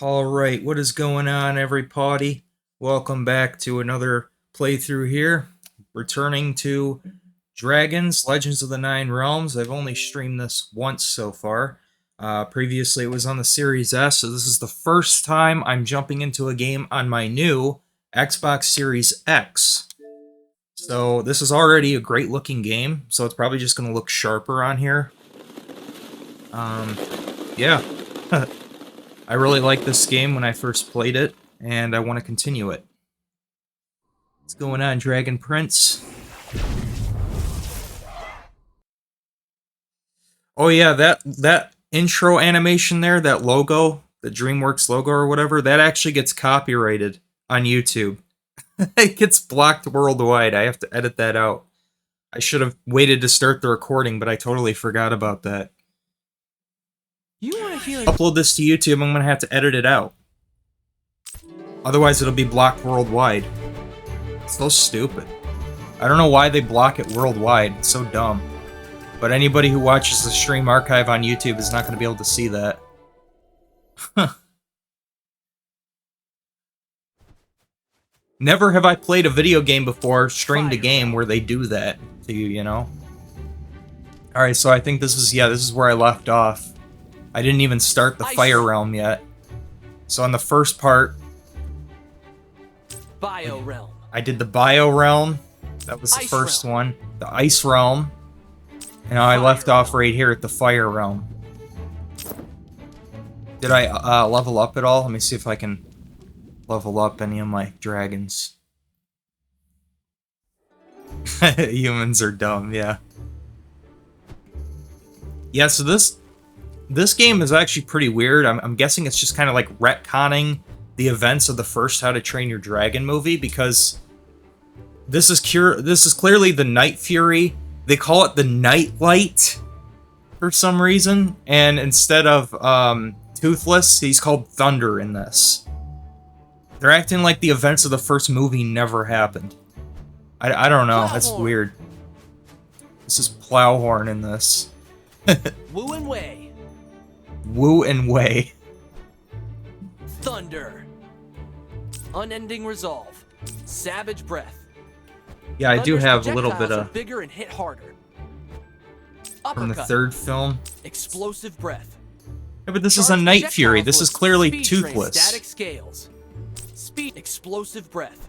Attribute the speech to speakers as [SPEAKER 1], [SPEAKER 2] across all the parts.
[SPEAKER 1] Alright, what is going on, everybody? Welcome back to another playthrough here. Returning to Dragons, Legends of the Nine Realms. I've only streamed this once so far. Previously, it was on the Series S, so this is the first time I'm jumping into a game on my new Xbox Series X. So, this is already a great looking game, so it's probably just going to look sharper on here. Yeah. I really liked this game when I first played it, and I want to continue it. What's going on, Dragon Prince? Oh yeah, that intro animation there, that logo, the DreamWorks logo or whatever, that actually gets copyrighted on YouTube. It gets blocked worldwide. I have to edit that out. I should have waited to start the recording, but I totally forgot about that.
[SPEAKER 2] You want to hear?
[SPEAKER 1] Upload this to YouTube, I'm gonna have to edit it out. Otherwise, it'll be blocked worldwide. It's so stupid. I don't know why they block it worldwide. It's so dumb. But anybody who watches the stream archive on YouTube is not going to be able to see that. Never have I played a video game before, streamed a game where they do that to you, you know? Alright, so I think this is where I left off. I didn't even start the Fire Realm yet. So on the first part...
[SPEAKER 2] Bio Realm.
[SPEAKER 1] I did the Bio Realm. That was the first one. The Ice Realm. And I left off right here at the Fire Realm. Did I level up at all? Let me see if I can level up any of my dragons. Humans are dumb, yeah. Yeah, so this game is actually pretty weird. I'm guessing it's just kind of like retconning the events of the first How to Train Your Dragon movie, because this is clearly the Night Fury. They call it the Nightlight for some reason, and instead of Toothless, he's called Thunder in this. They're acting like the events of the first movie never happened. I don't know, that's weird. This is Plowhorn in this.
[SPEAKER 2] Woo and Way.
[SPEAKER 1] Woo and Way.
[SPEAKER 2] Thunder. Unending Resolve. Savage Breath.
[SPEAKER 1] Yeah, I do have a little bit of
[SPEAKER 2] bigger and hit harder.
[SPEAKER 1] From the third film.
[SPEAKER 2] Explosive Breath.
[SPEAKER 1] Yeah, but this is a Night Fury. This is clearly Toothless.
[SPEAKER 2] Static Scales. Speed Explosive Breath.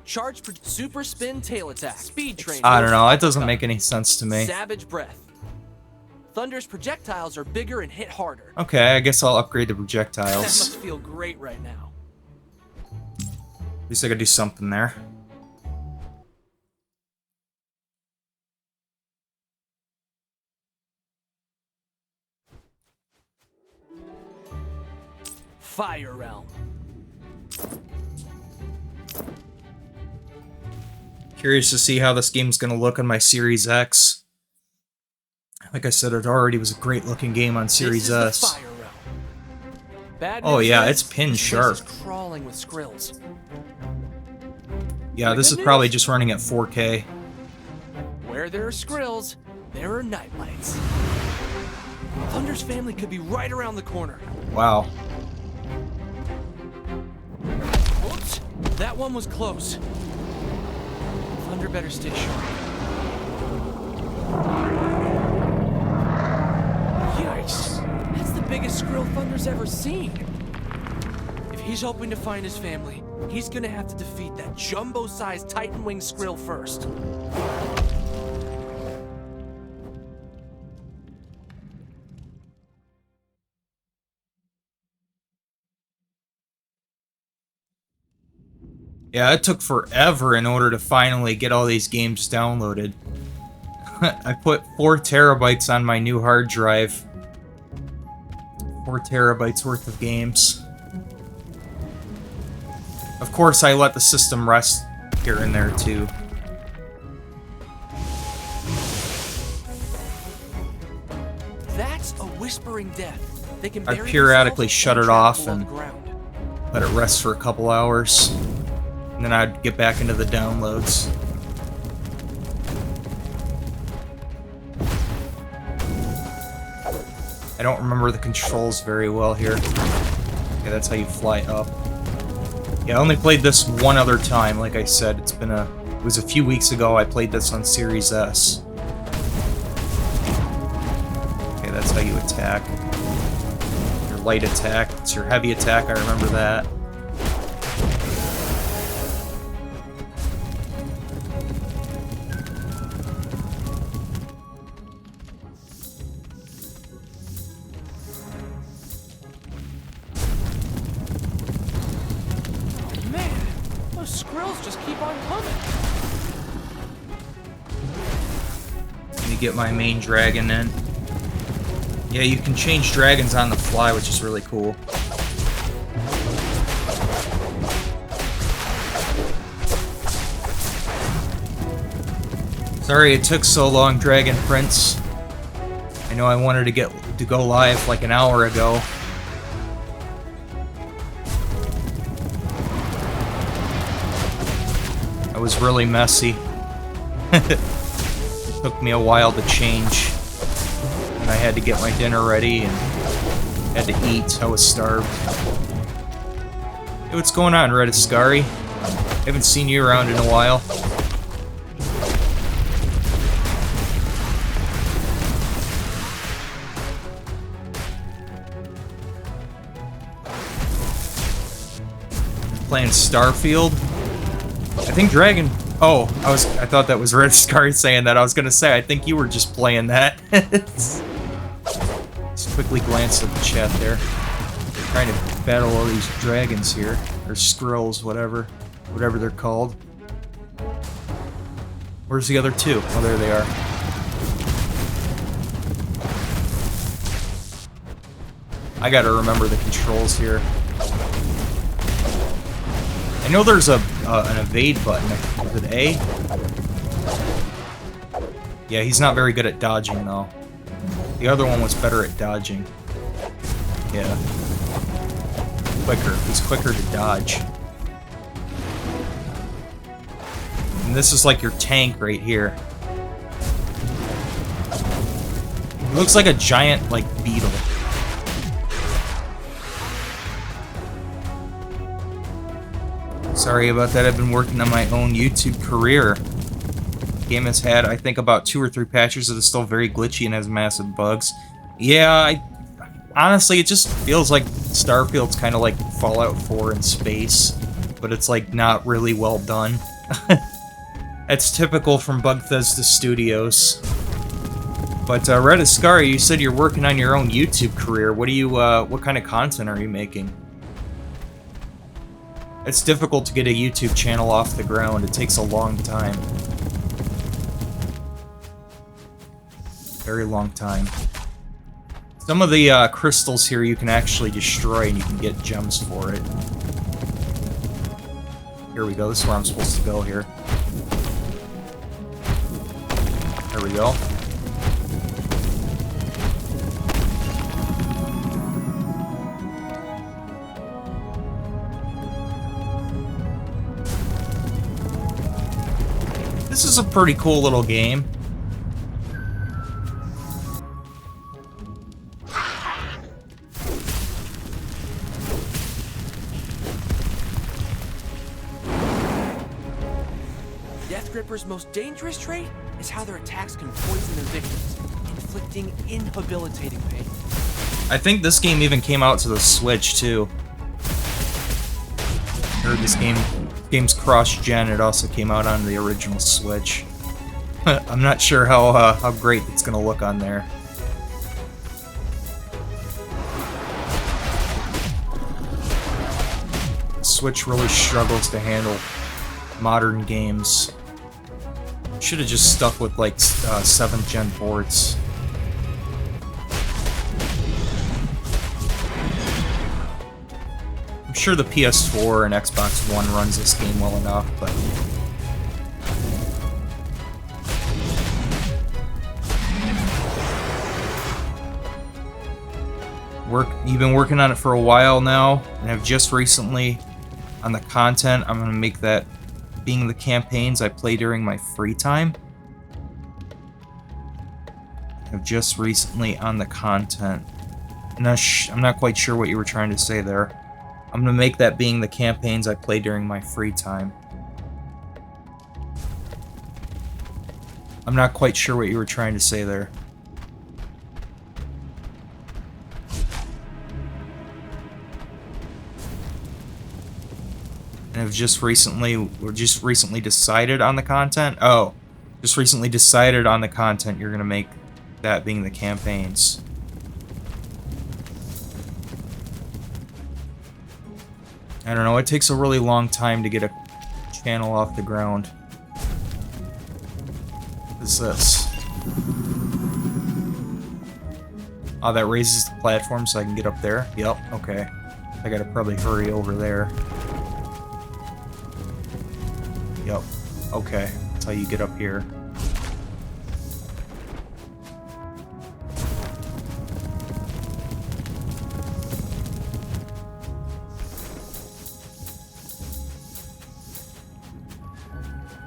[SPEAKER 2] Charge Super Spin Tail Attack. Speed Train.
[SPEAKER 1] I don't know. That doesn't make any sense to me.
[SPEAKER 2] Savage Breath. Thunder's projectiles are bigger and hit harder.
[SPEAKER 1] Okay, I guess I'll upgrade the
[SPEAKER 2] That
[SPEAKER 1] projectiles.
[SPEAKER 2] must feel great right now.
[SPEAKER 1] At least I gotta do something there.
[SPEAKER 2] Fire Realm.
[SPEAKER 1] Curious to see how this game's gonna look on my Series X. Like I said, it already was a great looking game on Series S. Oh yeah, it's pin sharp.
[SPEAKER 2] Crawling with skrills.
[SPEAKER 1] Yeah, this is probably just running at 4K.
[SPEAKER 2] Where there are skrills, there are nightlights. Thunder's family could be right around the corner.
[SPEAKER 1] Wow.
[SPEAKER 2] Whoops, that one was close. Thunder better stay sharp. Yikes, that's the biggest skrill Thunder's ever seen. If he's hoping to find his family, he's gonna have to defeat that jumbo-sized Titan-wing skrill first.
[SPEAKER 1] Yeah, it took forever in order to finally get all these games downloaded. I put 4 terabytes on my new hard drive. 4 terabytes worth of games. Of course, I let the system rest here and there, too.
[SPEAKER 2] That's a whispering death. They can
[SPEAKER 1] I periodically shut it off and let it rest for a couple hours. And then I'd get back into the downloads. I don't remember the controls very well here. Okay, that's how you fly up. Yeah, I only played this one other time. Like I said, it was a few weeks ago. I played this on Series S. Okay, that's how you attack. Your light attack. It's your heavy attack, I remember that. Get my main dragon in. Yeah, you can change dragons on the fly, which is really cool. Sorry it took so long, Dragon Prince. I know I wanted to go live like an hour ago. I was really messy. Took me a while to change, and I had to get my dinner ready and had to eat. I was starved. Hey, what's going on, Red Scary? Haven't seen you around in a while. Playing Starfield. I think Dragon. Oh, I thought that was Red Scar saying that. I was gonna say, I think you were just playing that. Just quickly glance at the chat there. Trying to battle all these dragons here. Or squirrels, whatever they're called. Where's the other two? Oh, there they are. I gotta remember the controls here. I know there's an evade button. Is it A? Yeah, he's not very good at dodging, though. The other one was better at dodging. Yeah. Quicker. He's quicker to dodge. And this is like your tank right here. It looks like a giant, like, beetle. Sorry about that, I've been working on my own YouTube career. The game has had, I think, about 2 or 3 patches. It is still very glitchy and has massive bugs. Yeah, honestly, it just feels like Starfield's kind of like Fallout 4 in space, but it's like not really well done. It's typical from Bethesda Studios. But Red Ascari, you said you're working on your own YouTube career. What kind of content are you making? It's difficult to get a YouTube channel off the ground. It takes a long time. Very long time. Some of the crystals here you can actually destroy and you can get gems for it. Here we go. This is where I'm supposed to go here. There we go. This is a pretty cool little game.
[SPEAKER 2] Death Gripper's most dangerous trait is how their attacks can poison their victims, inflicting inhabilitating pain.
[SPEAKER 1] I think this game even came out to the Switch too. I heard this game's cross-gen. It also came out on the original Switch. I'm not sure how great it's gonna look on there. The Switch really struggles to handle modern games. Should have just stuck with like 7th gen ports. I'm sure the PS4 and Xbox One runs this game well enough, but you've been working on it for a while now, and have just recently on the content. I'm gonna make that being the campaigns I play during my free time. Have just recently on the content. And I'm not quite sure what you were trying to say there. I'm gonna make that being the campaigns I play during my free time. I'm not quite sure what you were trying to say there. And have just recently decided on the content? Oh, just recently decided on the content you're gonna make, that being the campaigns. I don't know, it takes a really long time to get a channel off the ground. What is this? Oh, that raises the platform so I can get up there? Yep, okay. I gotta probably hurry over there. Yep, okay. That's how you get up here.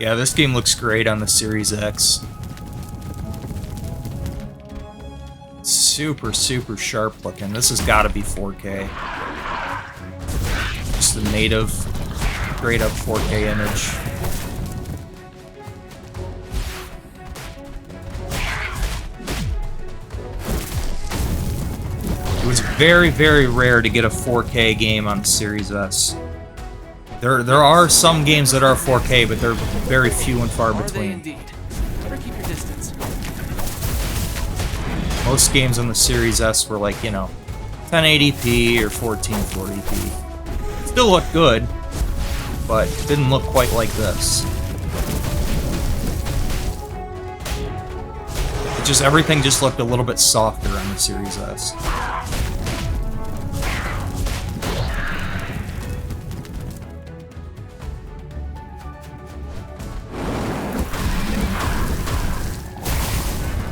[SPEAKER 1] Yeah, this game looks great on the Series X. Super, super sharp looking. This has got to be 4K. Just the native, straight up 4K image. It was very, very rare to get a 4K game on the Series S. There are some games that are 4K, but they're very few and far between.
[SPEAKER 2] Indeed. Better keep your distance.
[SPEAKER 1] Most games on the Series S were like, you know, 1080p or 1440p. Still looked good, but didn't look quite like this. Everything just looked a little bit softer on the Series S.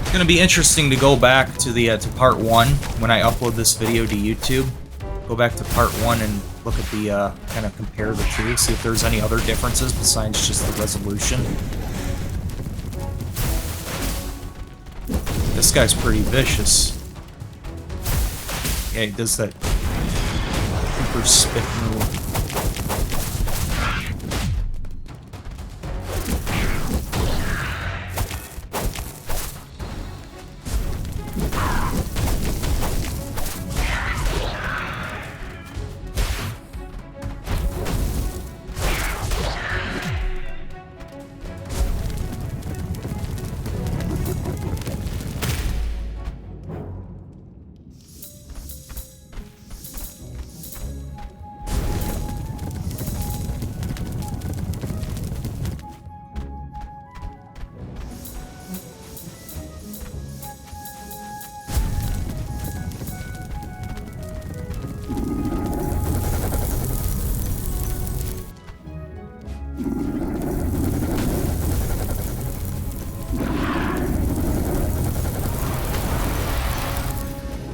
[SPEAKER 1] It's gonna be interesting to go back to the to part 1 when I upload this video to YouTube. Go back to part 1 and look at the kind of compare the two, see if there's any other differences besides just the resolution. This guy's pretty vicious. Yeah, he does that super spit move.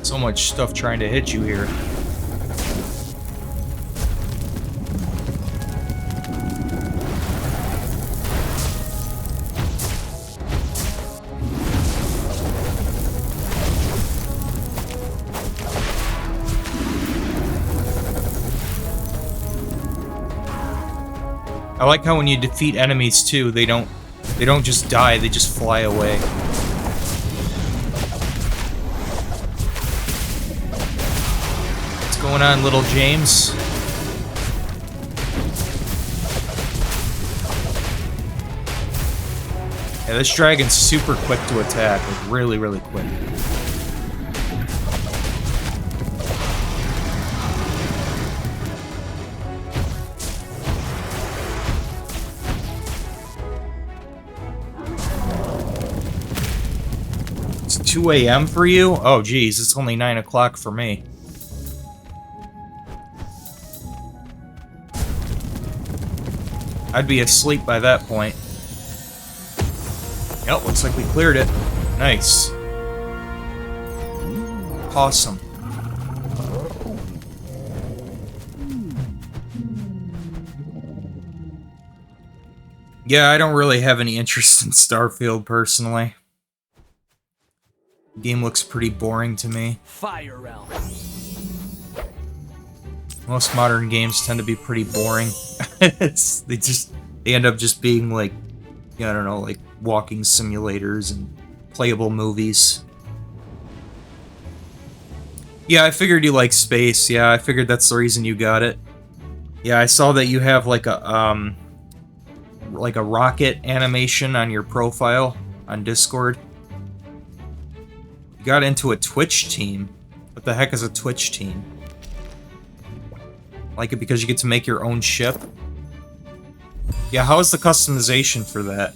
[SPEAKER 1] So much stuff trying to hit you here. I like how when you defeat enemies too, they don't just die, they just fly away. What's going on, little James? Yeah, this dragon's super quick to attack, like really, really quick. It's 2 a.m. for you? Oh, geez, it's only 9 o'clock for me. I'd be asleep by that point. Yep, looks like we cleared it. Nice. Awesome. Yeah, I don't really have any interest in Starfield, personally. The game looks pretty boring to me.
[SPEAKER 2] Fire realm.
[SPEAKER 1] Most modern games tend to be pretty boring. They end up just being like, I don't know, like walking simulators and playable movies. Yeah, I figured you like space. Yeah, I figured that's the reason you got it. Yeah, I saw that you have like a rocket animation on your profile on Discord. You got into a Twitch team. What the heck is a Twitch team? Like it because you get to make your own ship? Yeah, how is the customization for that?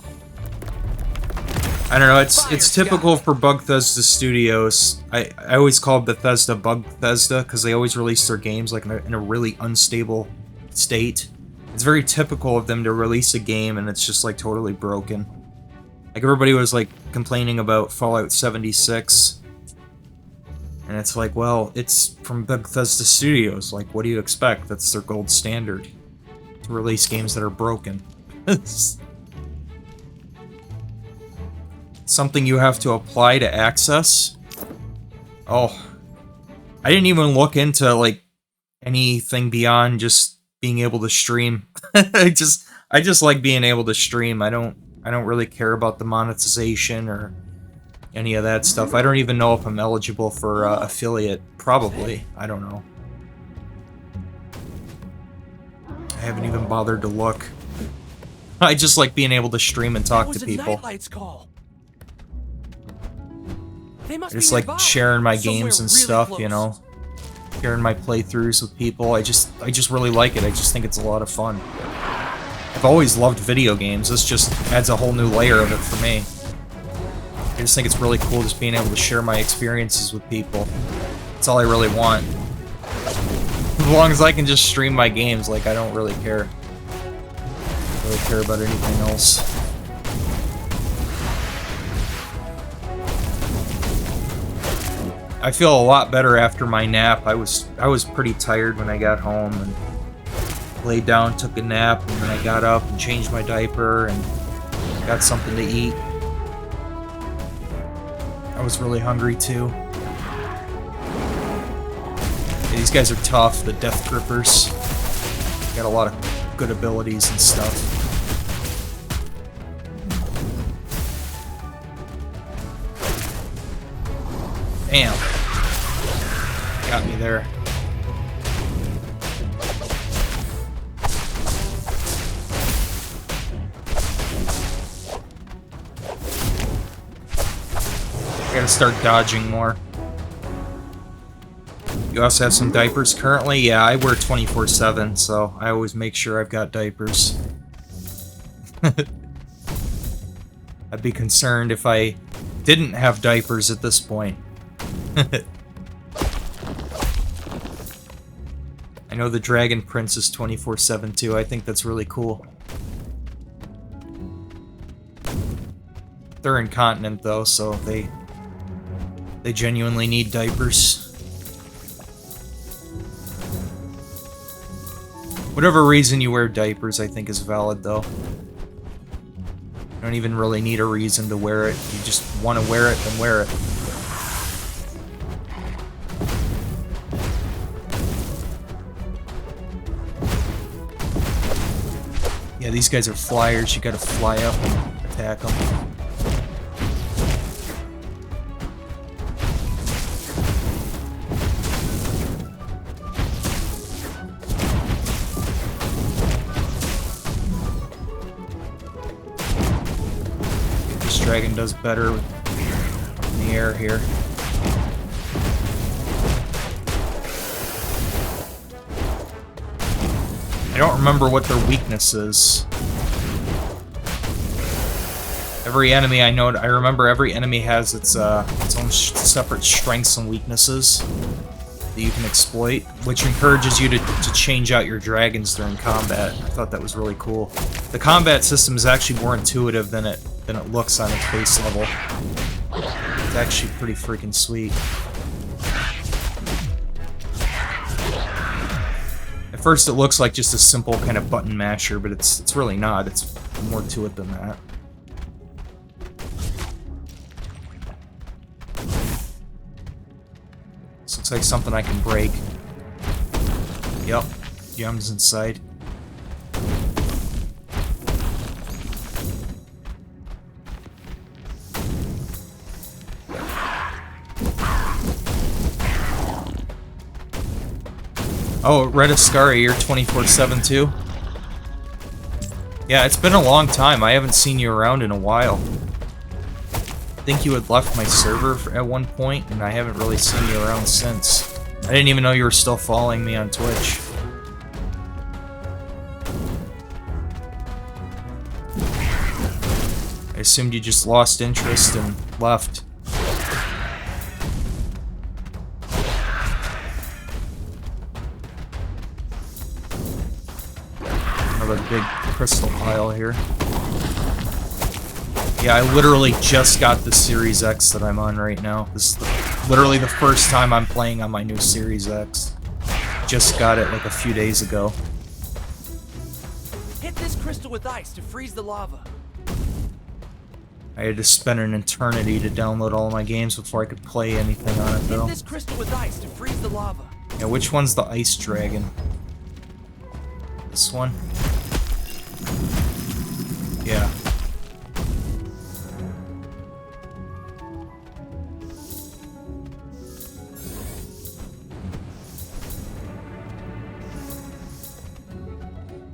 [SPEAKER 1] I don't know, it's typical for Bethesda Studios. I always call Bethesda Bethesda because they always release their games like in a really unstable state. It's very typical of them to release a game and it's just like totally broken. Like everybody was like complaining about Fallout 76. And it's like, well, it's from Bethesda Studios. Like, what do you expect? That's their gold standard. To release games that are broken. Something you have to apply to access? Oh. I didn't even look into, like, anything beyond just being able to stream. I just like being able to stream. I don't really care about the monetization or any of that stuff. I don't even know if I'm eligible for affiliate. Probably. I don't know. I haven't even bothered to look. I just like being able to stream and talk to people. I just like sharing my games and stuff, you know. Sharing my playthroughs with people. I just really like it. I just think it's a lot of fun. I've always loved video games. This just adds a whole new layer of it for me. I just think it's really cool just being able to share my experiences with people. That's all I really want. As long as I can just stream my games, like, I don't really care. I don't really care about anything else. I feel a lot better after my nap. I was pretty tired when I got home and laid down, took a nap, and then I got up and changed my diaper and got something to eat. I was really hungry too. Yeah, these guys are tough, the Death Grippers. Got a lot of good abilities and stuff. Damn. Got me there. I gotta start dodging more. You also have some diapers currently? Yeah, I wear 24/7, so I always make sure I've got diapers. I'd be concerned if I didn't have diapers at this point. I know the Dragon Prince is 24/7 too. I think that's really cool. They're incontinent though, so they genuinely need diapers. Whatever reason you wear diapers, I think is valid though. You don't even really need a reason to wear it. You just want to wear it, then wear it. Yeah, these guys are flyers. You gotta fly up and attack them. This dragon does better in the air here. I don't remember what their weakness is. Every enemy I remember every enemy has its own separate strengths and weaknesses that you can exploit, which encourages you to change out your dragons during combat. I thought that was really cool. The combat system is actually more intuitive than it looks on its base level. It's actually pretty freaking sweet. At first it looks like just a simple kind of button masher, but it's really not. It's more to it than that. This looks like something I can break. Yep, gems inside. Oh, Red Ascari, you're 24/7 too? Yeah, it's been a long time. I haven't seen you around in a while. I think you had left my server at one point, and I haven't really seen you around since. I didn't even know you were still following me on Twitch. I assumed you just lost interest and left. Another big crystal pile here. Yeah, I literally just got the Series X that I'm on right now. This is literally the first time I'm playing on my new Series X. Just got it like a few days ago.
[SPEAKER 2] Hit this crystal with ice to freeze the lava.
[SPEAKER 1] I had to spend an eternity to download all my games before I could play anything on it, though.
[SPEAKER 2] Hit this crystal with ice to freeze the lava.
[SPEAKER 1] Yeah, which one's the ice dragon? This one? Yeah.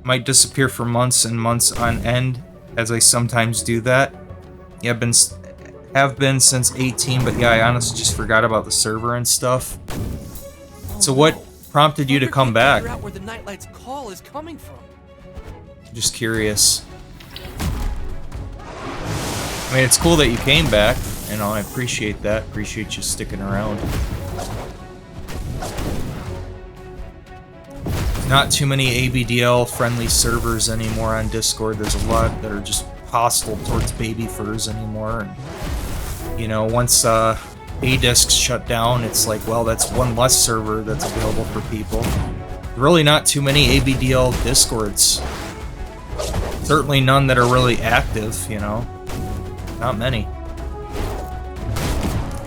[SPEAKER 1] Might disappear for months and months on end, as I sometimes do that. Yeah, have been since 18, but yeah, I honestly just forgot about the server and stuff. So what prompted you to come back?
[SPEAKER 2] Figure out where the Nightlight's call is coming from.
[SPEAKER 1] Just curious. I mean, it's cool that you came back. You know, I appreciate that. Appreciate you sticking around. Not too many ABDL-friendly servers anymore on Discord. There's a lot that are just hostile towards baby furs anymore. And, you know, once A-Discs shut down, it's like, well, that's one less server that's available for people. Really not too many ABDL Discords. Certainly none that are really active, you know. Not many.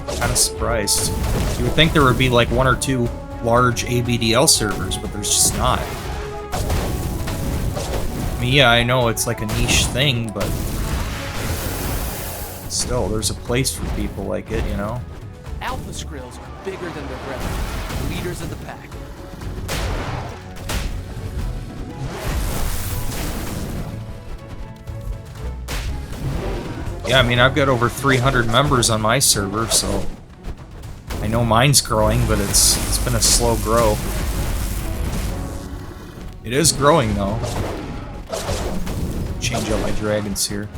[SPEAKER 1] Kind of surprised. You would think there would be like one or two large ABDL servers, but there's just not. I mean, yeah, I know it's like a niche thing, but still, there's a place for people like it, you know?
[SPEAKER 2] Alpha Skrills are bigger than their brethren, leaders of the pack.
[SPEAKER 1] Yeah, I mean, I've got over 300 members on my server, so I know mine's growing, but it's been a slow grow. It is growing, though. Change out my dragons here.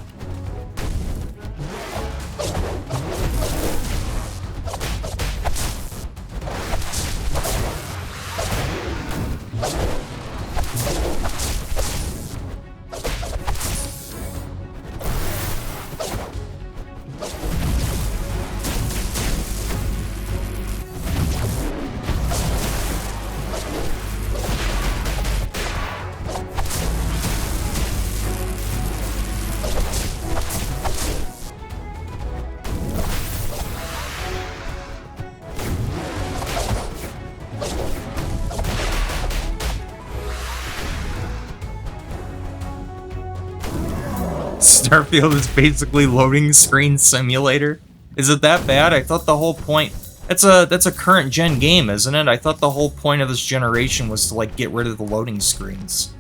[SPEAKER 1] Starfield is basically loading screen simulator. Is it that bad? I thought the whole point... That's a current gen game, isn't it? I thought the whole point of this generation was to, like, get rid of the loading screens.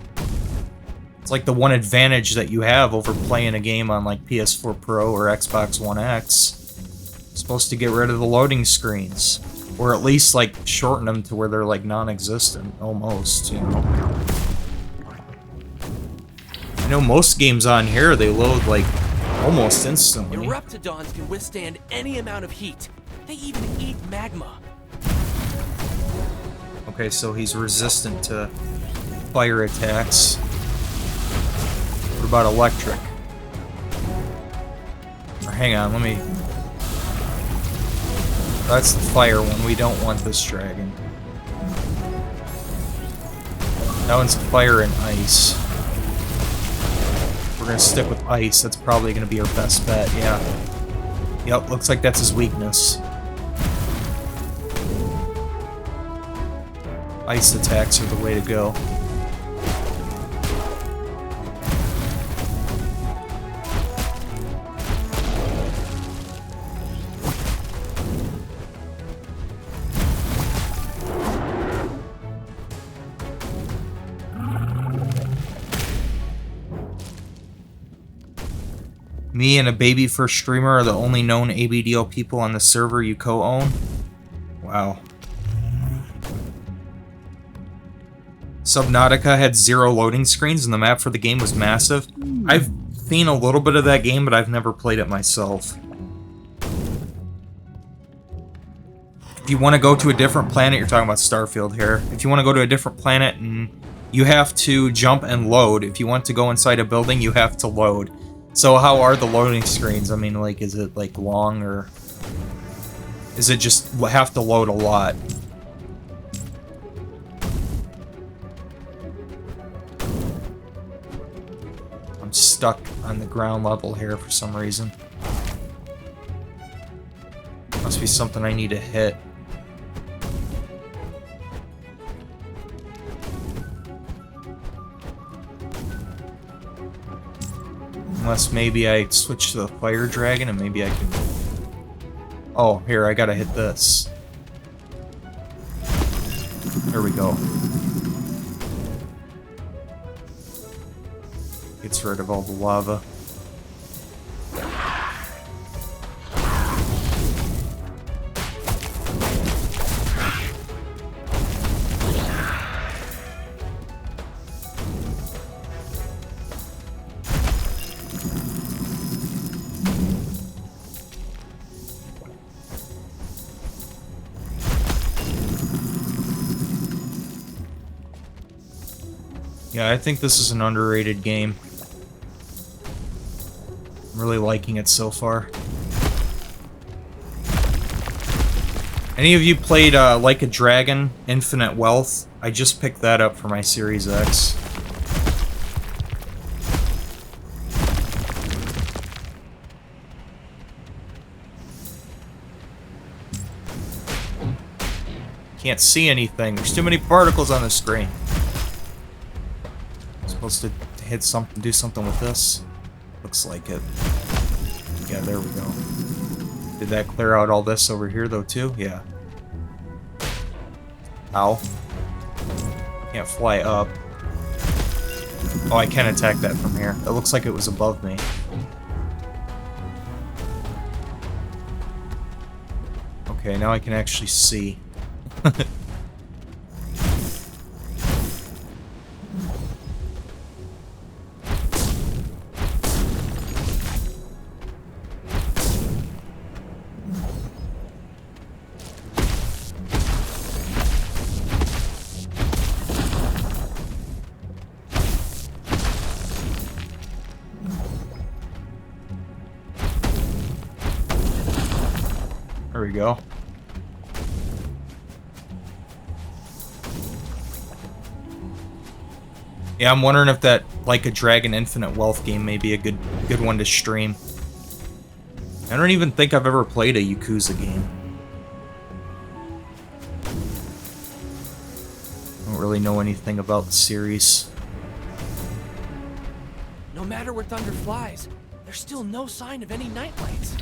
[SPEAKER 1] It's like the one advantage that you have over playing a game on, like, PS4 Pro or Xbox One X. You're supposed to get rid of the loading screens. Or at least, like, shorten them to where they're, like, non-existent, almost, you know? I know most games on here, they load, like, almost instantly.
[SPEAKER 2] Eruptodons can withstand any amount of heat. They even eat magma.
[SPEAKER 1] Okay, so he's resistant to fire attacks. What about electric? Or hang on, let me... That's the fire one. We don't want this dragon. That one's fire and ice. We're gonna stick with ice. That's probably gonna be our best bet, yeah. Yep, looks like that's his weakness. Ice attacks are the way to go. Me and a baby first streamer are the only known ABDL people on the server you co-own. Wow. Subnautica had 0 loading screens and the map for the game was massive. I've seen a little bit of that game, but I've never played it myself. If you want to go to a different planet, you're talking about Starfield here. If you want to go to a different planet, and you have to jump and load. If you want to go inside a building, you have to load. So how are the loading screens? I mean, like, is it, like, long, or is it just have to load a lot? I'm stuck on the ground level here for some reason. Must be something I need to hit. Unless maybe I switch to the fire dragon and maybe I can... Oh, here, I gotta hit this. There we go. Gets rid of all the lava. Yeah, I think this is an underrated game. I'm really liking it so far. Any of you played Like a Dragon, Infinite Wealth? I just picked that up for my Series X. Can't see anything. There's too many particles on the screen. Supposed to hit something, do something with this. Looks like it. Yeah, there we go. Did that clear out all this over here though too? Yeah. Ow. Can't fly up. Oh, I can attack that from here. It looks like it was above me. Okay, now I can actually see. There we go. Yeah, I'm wondering if that Like a Dragon Infinite Wealth game may be a good one to stream. I don't even think I've ever played a Yakuza game. I don't really know anything about the series.
[SPEAKER 2] No matter where thunder flies, there's still no sign of any nightlights.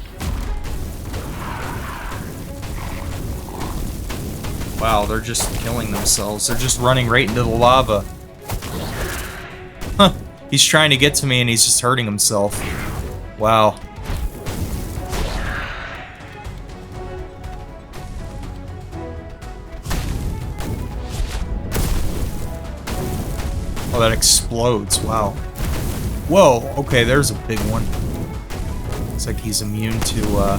[SPEAKER 1] Wow, they're just killing themselves. They're just running right into the lava. Huh. He's trying to get to me and he's just hurting himself. Wow. Oh, that explodes. Wow. Whoa, okay, there's a big one. Looks like he's immune to,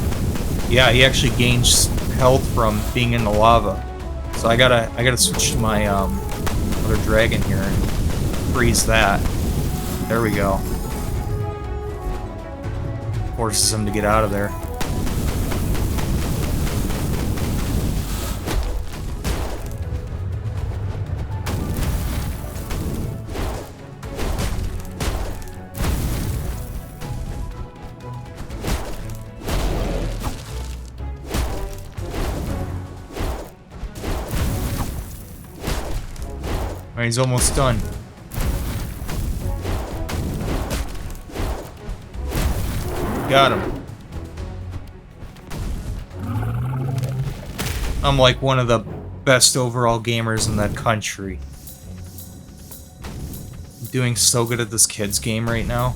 [SPEAKER 1] yeah, he actually gains health from being in the lava. So I gotta switch to my, other dragon here and freeze that. There we go. Forces him to get out of there. Alright, he's almost done. Got him. I'm like one of the best overall gamers in that country. I'm doing so good at this kids game right now.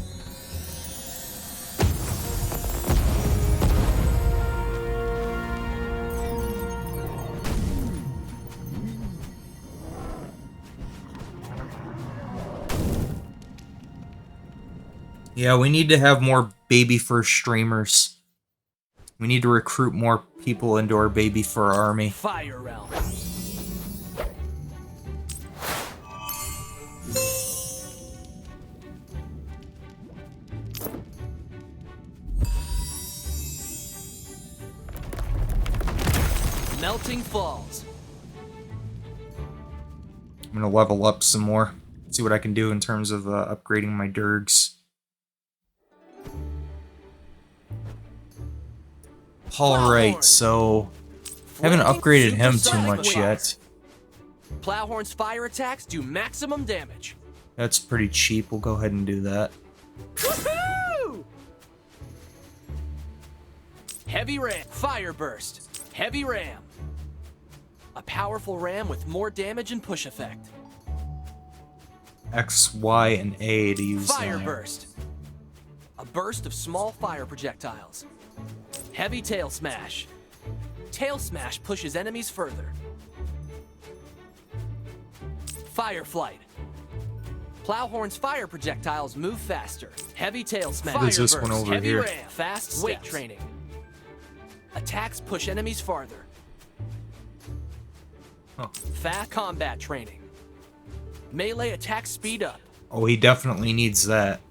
[SPEAKER 1] Yeah, we need to have more baby first streamers. We need to recruit more people into our baby fur army.
[SPEAKER 2] Fire realm. Melting Falls.
[SPEAKER 1] I'm gonna level up some more. See what I can do in terms of upgrading my Durgs. Alright, so haven't upgraded him too much yet.
[SPEAKER 2] Plowhorn's fire attacks do maximum damage.
[SPEAKER 1] That's pretty cheap. We'll go ahead and do that.
[SPEAKER 2] Woohoo! Heavy ram. Fire burst. Heavy ram. A powerful ram with more damage and push effect.
[SPEAKER 1] X, Y, and A to use
[SPEAKER 2] Fire burst. A burst of small fire projectiles. Heavy tail smash. Tail smash pushes enemies further. Fire flight. Plowhorn's fire projectiles move faster. Heavy tail smash.
[SPEAKER 1] What is this one over
[SPEAKER 2] Heavy
[SPEAKER 1] here?
[SPEAKER 2] ram. Fast weight training. Attacks push enemies farther.
[SPEAKER 1] Huh.
[SPEAKER 2] Fast combat training. Melee attack speed up.
[SPEAKER 1] Oh, he definitely needs that.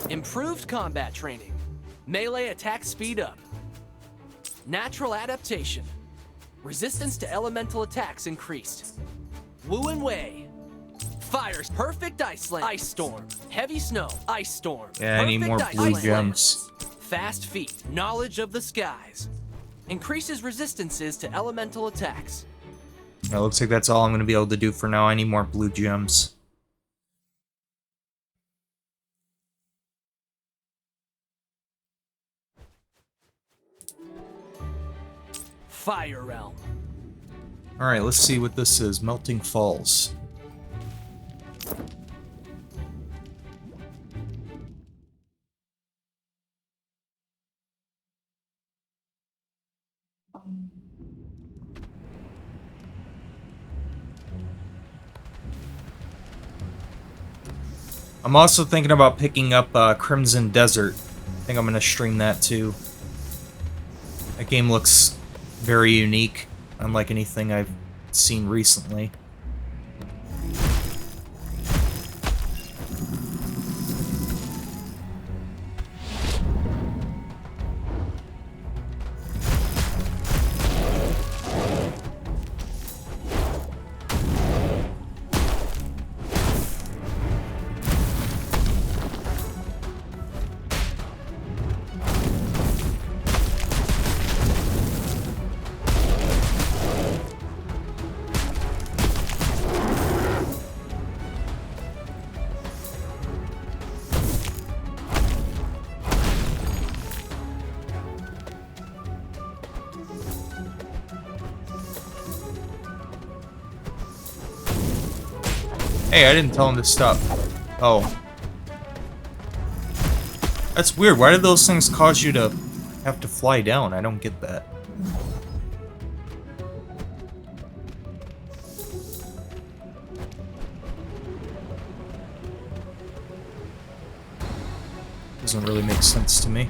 [SPEAKER 2] Improved combat training. Melee attack speed up. Natural adaptation. Resistance to elemental attacks increased. Wu and Wei. Fires perfect ice land. Ice storm. Heavy snow. Ice storm.
[SPEAKER 1] Yeah, I need more
[SPEAKER 2] Perfect
[SPEAKER 1] blue
[SPEAKER 2] ice
[SPEAKER 1] gems.
[SPEAKER 2] land. Fast feet. Knowledge of the skies. Increases resistances to elemental attacks.
[SPEAKER 1] It looks like that's all I'm going to be able to do for now. I need more blue gems.
[SPEAKER 2] Fire realm.
[SPEAKER 1] Alright, let's see what this is. Melting Falls. I'm also thinking about picking up Crimson Desert. I think I'm going to stream that too. That game looks very unique, unlike anything I've seen recently. Hey, I didn't tell him to stop. Oh. That's weird. Why did those things cause you to have to fly down? I don't get that. Doesn't really make sense to me.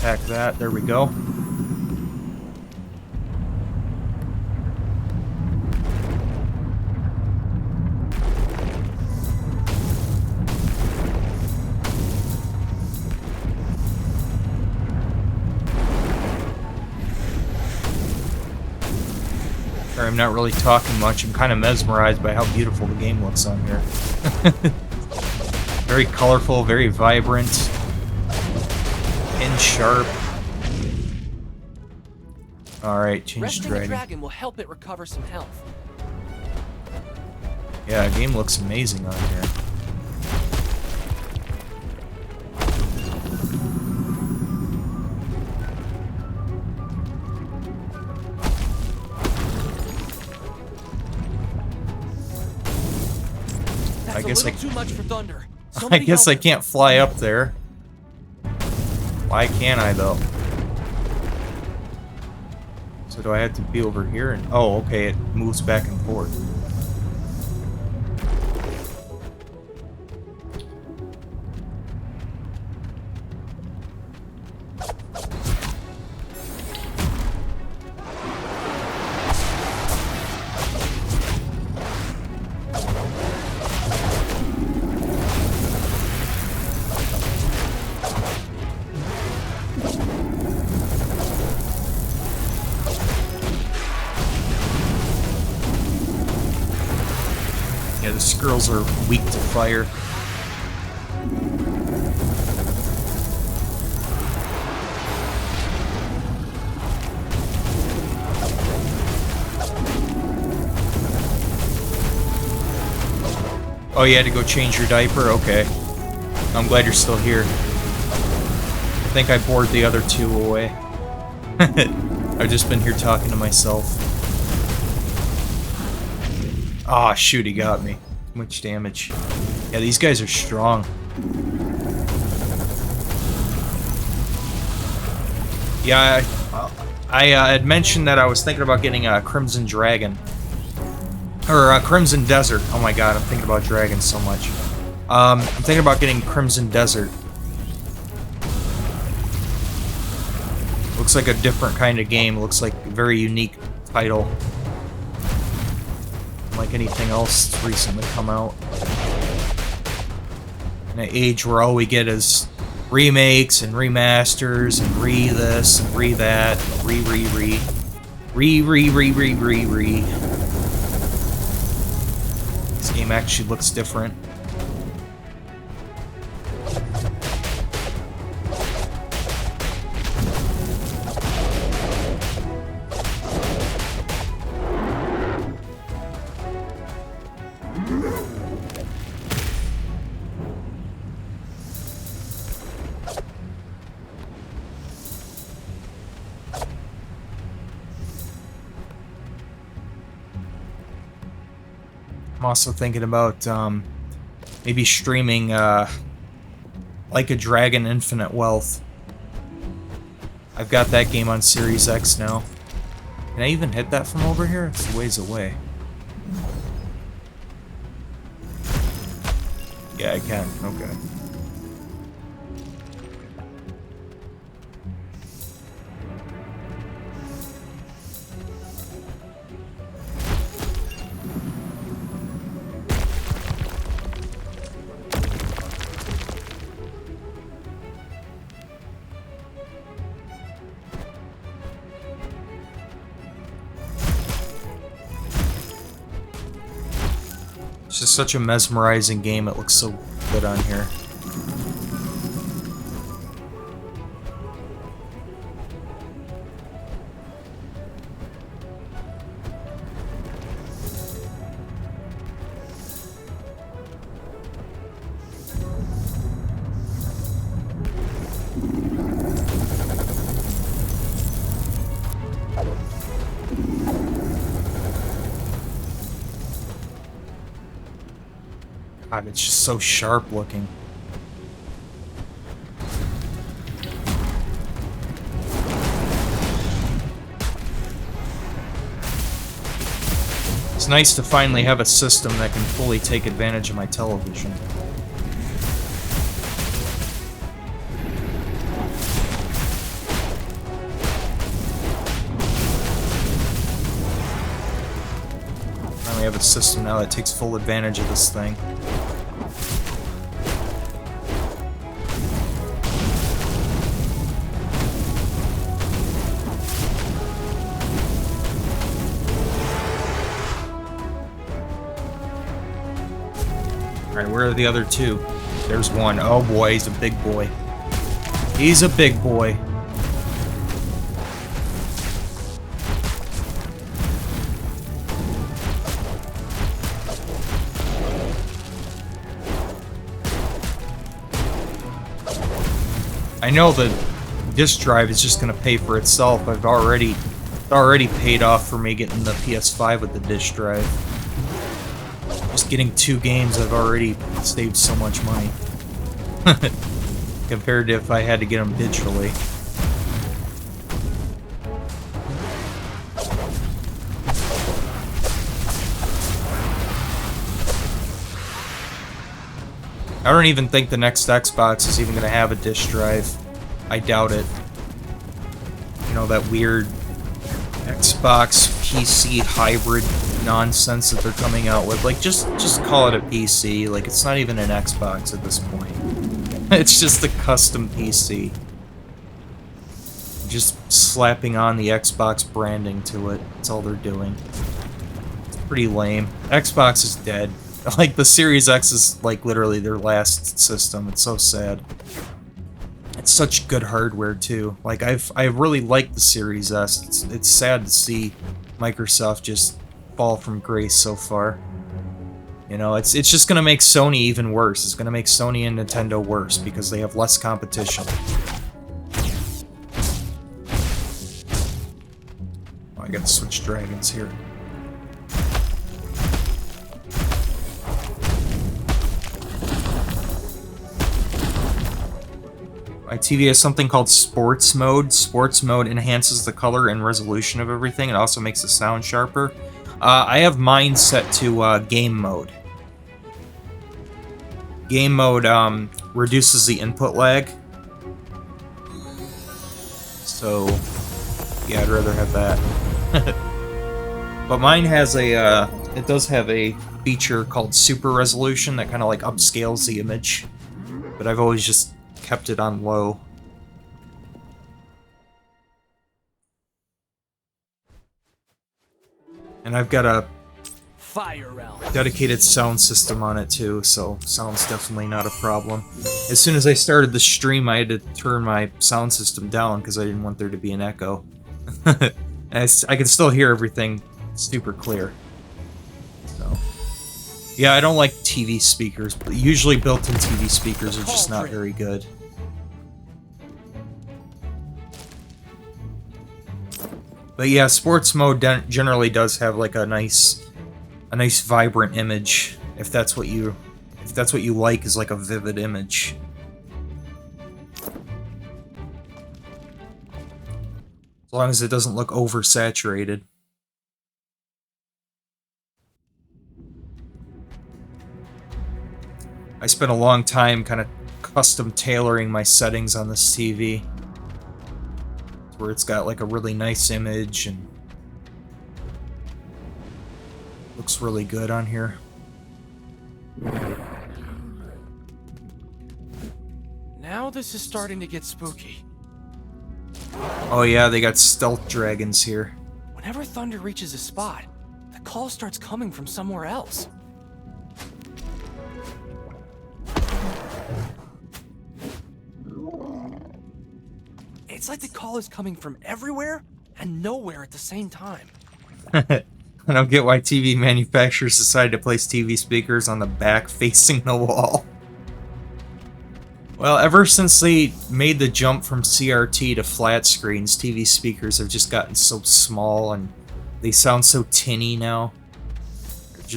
[SPEAKER 1] attack that. There we go. I'm not really talking much. I'm kind of mesmerized by how beautiful the game looks on here. Very colorful, very vibrant, and sharp. Alright, change
[SPEAKER 2] Resting a
[SPEAKER 1] dragon.
[SPEAKER 2] dragon will help it recover some health.
[SPEAKER 1] Yeah, the game looks amazing on here.
[SPEAKER 2] That's
[SPEAKER 1] I guess
[SPEAKER 2] a little too much for thunder.
[SPEAKER 1] I
[SPEAKER 2] Somebody
[SPEAKER 1] guess I
[SPEAKER 2] help him.
[SPEAKER 1] can't fly up there. Why can't I though? So do I have to be over here? And oh, okay, it moves back and forth. Yeah, the squirrels are weak to fire. Oh, you had to go change your diaper? Okay. I'm glad you're still here. I think I bored the other two away. I've just been here talking to myself. Ah, oh, shoot, he got me. Too much damage. Yeah, these guys are strong. Yeah, I had mentioned that I was thinking about getting a Crimson Dragon. Or a Crimson Desert. Oh my god, I'm thinking about dragons so much. I'm thinking about getting Crimson Desert. Looks like a different kind of game. Looks like a very unique title. Like anything else that's recently come out. In an age where all we get is remakes and remasters and re-this and re-that, re-re-re. Re-re-re-re-re-re. This game actually looks different. I'm also thinking about maybe streaming Like a Dragon Infinite Wealth. I've got that game on Series X now. Can I even hit that from over here? It's a ways away. Yeah, I can. Okay. It's just such a mesmerizing game. It looks so good on here. God, it's just so sharp looking. It's nice to finally have a system that can fully take advantage of my television. have a system now that takes full advantage of this thing. Alright, where are the other two? There's one. Oh boy, he's a big boy. He's a big boy. I know the disk drive is just gonna pay for itself. It's already paid off for me getting the PS5 with the disk drive. Just getting 2 games, I've already saved so much money. Compared to if I had to get them digitally. I don't even think the next Xbox is even going to have a disk drive. I doubt it. You know, that weird Xbox PC hybrid nonsense that they're coming out with. Like, just call it a PC. Like, it's not even an Xbox at this point. It's just a custom PC. Just slapping on the Xbox branding to it. That's all they're doing. It's pretty lame. Xbox is dead. Like, the Series X is, like, literally their last system. It's so sad. It's such good hardware, too. Like, I really like the Series S. It's sad to see Microsoft just fall from grace so far. You know, it's just gonna make Sony even worse. It's gonna make Sony and Nintendo worse because they have less competition. Oh, I gotta switch dragons here. My TV has something called Sports Mode. Sports Mode enhances the color and resolution of everything. It also makes the sound sharper. I have mine set to Game Mode. Game Mode reduces the input lag. So, yeah, I'd rather have that. But mine has a, it does have a feature called Super Resolution that kind of like upscales the image. But I've always just kept it on low. And I've got a
[SPEAKER 2] Fire round.
[SPEAKER 1] dedicated sound system on it too, so sound's definitely not a problem. As soon as I started the stream, I had to turn my sound system down because I didn't want there to be an echo. And I can still hear everything super clear. So, yeah, I don't like TV speakers, but usually built-in TV speakers are just not very good. But yeah, sports mode generally does have like a nice vibrant image. If that's what you like, is like a vivid image. As long as it doesn't look oversaturated. I spent a long time kind of custom tailoring my settings on this TV. Where it's got like a really nice image and looks really good on here.
[SPEAKER 2] Now this is starting to get spooky.
[SPEAKER 1] Oh yeah, they got stealth dragons here.
[SPEAKER 2] Whenever thunder reaches a spot, the call starts coming from somewhere else. It's like the call is coming from everywhere and nowhere at the same time.
[SPEAKER 1] I don't get why TV manufacturers decided to place TV speakers on the back facing the wall. Well, ever since they made the jump from CRT to flat screens, TV speakers have just gotten so small and they sound so tinny now. They're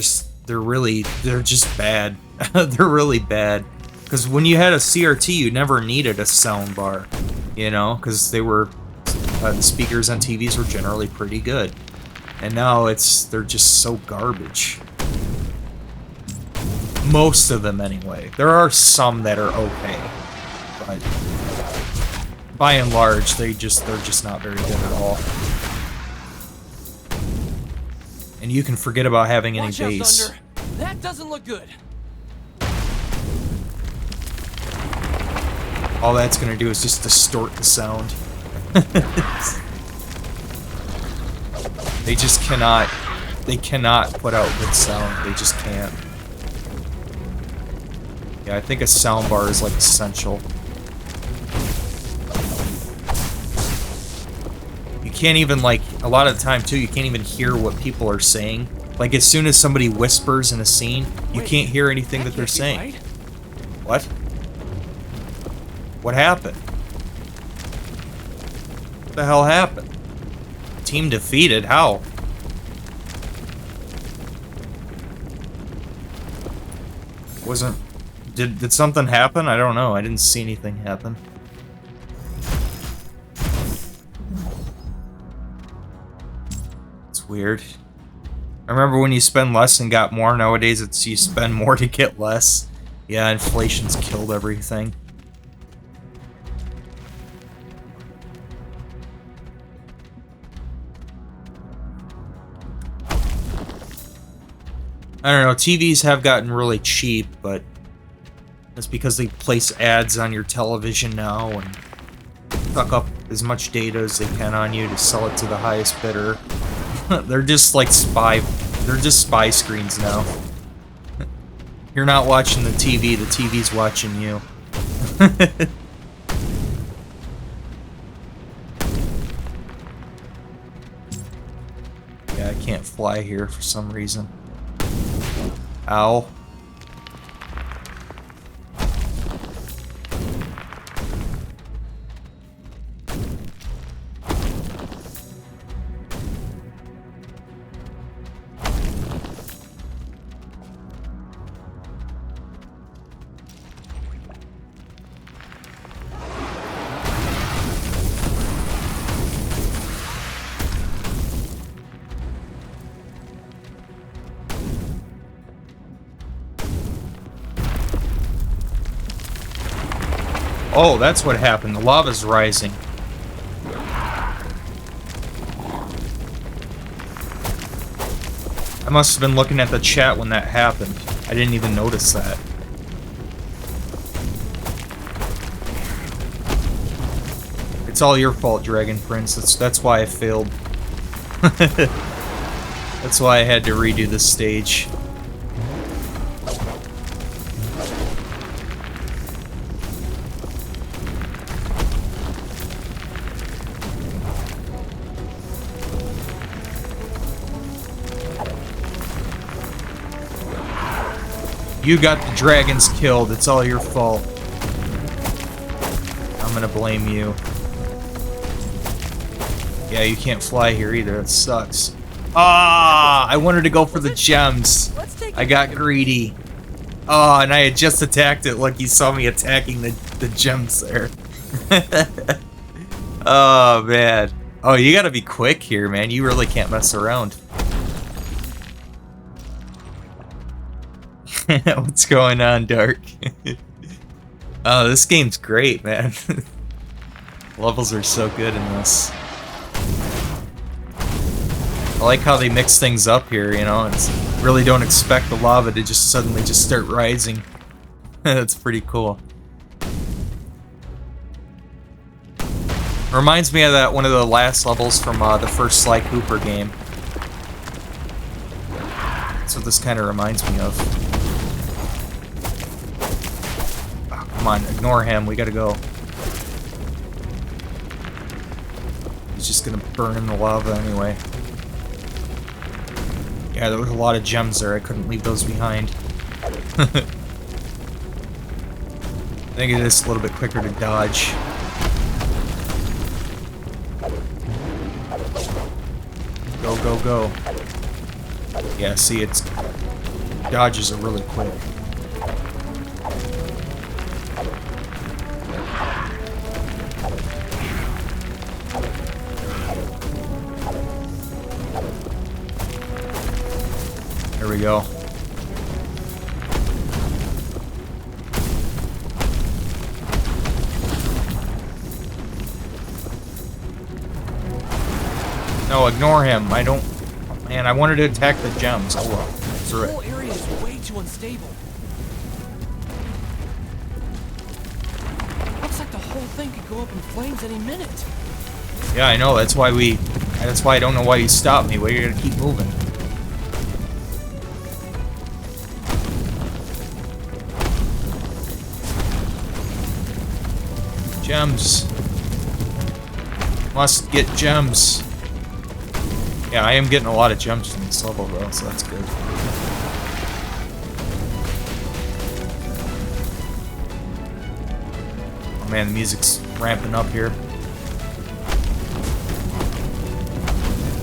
[SPEAKER 1] just bad. They're really bad. Because when you had a CRT, you never needed a sound bar, you know, because they were the speakers on TVs were generally pretty good, and now they're just so garbage. Most of them, anyway. There are some that are okay, but by and large, they're just not very good at all. And you can forget about having any
[SPEAKER 2] Watch out,
[SPEAKER 1] base.
[SPEAKER 2] Thunder. That doesn't look good.
[SPEAKER 1] All that's gonna do is just distort the sound. They just cannot... They cannot put out good sound. They just can't. Yeah, I think a soundbar is, like, essential. You can't even, like... A lot of the time, too, you can't even hear what people are saying. Like, as soon as somebody whispers in a scene, you can't hear anything that they're saying.
[SPEAKER 2] Right?
[SPEAKER 1] What? What happened? What the hell happened? Team defeated? How? Wasn't... Did something happen? I don't know. I didn't see anything happen. It's weird. I remember when you spend less and got more. Nowadays, it's you spend more to get less. Yeah, inflation's killed everything. I don't know, TVs have gotten really cheap, but that's because they place ads on your television now and suck up as much data as they can on you to sell it to the highest bidder. They're just like they're just spy screens now. You're not watching the TV's watching you. Yeah, I can't fly here for some reason. Ow. Oh, that's what happened. The lava's rising. I must have been looking at the chat when that happened. I didn't even notice that. It's all your fault, Dragon Prince. That's why I failed. That's why I had to redo this stage. You got the dragons killed. It's all your fault. I'm gonna blame you. Yeah, you can't fly here either. That sucks. Ah! I wanted to go for the gems. I got greedy. Oh, and I had just attacked it. Like, you saw me attacking the gems there. Oh, man. Oh, you gotta be quick here, man. You really can't mess around. What's going on, Dark? Oh, this game's great, man. Levels are so good in this. I like how they mix things up here, you know? It's really don't expect the lava to just suddenly just start rising. That's pretty cool. Reminds me of that one of the last levels from the first Sly Cooper game. That's what this kind of reminds me of. Oh, come on, ignore him. We gotta go. He's just gonna burn in the lava anyway. Yeah, there was a lot of gems there. I couldn't leave those behind. I think it is a little bit quicker to dodge. Go, go, go. Yeah, see, it's... dodges are really quick. There we go. No, ignore him. I Man, I wanted to attack the gems. Oh well.
[SPEAKER 2] This whole area is way too unstable. Looks like the whole thing could go up in flames any minute.
[SPEAKER 1] Yeah, I know. That's why I don't know why you stopped me. Why you're gonna keep moving? Gems. Must get gems. Yeah, I am getting a lot of gems in this level though, so that's good. Oh man, the music's ramping up here.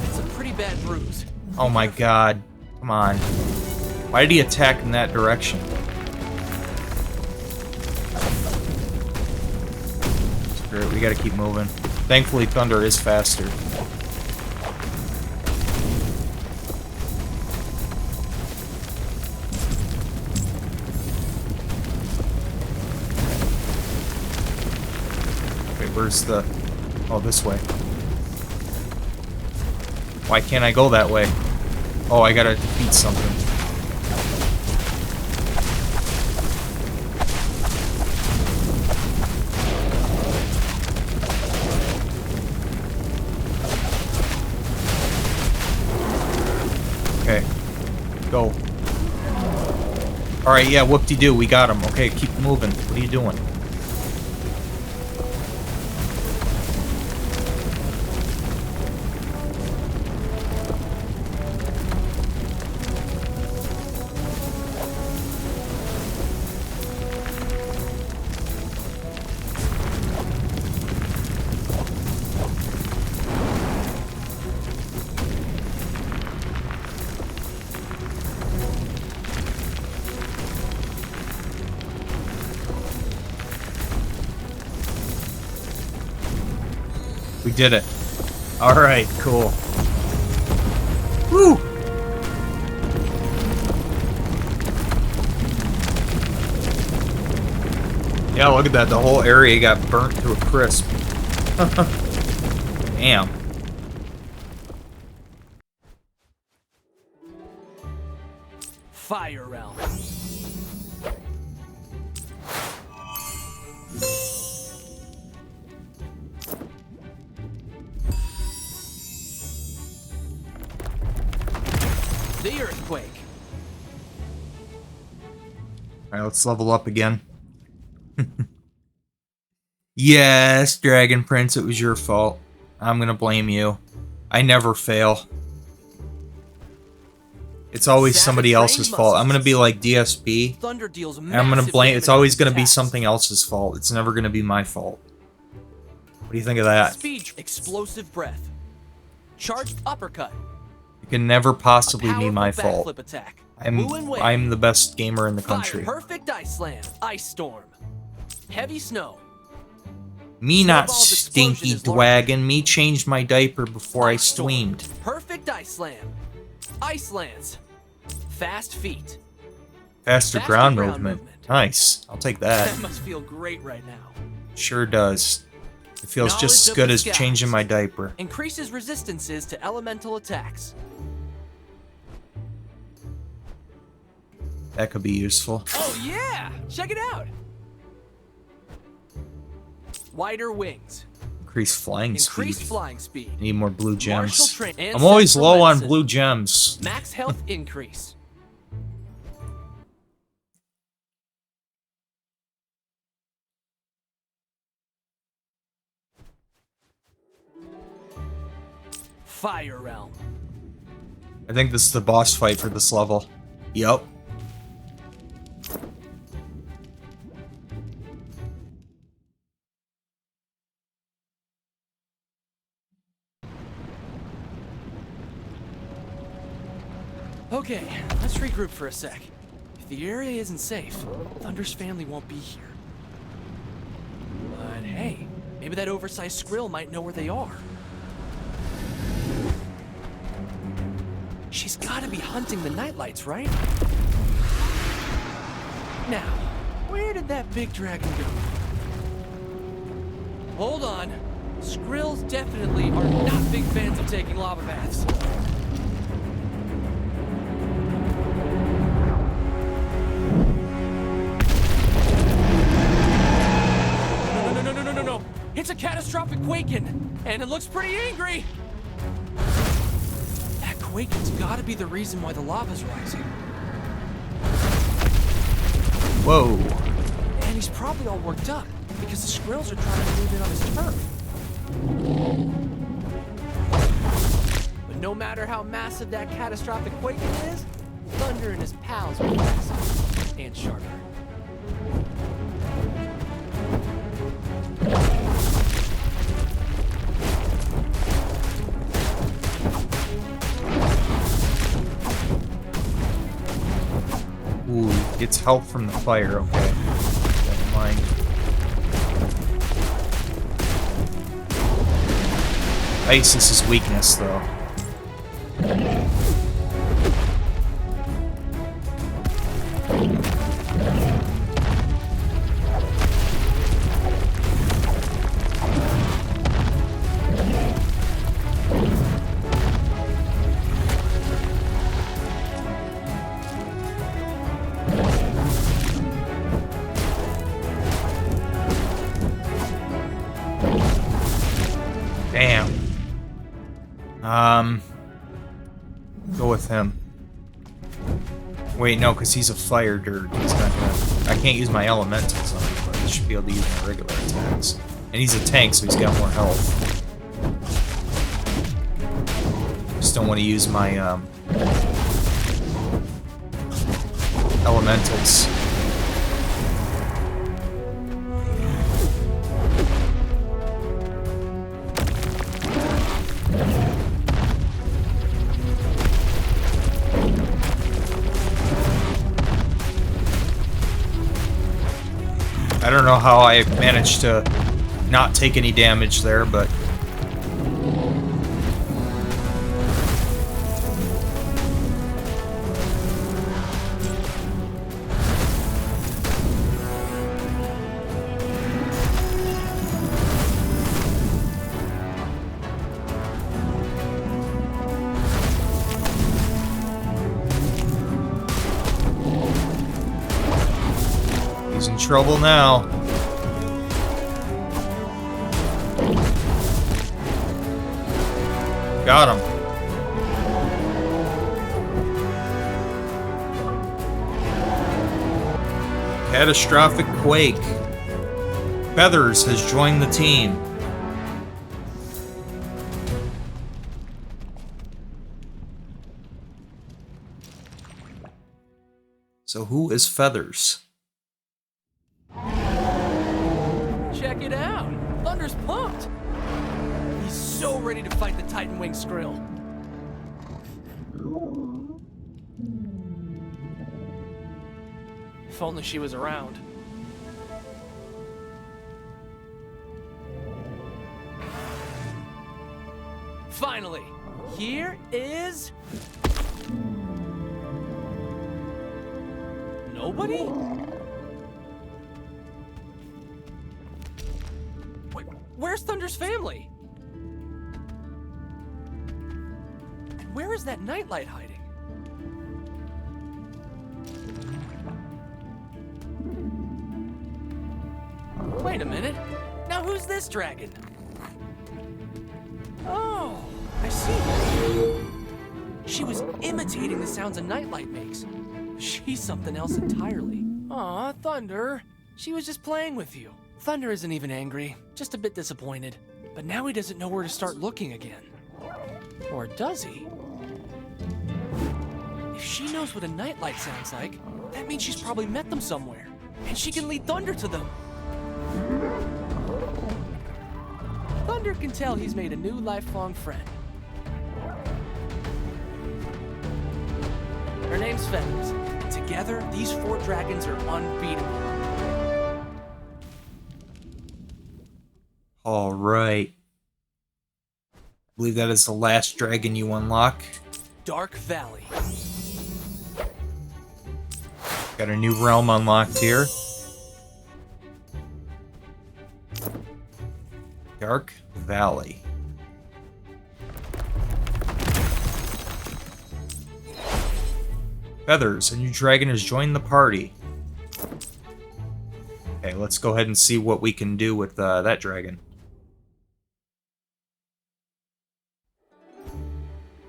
[SPEAKER 2] It's a pretty bad bruise.
[SPEAKER 1] Oh my god. Come on. Why did he attack in that direction? Screw it, we gotta keep moving. Thankfully, thunder is faster. Wait, where's the... Oh, this way. Why can't I go that way? Oh, I gotta defeat something. Okay. Go. Alright, yeah, whoop-de-doo, we got him. Okay, keep moving. What are you doing? We did it. Alright, cool. Woo! Yeah, look at that. The whole area got burnt to a crisp. Damn.
[SPEAKER 2] Fire Realm. The earthquake.
[SPEAKER 1] Alright, let's level up again. Yes, Dragon Prince, it was your fault. I'm gonna blame you. I never fail. It's always somebody else's fault. I'm gonna be like DSP.
[SPEAKER 2] Thunder deals
[SPEAKER 1] And I'm gonna blame. It's always gonna be
[SPEAKER 2] attacks.
[SPEAKER 1] something else's fault. It's never gonna be my fault. What do you think of that?
[SPEAKER 2] Speed, explosive breath, charged uppercut.
[SPEAKER 1] It can never possibly be my
[SPEAKER 2] Powerful
[SPEAKER 1] fault.
[SPEAKER 2] backflip attack. Woo and wave.
[SPEAKER 1] I'm the best gamer in the
[SPEAKER 2] Fire,
[SPEAKER 1] country.
[SPEAKER 2] perfect ice slam, ice storm, heavy snow.
[SPEAKER 1] Me not
[SPEAKER 2] Snowball's explosion
[SPEAKER 1] stinky
[SPEAKER 2] is larger.
[SPEAKER 1] dwagon. Me changed my diaper before I
[SPEAKER 2] Ice storm,
[SPEAKER 1] streamed.
[SPEAKER 2] Perfect ice slam, ice lance, fast feet.
[SPEAKER 1] Faster
[SPEAKER 2] Faster
[SPEAKER 1] ground
[SPEAKER 2] ground
[SPEAKER 1] movement.
[SPEAKER 2] movement.
[SPEAKER 1] Nice. I'll take that.
[SPEAKER 2] That must feel great right now.
[SPEAKER 1] Sure does. It feels
[SPEAKER 2] Knowledge
[SPEAKER 1] just as
[SPEAKER 2] of
[SPEAKER 1] good
[SPEAKER 2] the
[SPEAKER 1] as
[SPEAKER 2] skies.
[SPEAKER 1] changing my diaper.
[SPEAKER 2] Increases resistances to elemental attacks.
[SPEAKER 1] That could be useful.
[SPEAKER 2] Oh yeah! Check it out! Wider wings.
[SPEAKER 1] Increase flying
[SPEAKER 2] Increased
[SPEAKER 1] speed.
[SPEAKER 2] flying speed.
[SPEAKER 1] Need more blue
[SPEAKER 2] Martial
[SPEAKER 1] gems.
[SPEAKER 2] train-
[SPEAKER 1] I'm always
[SPEAKER 2] Ancestral
[SPEAKER 1] low on
[SPEAKER 2] medicine.
[SPEAKER 1] blue gems.
[SPEAKER 2] Max health increase. Fire Realm.
[SPEAKER 1] I think this is the boss fight for this level. Yup.
[SPEAKER 2] Okay, let's regroup for a sec. If the area isn't safe, Thunder's family won't be here. But hey, maybe that oversized squirrel might know where they are. She's gotta be hunting the nightlights, right? Now, where did that big dragon go? Hold on. Skrills definitely are not big fans of taking lava baths. catastrophic quaking, and it looks pretty angry. That quaking's gotta be the reason why the lava's rising.
[SPEAKER 1] Whoa.
[SPEAKER 2] And he's probably all worked up because the squirrels are trying to move in on his turf. But no matter how massive that catastrophic quaking is, Thunder and his pals are faster and sharper.
[SPEAKER 1] Ooh, gets help from the fire, okay. Never mind. Ice is his weakness, though. Damn. Go with him. Wait, no, because he's a fire dirt. He's not gonna... I can't use my elementals on him, but I should be able to use my regular attacks. And he's a tank, so he's got more health. Just don't want to use my, elementals. I don't know how I managed to not take any damage there, but... he's in trouble now. Got him. Catastrophic quake. Feathers has joined the team. So who is Feathers?
[SPEAKER 2] Check it out! Thunder's pumped! He's so ready to fight the Titan Wing Skrill. If only she was around. Finally, here is... Nobody? Wait, where's Thunder's family? And where is that nightlight hiding? Wait a minute. Now who's this dragon? Oh, I see. She was imitating the sounds a nightlight makes. She's something else entirely. Aw, Thunder. She was just playing with you. Thunder isn't even angry, just a bit disappointed. But now he doesn't know where to start looking again. Or does he? If she knows what a nightlight sounds like, that means she's probably met them somewhere. And she can lead Thunder to them. Thunder can tell he's made a new lifelong friend. Her name's Feathers, and together, these 4 dragons are unbeatable.
[SPEAKER 1] Alright. I believe that is the last dragon you unlock.
[SPEAKER 2] Dark Valley.
[SPEAKER 1] Got a new realm unlocked here. Dark Valley. Feathers, a new dragon has joined the party. Okay, let's go ahead and see what we can do with that dragon.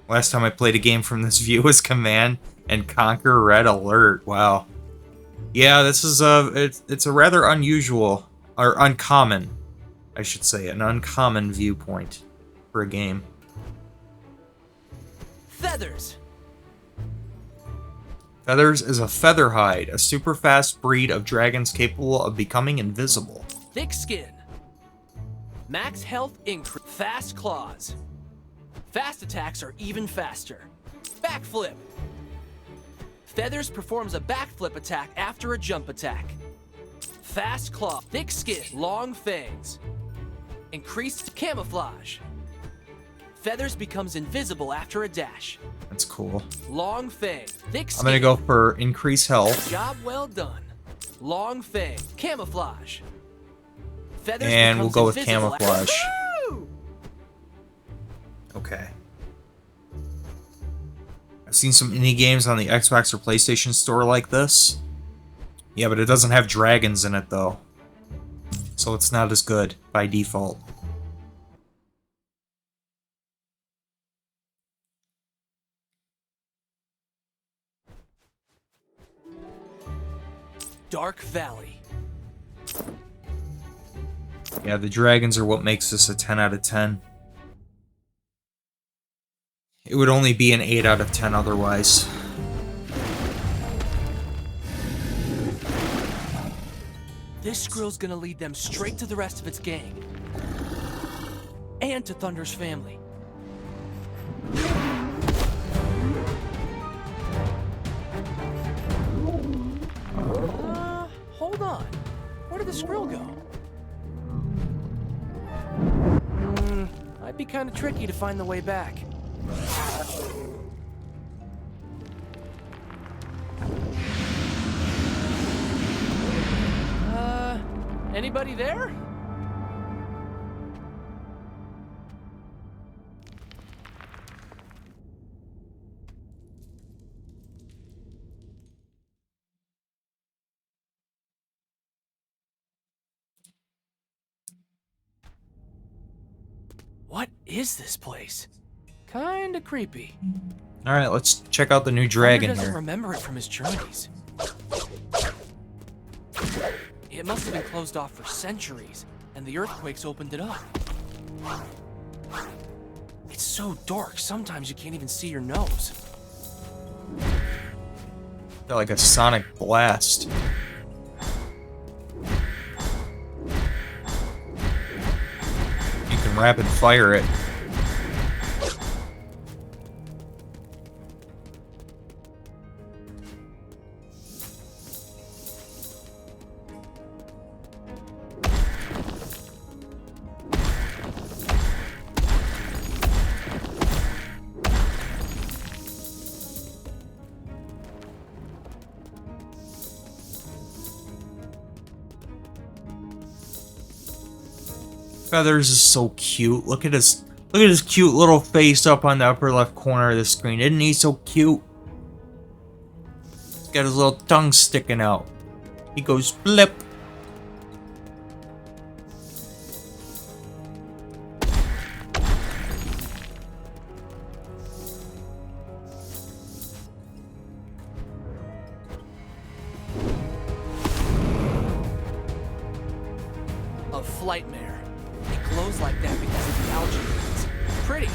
[SPEAKER 1] Last time I played a game from this view was Command and Conquer Red Alert. Wow. Yeah, this is it's a rather unusual, or uncommon, I should say, an uncommon viewpoint for a game.
[SPEAKER 2] Feathers.
[SPEAKER 1] Feathers is a featherhide, a super fast breed of dragons capable of becoming invisible.
[SPEAKER 2] Thick skin. Max health increase. Fast claws. Fast attacks are even faster. Backflip. Feathers performs a backflip attack after a jump attack. Fast claw. Thick skin. Long fangs. Increased camouflage. Feathers becomes invisible after a dash.
[SPEAKER 1] That's cool.
[SPEAKER 2] Long fang. Thick skin.
[SPEAKER 1] I'm gonna go for increased health.
[SPEAKER 2] Job well done. Long fang. Camouflage. Feathers
[SPEAKER 1] And we'll go with
[SPEAKER 2] invisible
[SPEAKER 1] camouflage.
[SPEAKER 2] Woo!
[SPEAKER 1] Okay. I've seen some indie games on the Xbox or PlayStation Store like this. Yeah, but it doesn't have dragons in it, though. So it's not as good by default.
[SPEAKER 2] Dark Valley.
[SPEAKER 1] Yeah, the dragons are what makes this a 10 out of 10. It would only be an 8 out of 10 otherwise.
[SPEAKER 2] This squirrel's gonna lead them straight to the rest of its gang. And to Thunder's family. Hold on. Where did the squirrel go? Might be kind of tricky to find the way back. Anybody there? What is this place? Kinda creepy.
[SPEAKER 1] Alright, let's check out the new dragon
[SPEAKER 2] Thunder doesn't
[SPEAKER 1] here.
[SPEAKER 2] remember it from his journeys. It must have been closed off for centuries, and the earthquakes opened it up. It's so dark, sometimes you can't even see your nose.
[SPEAKER 1] Got like a sonic blast. You can rapid fire it. Feathers is so cute. Look at his cute little face up on the upper left corner of the screen. Isn't he so cute? He's got his little tongue sticking out. He goes blip.
[SPEAKER 2] A flightmare. It glows like that because of the algae blooms. Pretty,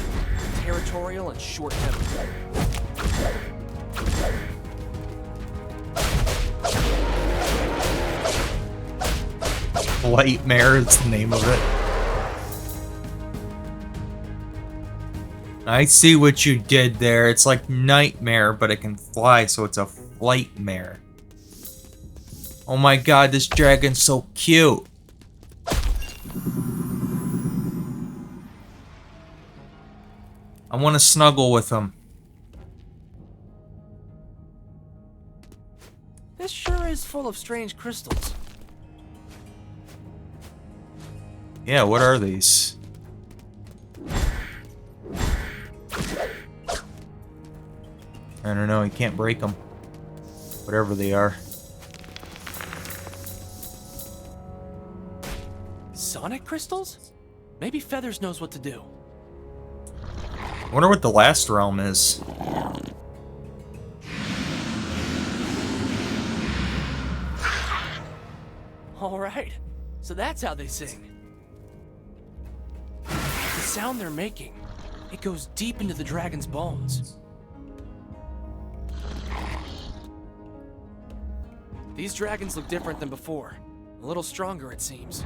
[SPEAKER 2] territorial, and short-tempered.
[SPEAKER 1] Flightmare is the name of it. I see what you did there. It's like Nightmare, but it can fly, so it's a flightmare. Oh my god, this dragon's so cute. I want to snuggle with him.
[SPEAKER 2] This sure is full of strange crystals.
[SPEAKER 1] Yeah, what are these? I don't know, you can't break them. Whatever they are.
[SPEAKER 2] Sonic crystals? Maybe Feathers knows what to do.
[SPEAKER 1] I wonder what the last realm is.
[SPEAKER 2] All right, so that's how they sing. The sound they're making, it goes deep into the dragon's bones. These dragons look different than before. A little stronger, it seems.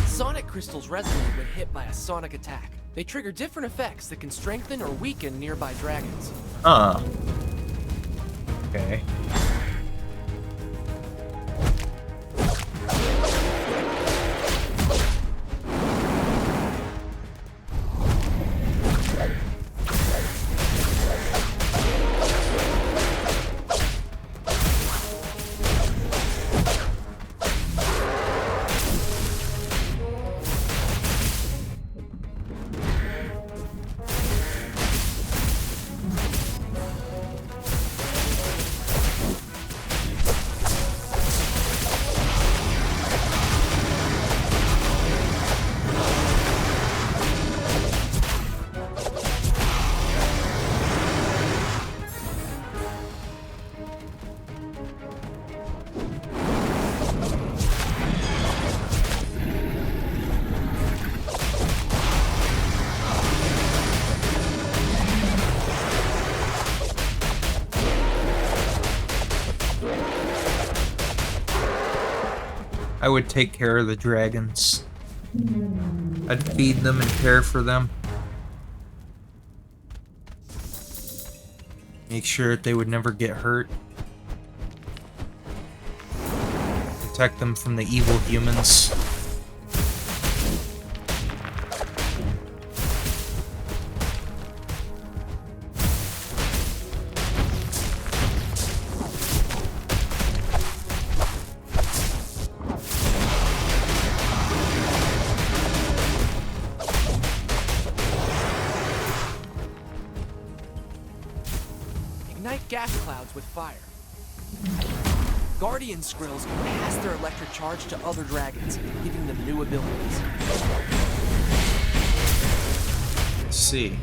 [SPEAKER 2] Sonic crystals resonate when hit by a sonic attack. They trigger different effects that can strengthen or weaken nearby dragons.
[SPEAKER 1] Okay. I would take care of the dragons. I'd feed them and care for them. Make sure that they would never get hurt. Protect them from the evil humans.
[SPEAKER 2] Ignite gas clouds with fire. Guardian Skrills can pass their electric charge to other dragons, giving them new abilities.
[SPEAKER 1] Let's see.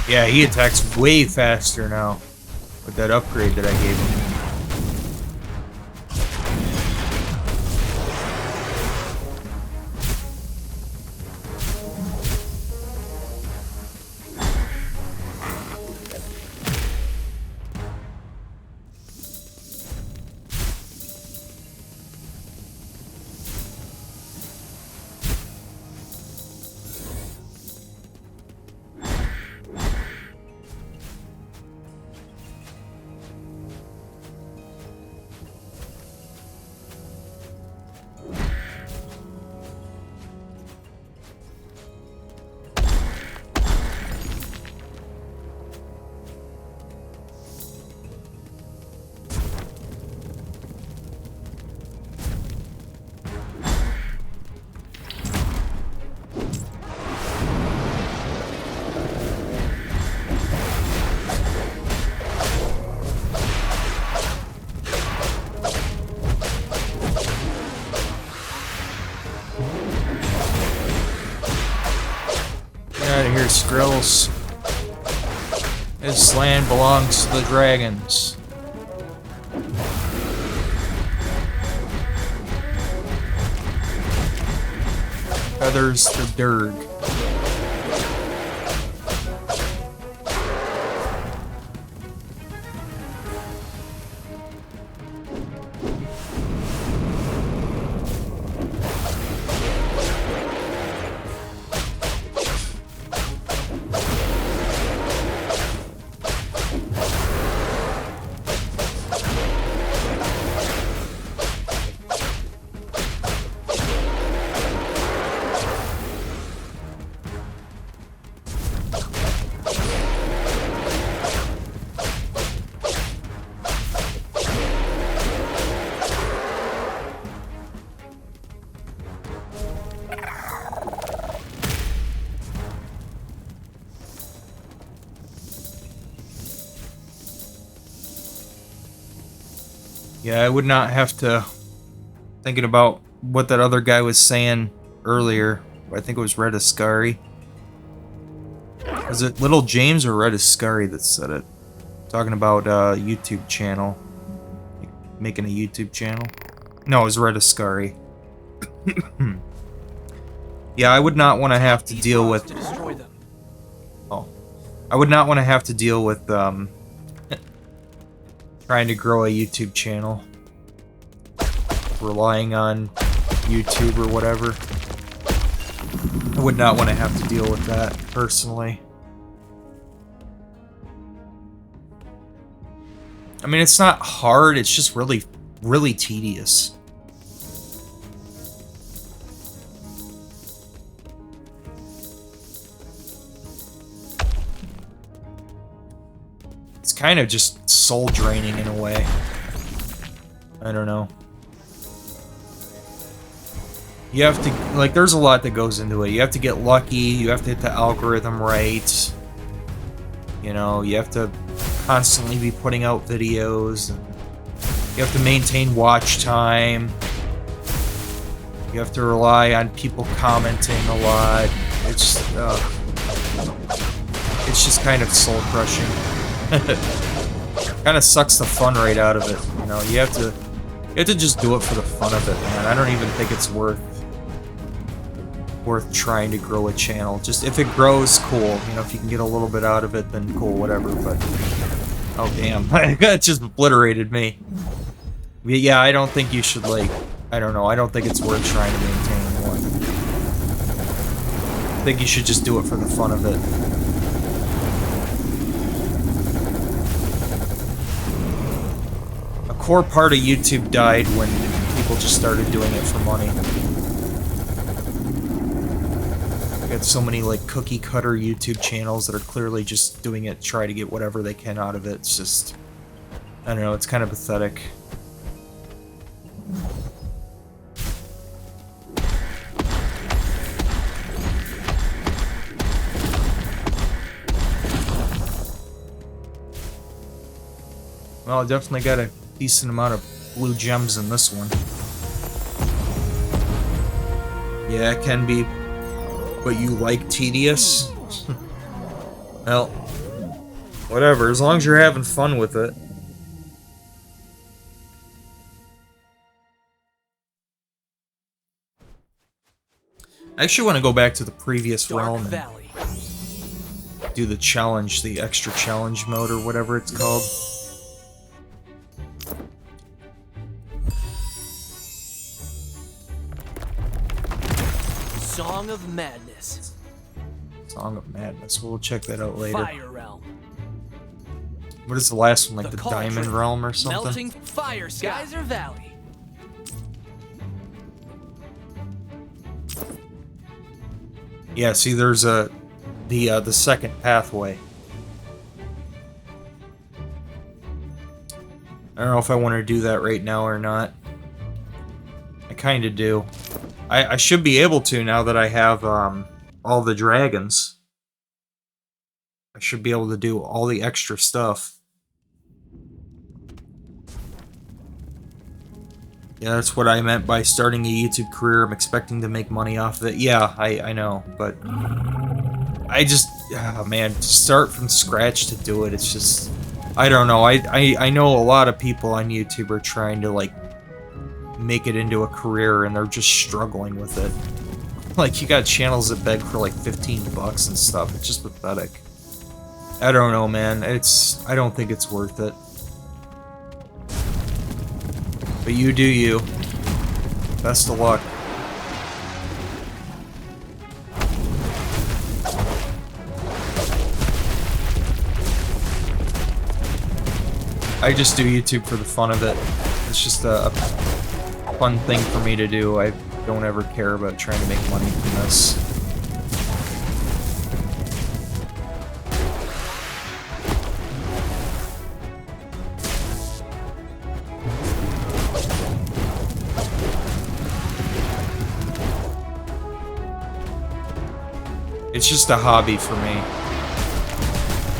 [SPEAKER 1] Yeah, he attacks way faster now with that upgrade that I gave him. Out of here, Skrills. This land belongs to the dragons. Feathers the Durg. Yeah, I would not have to... Thinking about what that other guy was saying earlier. I think it was Red Ascari. Was it Little James or Red Ascari that said it? Talking about YouTube channel. Making a YouTube channel. No, it was Red Ascari. Yeah, I would not want to have to deal with... Oh. I would not want to have to deal with, trying to grow a YouTube channel. Relying on YouTube or whatever. I would not want to have to deal with that, personally. I mean, it's not hard, it's just really, really tedious. It's kind of just soul draining in a way. I don't know. You have to, like, there's a lot that goes into it. You have to get lucky, you have to hit the algorithm right. You know, you have to constantly be putting out videos. And you have to maintain watch time. You have to rely on people commenting a lot. It's just kind of soul crushing. Kind of sucks the fun right out of it. You know, you have to just do it for the fun of it, man. I don't even think it's worth trying to grow a channel. Just if it grows, cool. You know, if you can get a little bit out of it, then cool, whatever. But oh damn, that just obliterated me. Yeah, I don't think you should, like, I don't know. I don't think it's worth trying to maintain one. I think you should just do it for the fun of it. A core part of YouTube died when people just started doing it for money. Got so many like cookie cutter YouTube channels that are clearly just doing it to try to get whatever they can out of it. It's just, I don't know, it's kind of pathetic. Well, I definitely got a decent amount of blue gems in this one. Yeah, it can be. But you like tedious? Well, whatever, as long as you're having fun with it. I actually want to go back to the previous realm and do the challenge, the extra challenge mode or whatever it's called.
[SPEAKER 2] Song of Madness.
[SPEAKER 1] Song of Madness. We'll check that out later.
[SPEAKER 2] Fire Realm.
[SPEAKER 1] What is the last one? Like the
[SPEAKER 2] Cauldron.
[SPEAKER 1] Diamond Realm or something?
[SPEAKER 2] Melting Fire Geyser Valley.
[SPEAKER 1] Yeah, see, there's the second pathway. I don't know if I want to do that right now or not. I kind of do. I should be able to now that I have all the dragons. I should be able to do all the extra stuff. Yeah, that's what I meant by starting a YouTube career. I'm expecting to make money off of it. Yeah, I know, but I just, oh man, to start from scratch to do it, it's just, I don't know. I know a lot of people on YouTube are trying to, like, make it into a career, and they're just struggling with it. Like, you got channels that beg for, like, 15 bucks and stuff. It's just pathetic. I don't know, man. I don't think it's worth it. But you do you. Best of luck. I just do YouTube for the fun of it. It's just a fun thing for me to do. I don't ever care about trying to make money from this. It's just a hobby for me.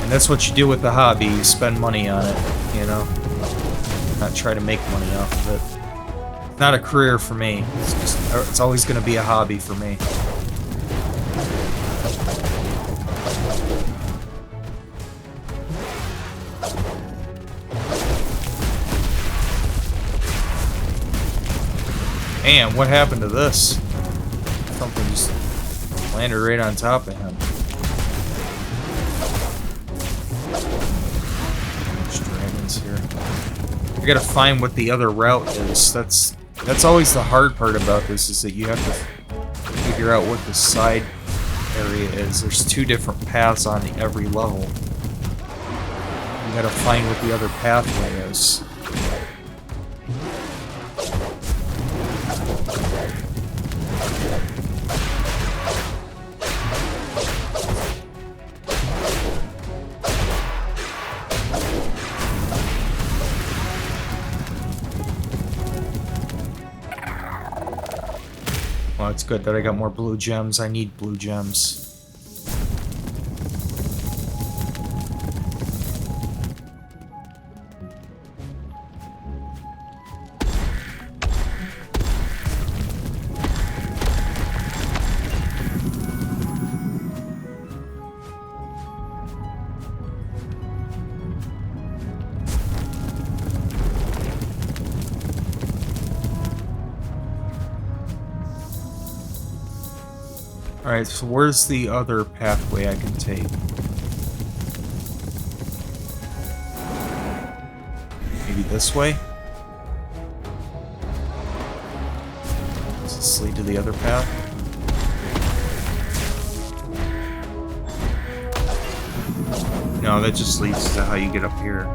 [SPEAKER 1] And that's what you do with the hobby, you spend money on it, you know? not try to make money off of it. Not a career for me. It's always going to be a hobby for me. Man, what happened to this? Something just landed right on top of him. There's dragons here. I gotta find what the other route is. That's always the hard part about this, is that you have to figure out what the side area is. There's 2 different paths on every level. You gotta find what the other pathway is. Well, it's good that I got more blue gems. I need blue gems. Alright, so where's the other pathway I can take? Maybe this way? Does this lead to the other path? No, that just leads to how you get up here.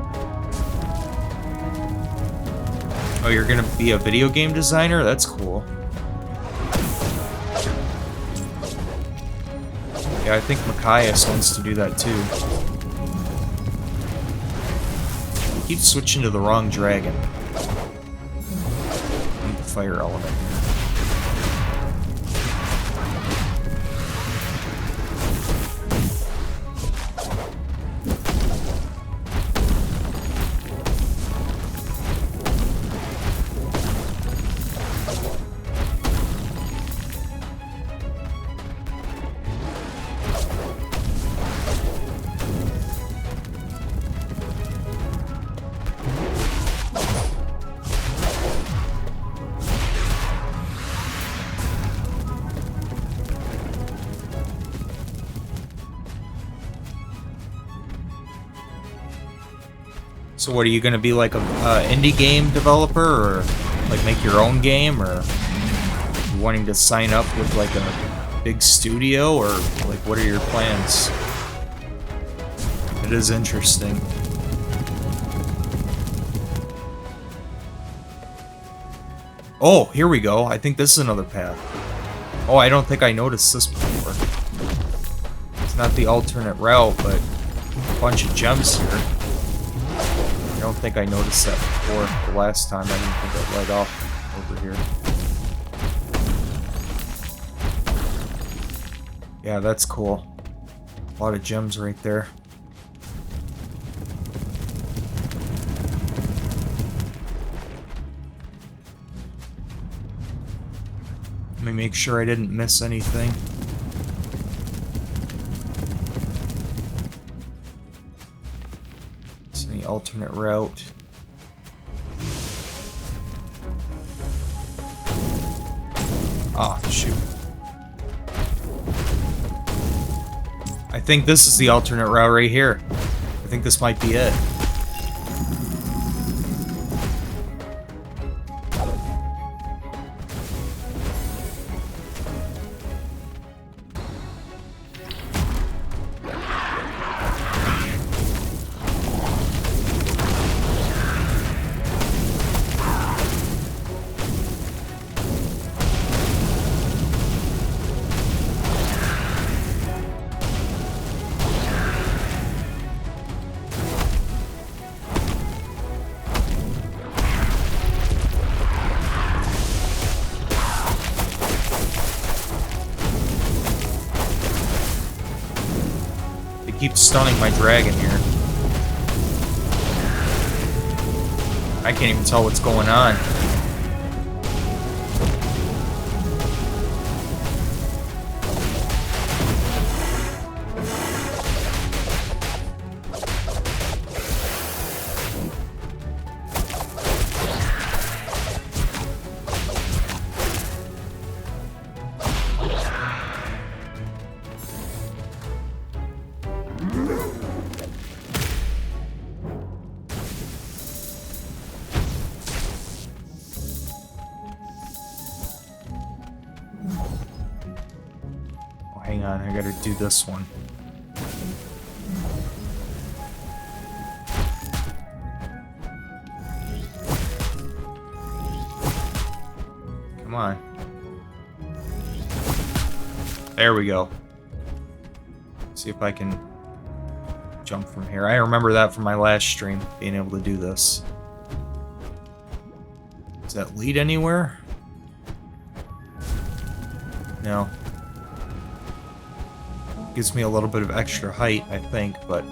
[SPEAKER 1] Oh, you're gonna be a video game designer? That's cool. Yeah, I think Machias wants to do that too. I keep switching to the wrong dragon. I need the fire element. So what, are you going to be like a indie game developer, or like make your own game, or you wanting to sign up with like a big studio, or like what are your plans? It is interesting. Oh, here we go. I think this is another path. Oh, I don't think I noticed this before. It's not the alternate route, but a bunch of gems here. I don't think I noticed that before. The last time I didn't think it led off over here. Yeah, that's cool. A lot of gems right there. Let me make sure I didn't miss anything. Alternate route. Ah, shoot. I think this is the alternate route right here. I think this might be it. Keep stunning my dragon here. I can't even tell what's going on. Hang on, I gotta do this one. Come on. There we go. See if I can jump from here. I remember that from my last stream, being able to do this. Does that lead anywhere? No. Gives me a little bit of extra height, I think, but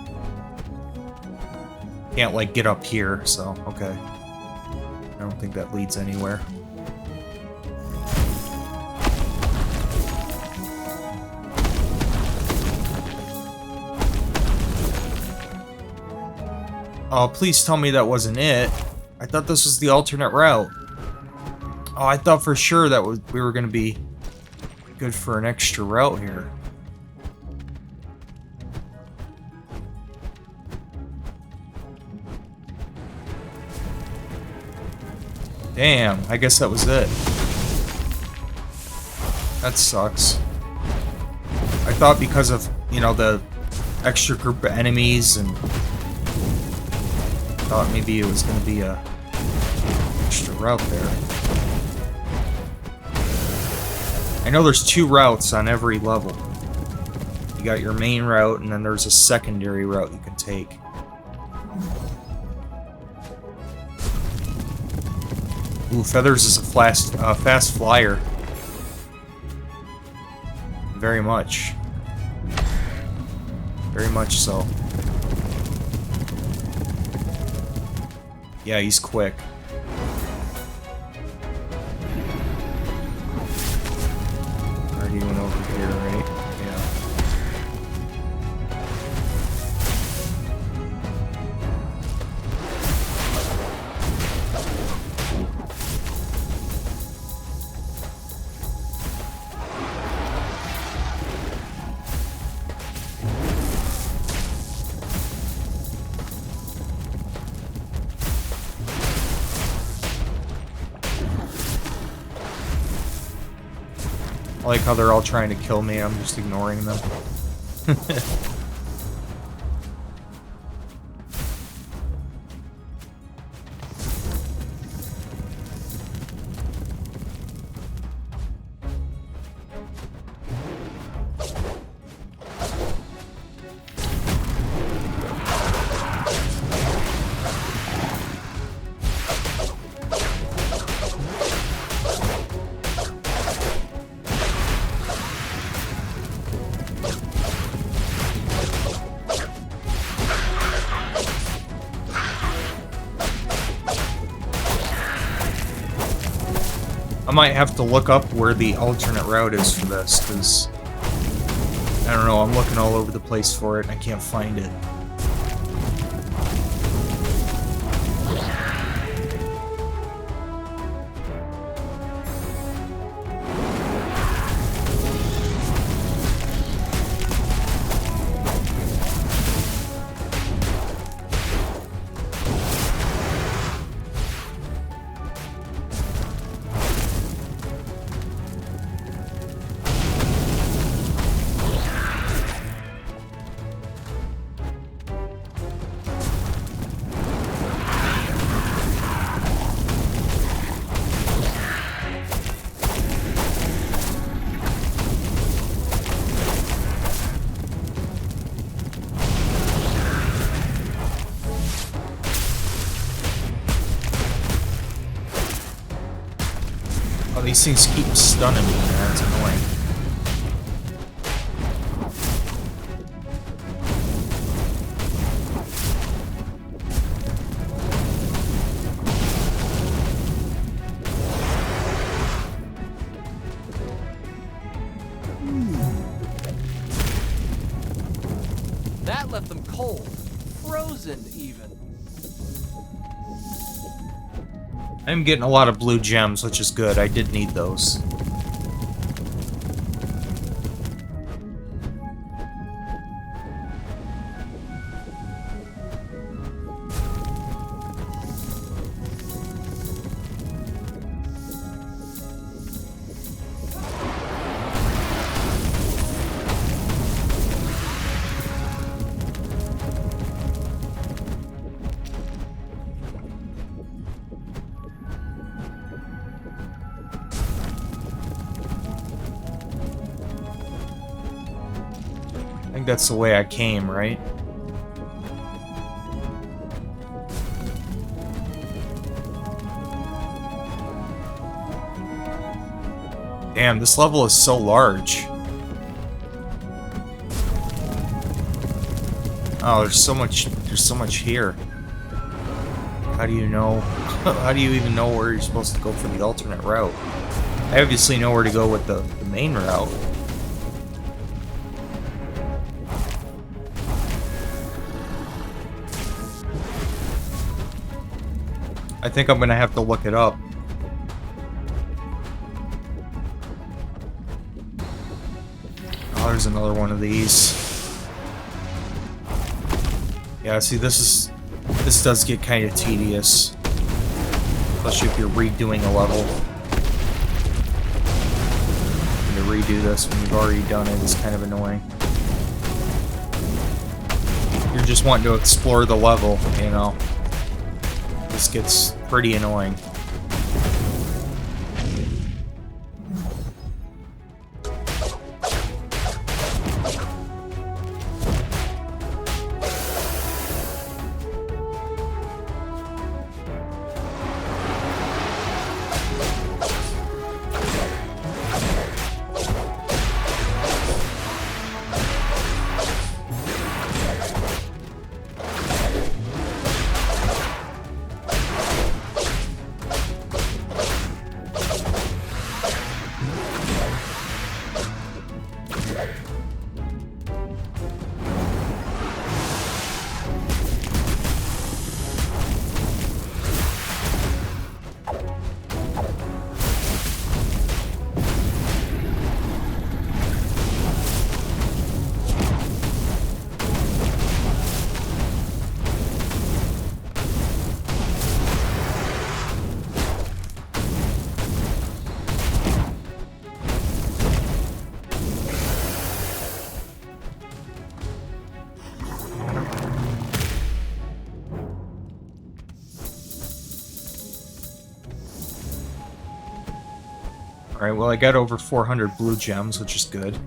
[SPEAKER 1] can't, like, get up here, so, okay. I don't think that leads anywhere. Oh, please tell me that wasn't it. I thought this was the alternate route. Oh, I thought for sure that we were going to be good for an extra route here. Damn, I guess that was it. That sucks. I thought because of, you know, the extra group of enemies, and thought maybe it was going to be a extra route there. I know there's 2 routes on every level. You got your main route, and then there's a secondary route you can take. Ooh, Feathers is a fast flyer. Very much. Very much so. Yeah, he's quick. Already went over here, right? Yeah. I like how they're all trying to kill me, I'm just ignoring them. I might have to look up where the alternate route is for this, because I don't know, I'm looking all over the place for it and I can't find it. Oh, these things keep stunning me, man. It's annoying.
[SPEAKER 2] cold, frozen even.
[SPEAKER 1] I'm getting a lot of blue gems, which is good. I did need those. I think that's the way I came, right? Damn, this level is so large. Oh, there's so much here. How do you know? How do you even know where you're supposed to go for the alternate route? I obviously know where to go with the main route. I think I'm gonna have to look it up. Oh, there's another one of these. Yeah, see, this does get kind of tedious, especially if you're redoing a level. And to redo this when you've already done it is kind of annoying. You're just wanting to explore the level, you know. This gets pretty annoying. Alright, well I got over 400 blue gems, which is good.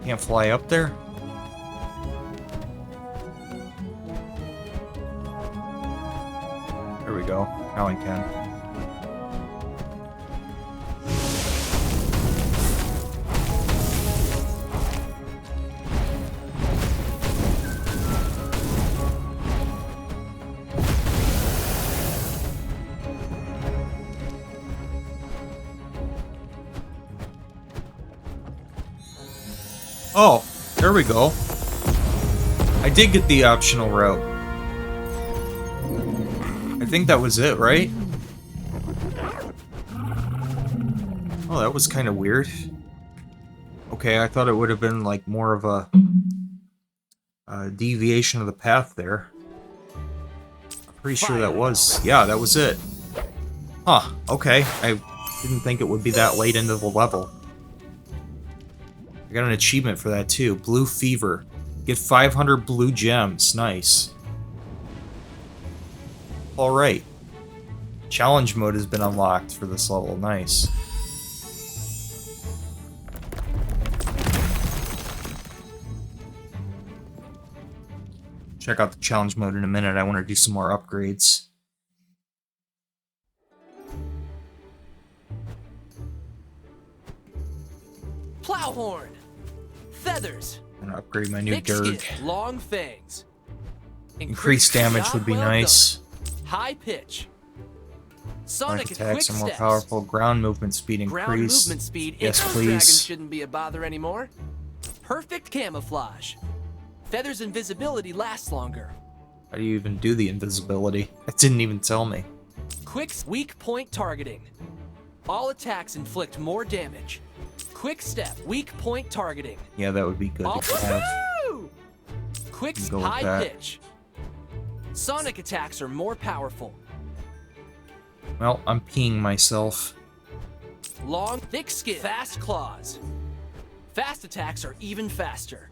[SPEAKER 1] Can't fly up there? There we go. Now I can. Oh, there we go. I did get the optional route. I think that was it, right? Oh, that was kind of weird. Okay, I thought it would have been like more of a deviation of the path there. I'm pretty sure that was... Yeah, that was it. Huh, okay. I didn't think it would be that late into the level. I got an achievement for that too. Blue Fever. Get 500 blue gems. Nice. Alright. Challenge mode has been unlocked for this level. Nice. Check out the challenge mode in a minute. I want to do some more upgrades.
[SPEAKER 2] Plowhorn. Feathers.
[SPEAKER 1] I'm going to upgrade my new
[SPEAKER 2] Thick
[SPEAKER 1] Dirg.
[SPEAKER 2] skin, long fangs.
[SPEAKER 1] Increased damage
[SPEAKER 2] Job
[SPEAKER 1] would be
[SPEAKER 2] well
[SPEAKER 1] nice.
[SPEAKER 2] done. High pitch.
[SPEAKER 1] Sonic
[SPEAKER 2] Sonic
[SPEAKER 1] attacks
[SPEAKER 2] quick
[SPEAKER 1] are more
[SPEAKER 2] steps.
[SPEAKER 1] powerful. Ground movement speed
[SPEAKER 2] Ground
[SPEAKER 1] increase.
[SPEAKER 2] movement speed.
[SPEAKER 1] Yes,
[SPEAKER 2] Those
[SPEAKER 1] please.
[SPEAKER 2] dragons shouldn't be a bother anymore. Perfect camouflage. Feathers invisibility lasts longer.
[SPEAKER 1] How do you even do the invisibility? It didn't even tell me.
[SPEAKER 2] Quick weak point targeting. All attacks inflict more damage. Quick step, weak point targeting.
[SPEAKER 1] Yeah, that would be good to have.
[SPEAKER 2] Woohoo! Quick
[SPEAKER 1] Go with
[SPEAKER 2] high
[SPEAKER 1] that.
[SPEAKER 2] pitch. Sonic attacks are more powerful.
[SPEAKER 1] Well, I'm peeing myself.
[SPEAKER 2] Long, thick skin, fast claws. Fast attacks are even faster.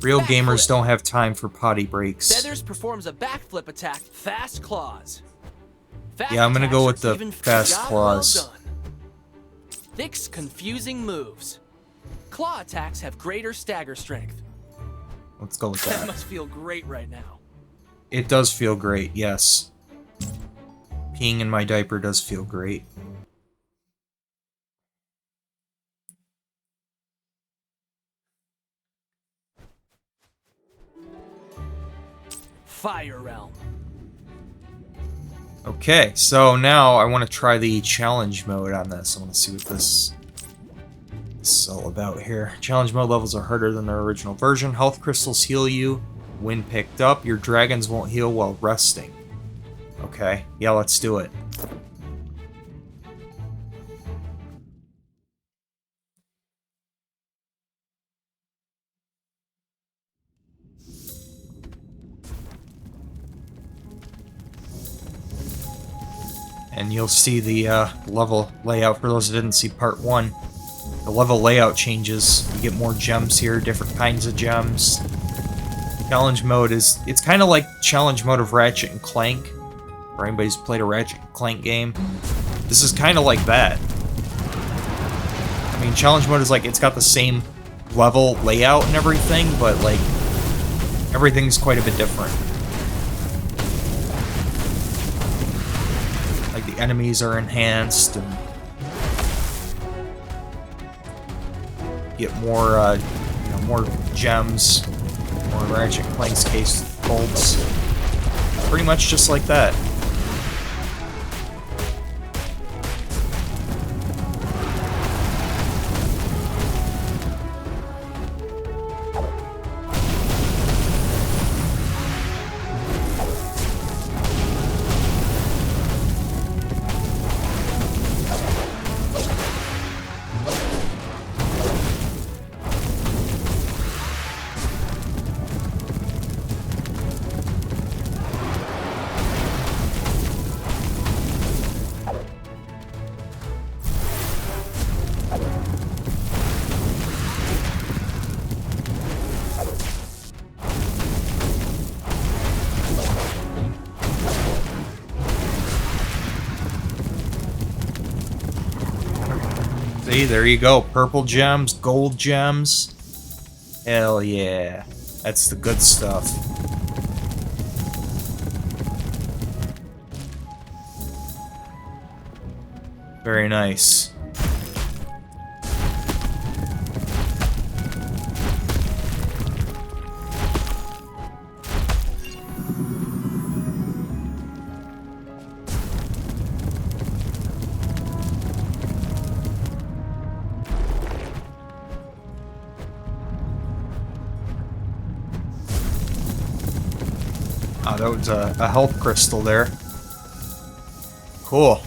[SPEAKER 1] Real
[SPEAKER 2] Backflip.
[SPEAKER 1] gamers don't have time for potty breaks.
[SPEAKER 2] Feathers performs a backflip attack, fast claws. Fast
[SPEAKER 1] Yeah, I'm gonna go
[SPEAKER 2] attacks
[SPEAKER 1] with
[SPEAKER 2] are
[SPEAKER 1] the
[SPEAKER 2] even
[SPEAKER 1] fast
[SPEAKER 2] job
[SPEAKER 1] claws.
[SPEAKER 2] Well done. Thick's confusing moves. Claw attacks have greater stagger strength.
[SPEAKER 1] Let's go with
[SPEAKER 2] That
[SPEAKER 1] that.
[SPEAKER 2] must feel great right now.
[SPEAKER 1] It does feel great, yes. Peeing in my diaper does feel great.
[SPEAKER 2] Fire Realm.
[SPEAKER 1] Okay, so now I want to try the challenge mode on this. I want to see what this is all about here. Challenge mode levels are harder than their original version. Health crystals heal you when picked up. Your dragons won't heal while resting. Okay, yeah, let's do it. And you'll see the level layout for those that didn't see part 1. The level layout changes. You get more gems here, different kinds of gems. Challenge mode is... It's kind of like challenge mode of Ratchet and Clank. For anybody who's played a Ratchet and Clank game. This is kind of like that. I mean, challenge mode is like, it's got the same level layout and everything, but like, everything's quite a bit different. Like, the enemies are enhanced, and get more, you know, more gems, more Ratchet and Clank's case bolts. Pretty much just like that. See, there you go. Purple gems, gold gems. Hell yeah. That's the good stuff. Very nice. Oh, that was a health crystal there. Cool.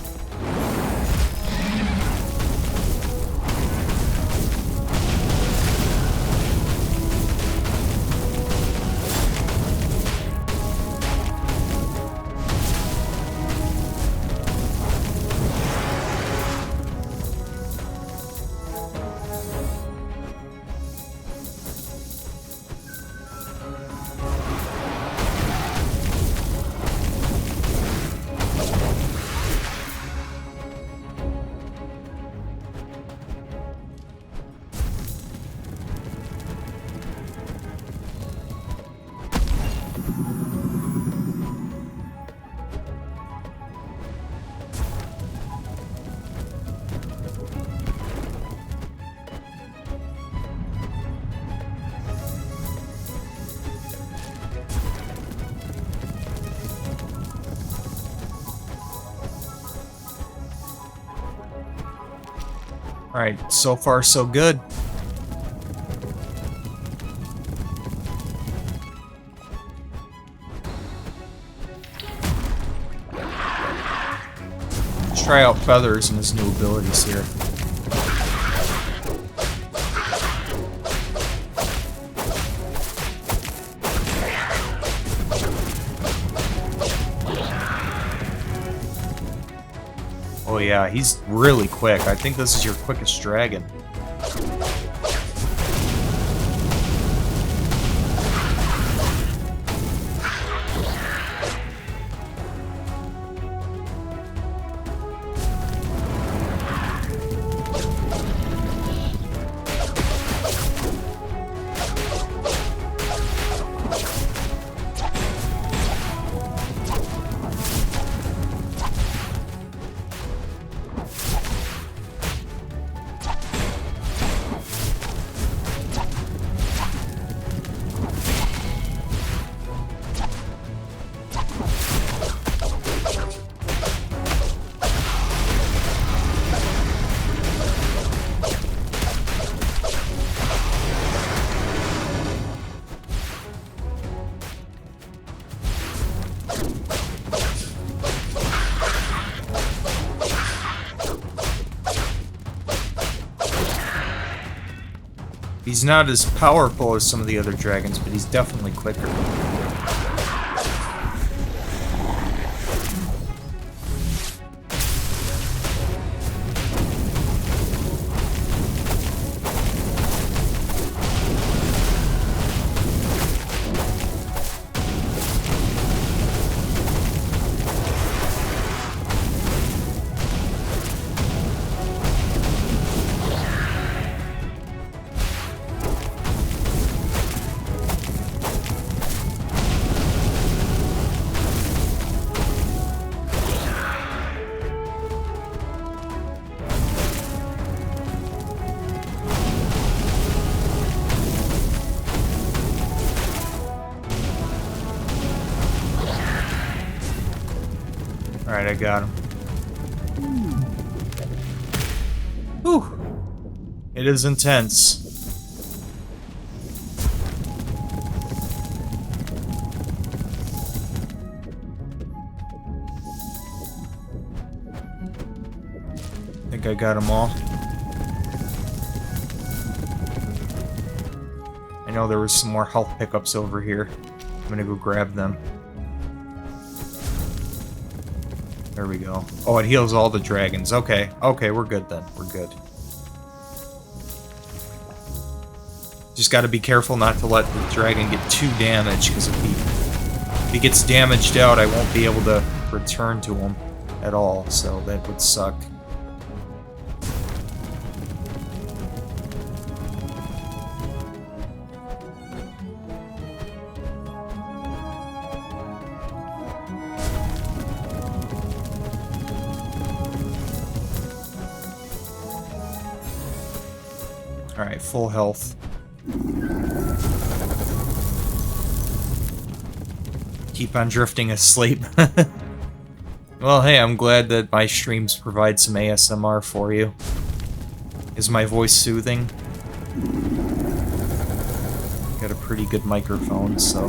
[SPEAKER 1] Alright, so far so good. Let's try out Feathers and his new abilities here. Oh yeah, he's really quick. I think this is your quickest dragon. He's not as powerful as some of the other dragons, but he's definitely quicker. Alright, I got him. Whew. It is intense. I think I got them all. I know there was some more health pickups over here. I'm gonna go grab them. There we go. Oh, it heals all the dragons. Okay. Okay, we're good then. We're good. Just gotta be careful not to let the dragon get too damaged, because if he gets damaged out, I won't be able to return to him at all, so that would suck. Alright, full health. Keep on drifting asleep. Well, hey, I'm glad that my streams provide some ASMR for you. Is my voice soothing? Got a pretty good microphone, so...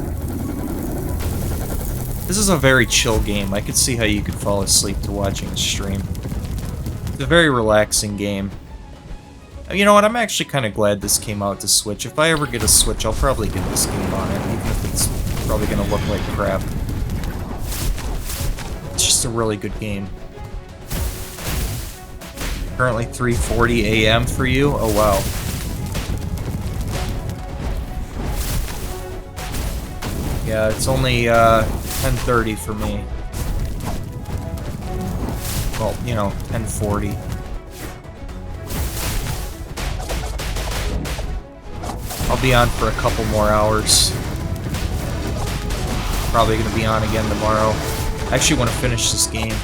[SPEAKER 1] This is a very chill game. I could see how you could fall asleep to watching a stream. It's a very relaxing game. You know what, I'm actually kind of glad this came out to Switch. If I ever get a Switch, I'll probably get this game on it, even if it's probably going to look like crap. It's just a really good game. Currently 3:40 a.m. for you? Oh, wow. Yeah, it's only 10:30 for me. Well, you know, 10:40. I'll be on for a couple more hours. Probably going to be on again tomorrow. I actually want to finish this game.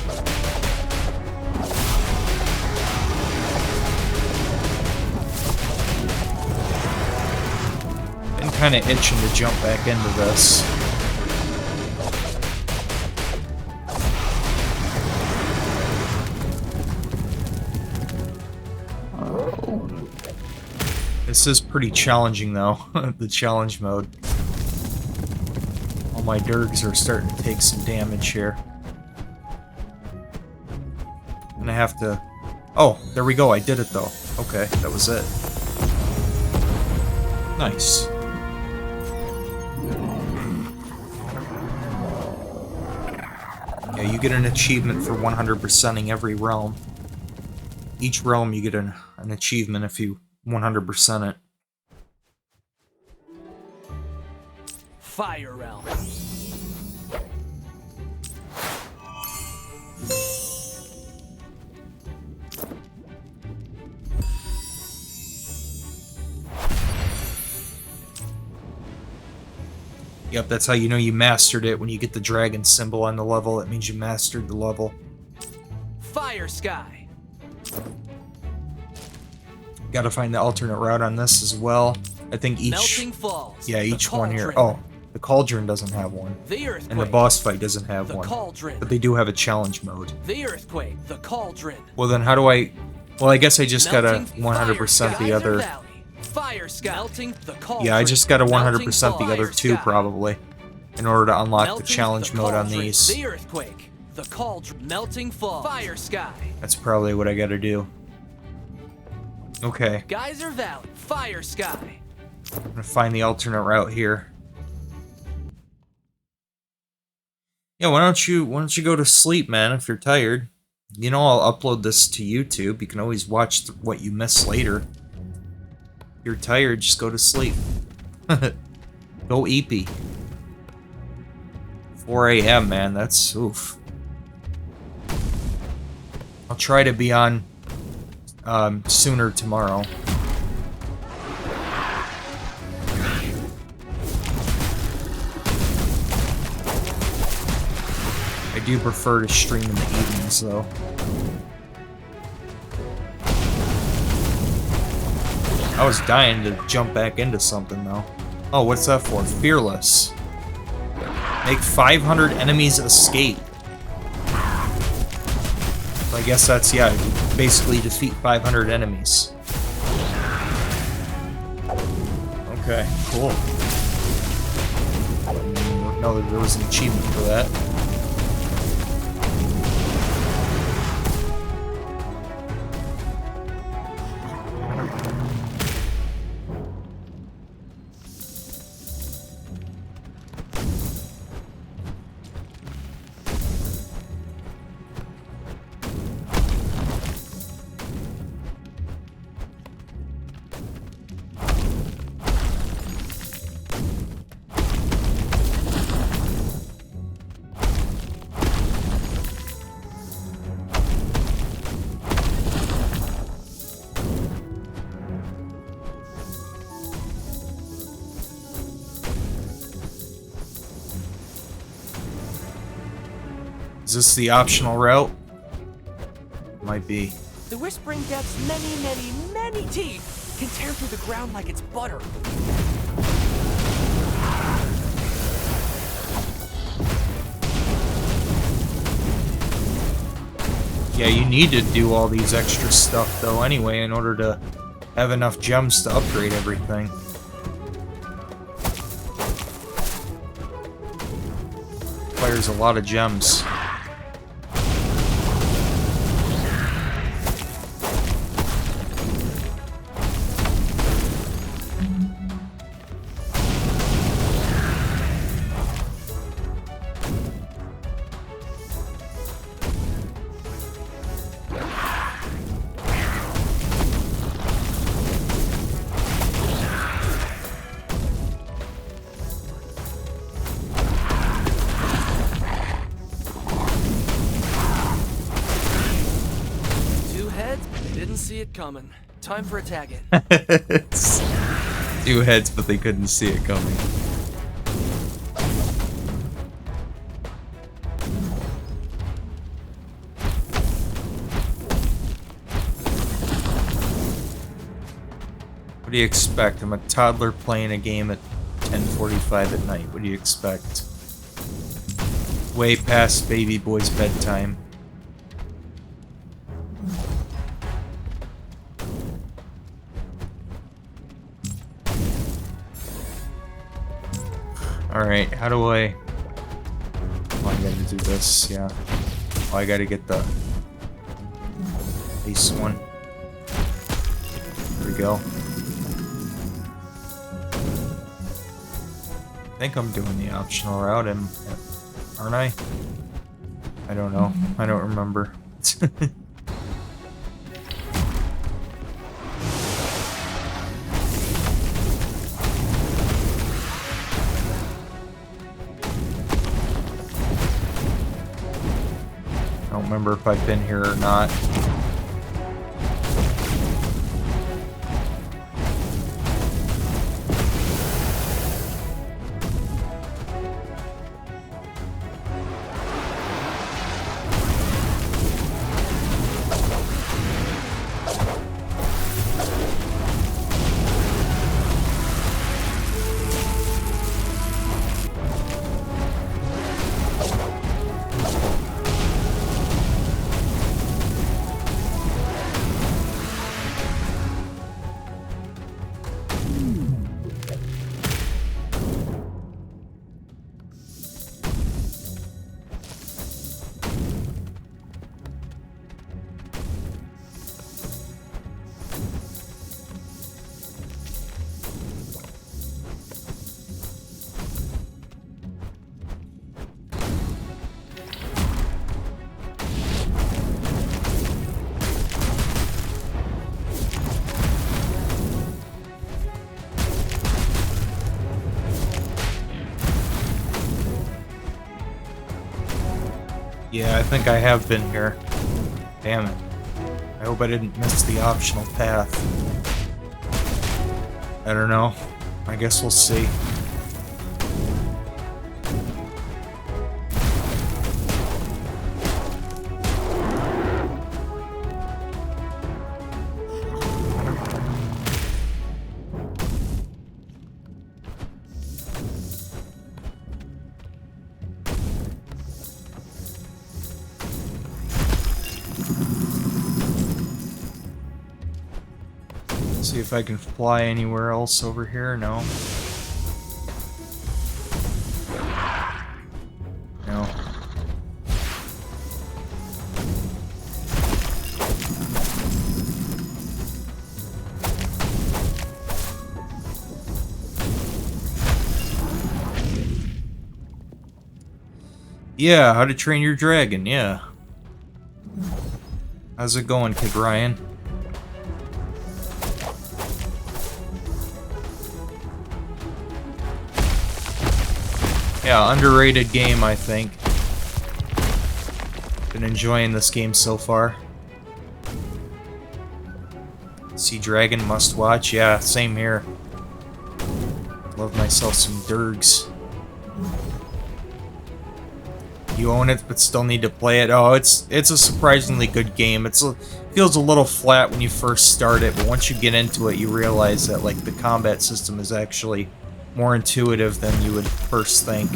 [SPEAKER 1] Been kind of itching to jump back into this. This is pretty challenging, though, the challenge mode. All my dergs are starting to take some damage here. And I have to... Oh, there we go, I did it, though. Okay, that was it. Nice. Yeah, you get an achievement for 100%ing every realm. Each realm you get an achievement if you 100% it.
[SPEAKER 2] Fire realm.
[SPEAKER 1] Yep, that's how you know you mastered it. When you get the dragon symbol on the level, it means you mastered the level.
[SPEAKER 2] Fire sky.
[SPEAKER 1] Gotta find the alternate route on this as well. I think each...
[SPEAKER 2] Melting falls.
[SPEAKER 1] Yeah, each one here.
[SPEAKER 2] Cauldron.
[SPEAKER 1] Oh, the cauldron doesn't have one.
[SPEAKER 2] The earthquake.
[SPEAKER 1] And the boss fight doesn't have
[SPEAKER 2] The
[SPEAKER 1] one.
[SPEAKER 2] cauldron.
[SPEAKER 1] But they do have a challenge mode.
[SPEAKER 2] The earthquake. The cauldron.
[SPEAKER 1] Well, then how do I... Well, I guess I just gotta
[SPEAKER 2] Melting
[SPEAKER 1] 100% the other...
[SPEAKER 2] Valley. Fire sky. Melting the cauldron.
[SPEAKER 1] Yeah, I just gotta 100%
[SPEAKER 2] Melting
[SPEAKER 1] the other
[SPEAKER 2] fire
[SPEAKER 1] two,
[SPEAKER 2] sky.
[SPEAKER 1] probably. In order to unlock
[SPEAKER 2] Melting
[SPEAKER 1] the challenge mode on
[SPEAKER 2] cauldron.
[SPEAKER 1] these.
[SPEAKER 2] The earthquake. The cauldron. Melting fall. Fire sky.
[SPEAKER 1] That's probably what I gotta do. Okay.
[SPEAKER 2] Geyser Valley. Fire sky.
[SPEAKER 1] I'm gonna find the alternate route here. Yeah, why don't you go to sleep, man, if you're tired. You know I'll upload this to YouTube. You can always watch what you miss later. If you're tired, just go to sleep. Go eepy. 4 a.m., man, that's oof. I'll try to be on sooner tomorrow. I do prefer to stream in the evenings, though. I was dying to jump back into something, though. Oh, what's that for? Fearless. Make 500 enemies escape. So I guess that's, yeah, basically defeat 500 enemies. Okay, cool. I didn't know that there was an achievement for that. Is this the optional route? Might be.
[SPEAKER 2] The Whispering Depth's many, many, many teeth can tear through the ground like it's butter.
[SPEAKER 1] Yeah, you need to do all these extra stuff, though, anyway, in order to have enough gems to upgrade everything. Requires a lot of gems.
[SPEAKER 2] See it coming. Time for a tag in.
[SPEAKER 1] 2 heads, but they couldn't see it coming. do you expect? I'm a toddler playing a game at 10:45 at night. What do you expect? Way past baby boy's bedtime. Alright, how do I... Oh, I gotta do this, yeah. Oh, I gotta get the base one. There we go. I think I'm doing the optional route, aren't I? I don't know. I don't remember. I don't remember if I've been here or not. Yeah, I think I have been here. Damn it. I hope I didn't miss the optional path. I don't know. I guess we'll see. See if I can fly anywhere else over here. No. No. Yeah, How to Train Your Dragon, yeah. How's it going, Kid Ryan? Yeah, underrated game, I think. Been enjoying this game so far. Sea Dragon must watch. Yeah, same here. Love myself some Durgs. You own it, but still need to play it. Oh, it's a surprisingly good game. Feels a little flat when you first start it, but once you get into it, you realize that like the combat system is actually more intuitive than you would first think.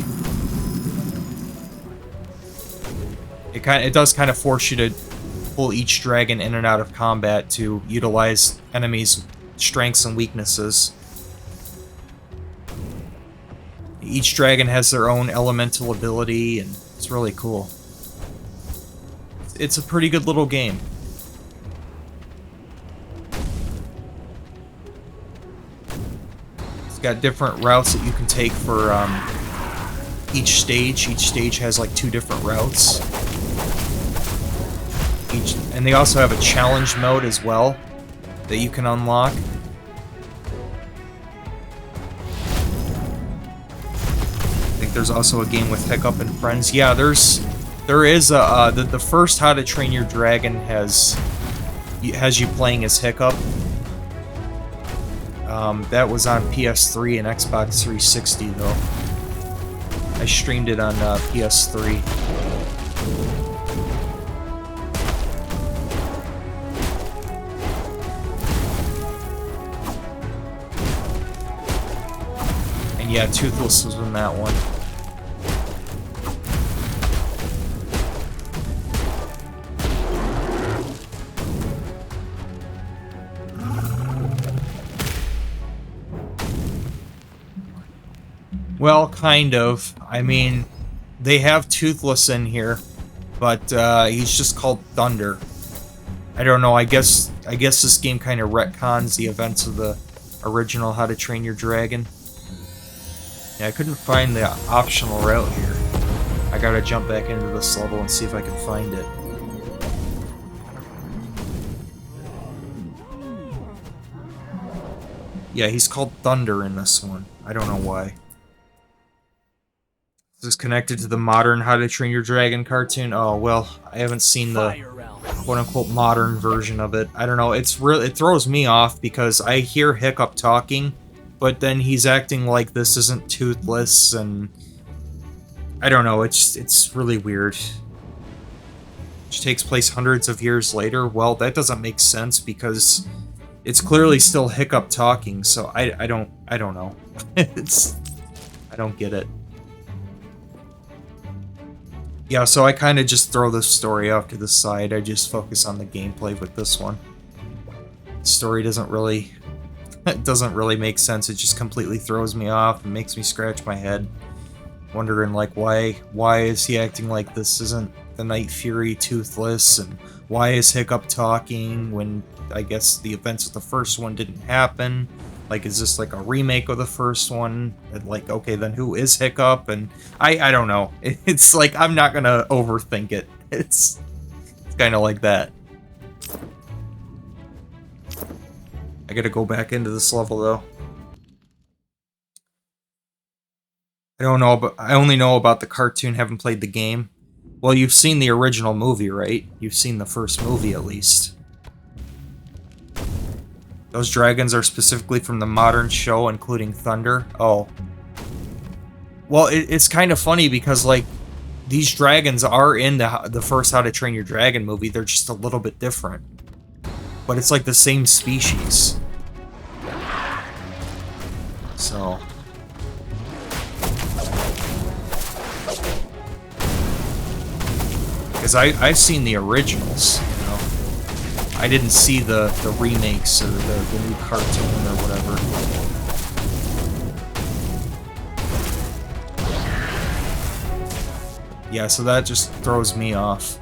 [SPEAKER 1] It does kind of force you to pull each dragon in and out of combat to utilize enemies' strengths and weaknesses. Each dragon has their own elemental ability, and it's really cool. It's a pretty good little game. Got different routes that you can take for each stage. Each stage has like 2 different routes. And they also have a challenge mode as well that you can unlock. I think there's also a game with Hiccup and Friends. Yeah, there is the first How to Train Your Dragon has you playing as Hiccup. That was on PS3 and Xbox 360, though. I streamed it on PS3. Yeah, Toothless was in that one. Well, kind of. I mean, they have Toothless in here, but he's just called Thunder. I don't know. I guess this game kind of retcons the events of the original How to Train Your Dragon. Yeah, I couldn't find the optional route here. I gotta jump back into this level and see if I can find it. Yeah, he's called Thunder in this one. I don't know why. Is this connected to the modern How to Train Your Dragon cartoon? Oh, well, I haven't seen the quote-unquote modern version of it. I don't know, it throws me off because I hear Hiccup talking, but then he's acting like this isn't Toothless, and I don't know, it's really weird. Which takes place hundreds of years later. Well, that doesn't make sense because it's clearly still Hiccup talking, so I don't know. I don't get it. Yeah, so I kind of just throw this story off to the side. I just focus on the gameplay with this one. The story doesn't really make sense. It just completely throws me off and makes me scratch my head, wondering like why is he acting like this isn't the Night Fury Toothless, and why is Hiccup talking when I guess the events of the first one didn't happen? Like, is this like a remake of the first one? And like, okay, then who is Hiccup? And I don't know. It's like, I'm not gonna overthink it. It's kind of like that. I gotta go back into this level though. I don't know, but I only know about the cartoon, haven't played the game. Well, you've seen the original movie, right? You've seen the first movie at least. Those dragons are specifically from the modern show, including Thunder. Oh. Well, it's kind of funny because, like, these dragons are in the first How to Train Your Dragon movie. They're just a little bit different. But it's like the same species. So. Because I've seen the originals. I didn't see the remakes or the new cartoon or whatever. Yeah, so that just throws me off.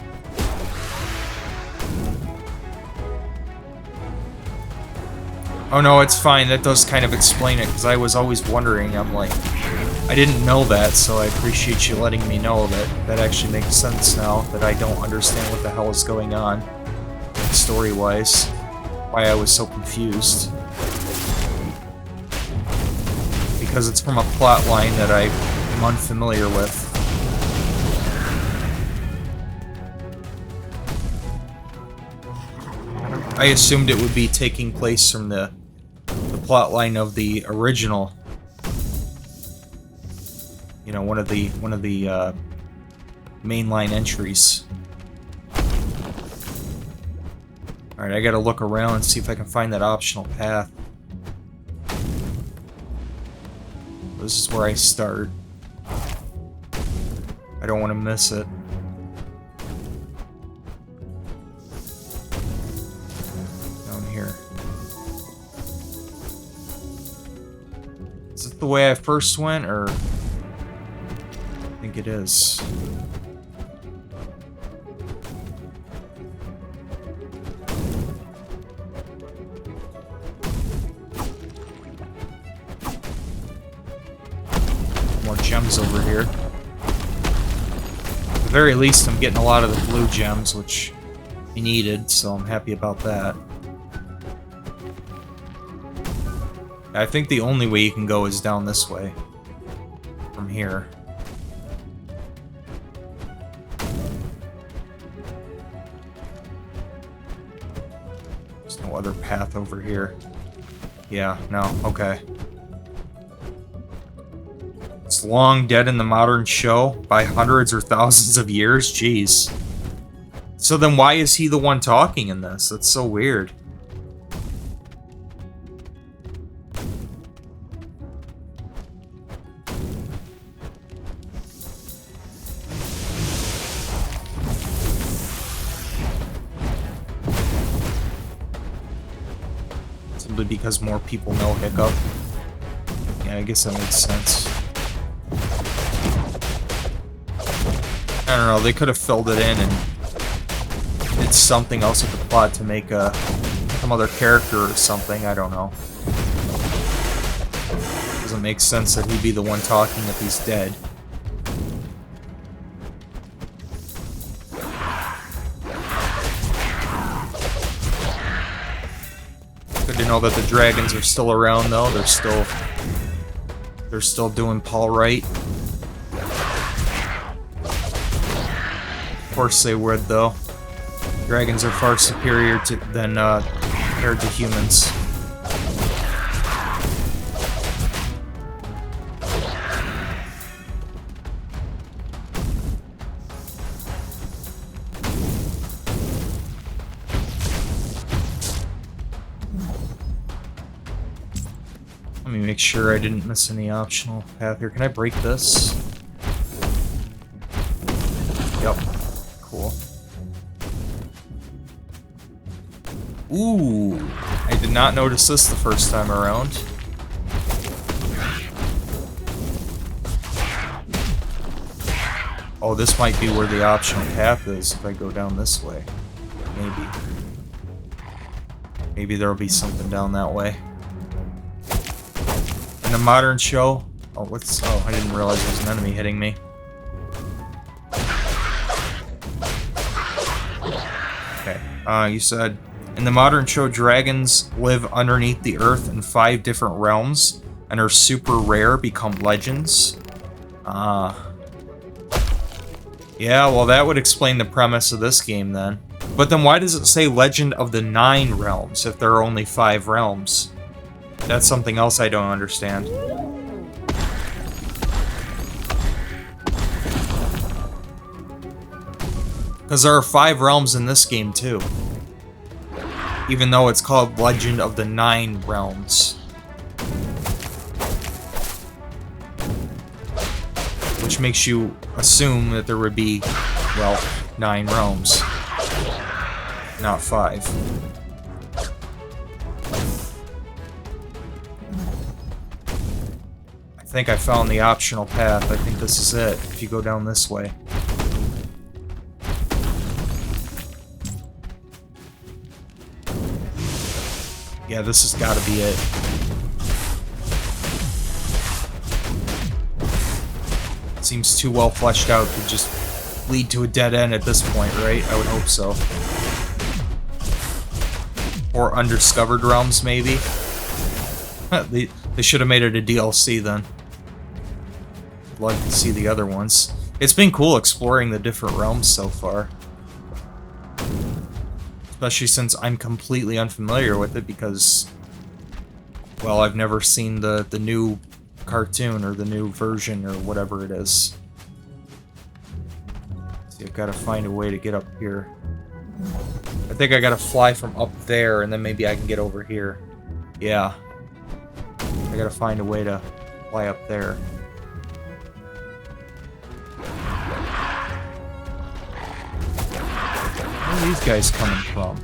[SPEAKER 1] Oh no, it's fine. That does kind of explain it, because I was always wondering. I'm like, I didn't know that, so I appreciate you letting me know that. That actually makes sense now, that I don't understand what the hell is going on. Story-wise, why I was so confused. Because it's from a plot line that I'm unfamiliar with. I assumed it would be taking place from the plot line of the original. You know, one of the mainline entries. Alright, I gotta look around and see if I can find that optional path. This is where I start. I don't want to miss it. Down here. Is it the way I first went, or... I think it is. Gems over here. At the very least, I'm getting a lot of the blue gems, which I needed, so I'm happy about that. I think the only way you can go is down this way. From here. There's no other path over here. Yeah, no, okay. It's long dead in the modern show by hundreds or thousands of years? Jeez. So then why is he the one talking in this? That's so weird. probably because more people know Hiccup. Yeah, I guess that makes sense. I don't know, they could have filled it in and did something else with the plot to make some other character or something, I don't know. Doesn't make sense that he'd be the one talking if he's dead. Good to know that the dragons are still around though, they're still doing Paul right. Of course they would though. Dragons are far superior than compared to humans. Let me make sure I didn't miss any optional path here. Can I break this? Yep. Cool. Ooh, I did not notice this the first time around. Oh, this might be where the optional path is if I go down this way. Maybe. Maybe there'll be something down that way. In the modern show... Oh, what's... Oh, I didn't realize there was an enemy hitting me. Okay, you said... In the modern show, dragons live underneath the earth in 5 different realms, and are super rare, become legends. Yeah, well that would explain the premise of this game then. But then why does it say Legend of the 9 Realms if there are only 5 realms? That's something else I don't understand. Because there are 5 realms in this game too. Even though it's called Legend of the 9 Realms. Which makes you assume that there would be, well, 9 realms. Not 5. I think I found the optional path. I think this is it, if you go down this way. Yeah, this has got to be it. Seems too well fleshed out to just lead to a dead end at this point, right? I would hope so. Or undiscovered realms, maybe? They should have made it a DLC then. I'd like to see the other ones. It's been cool exploring the different realms so far. Especially since I'm completely unfamiliar with it because, well, I've never seen the new cartoon or the new version or whatever it is. See, I've got to find a way to get up here. I think I got to fly from up there and then maybe I can get over here. Yeah. I got to find a way to fly up there. Where are these guys coming from?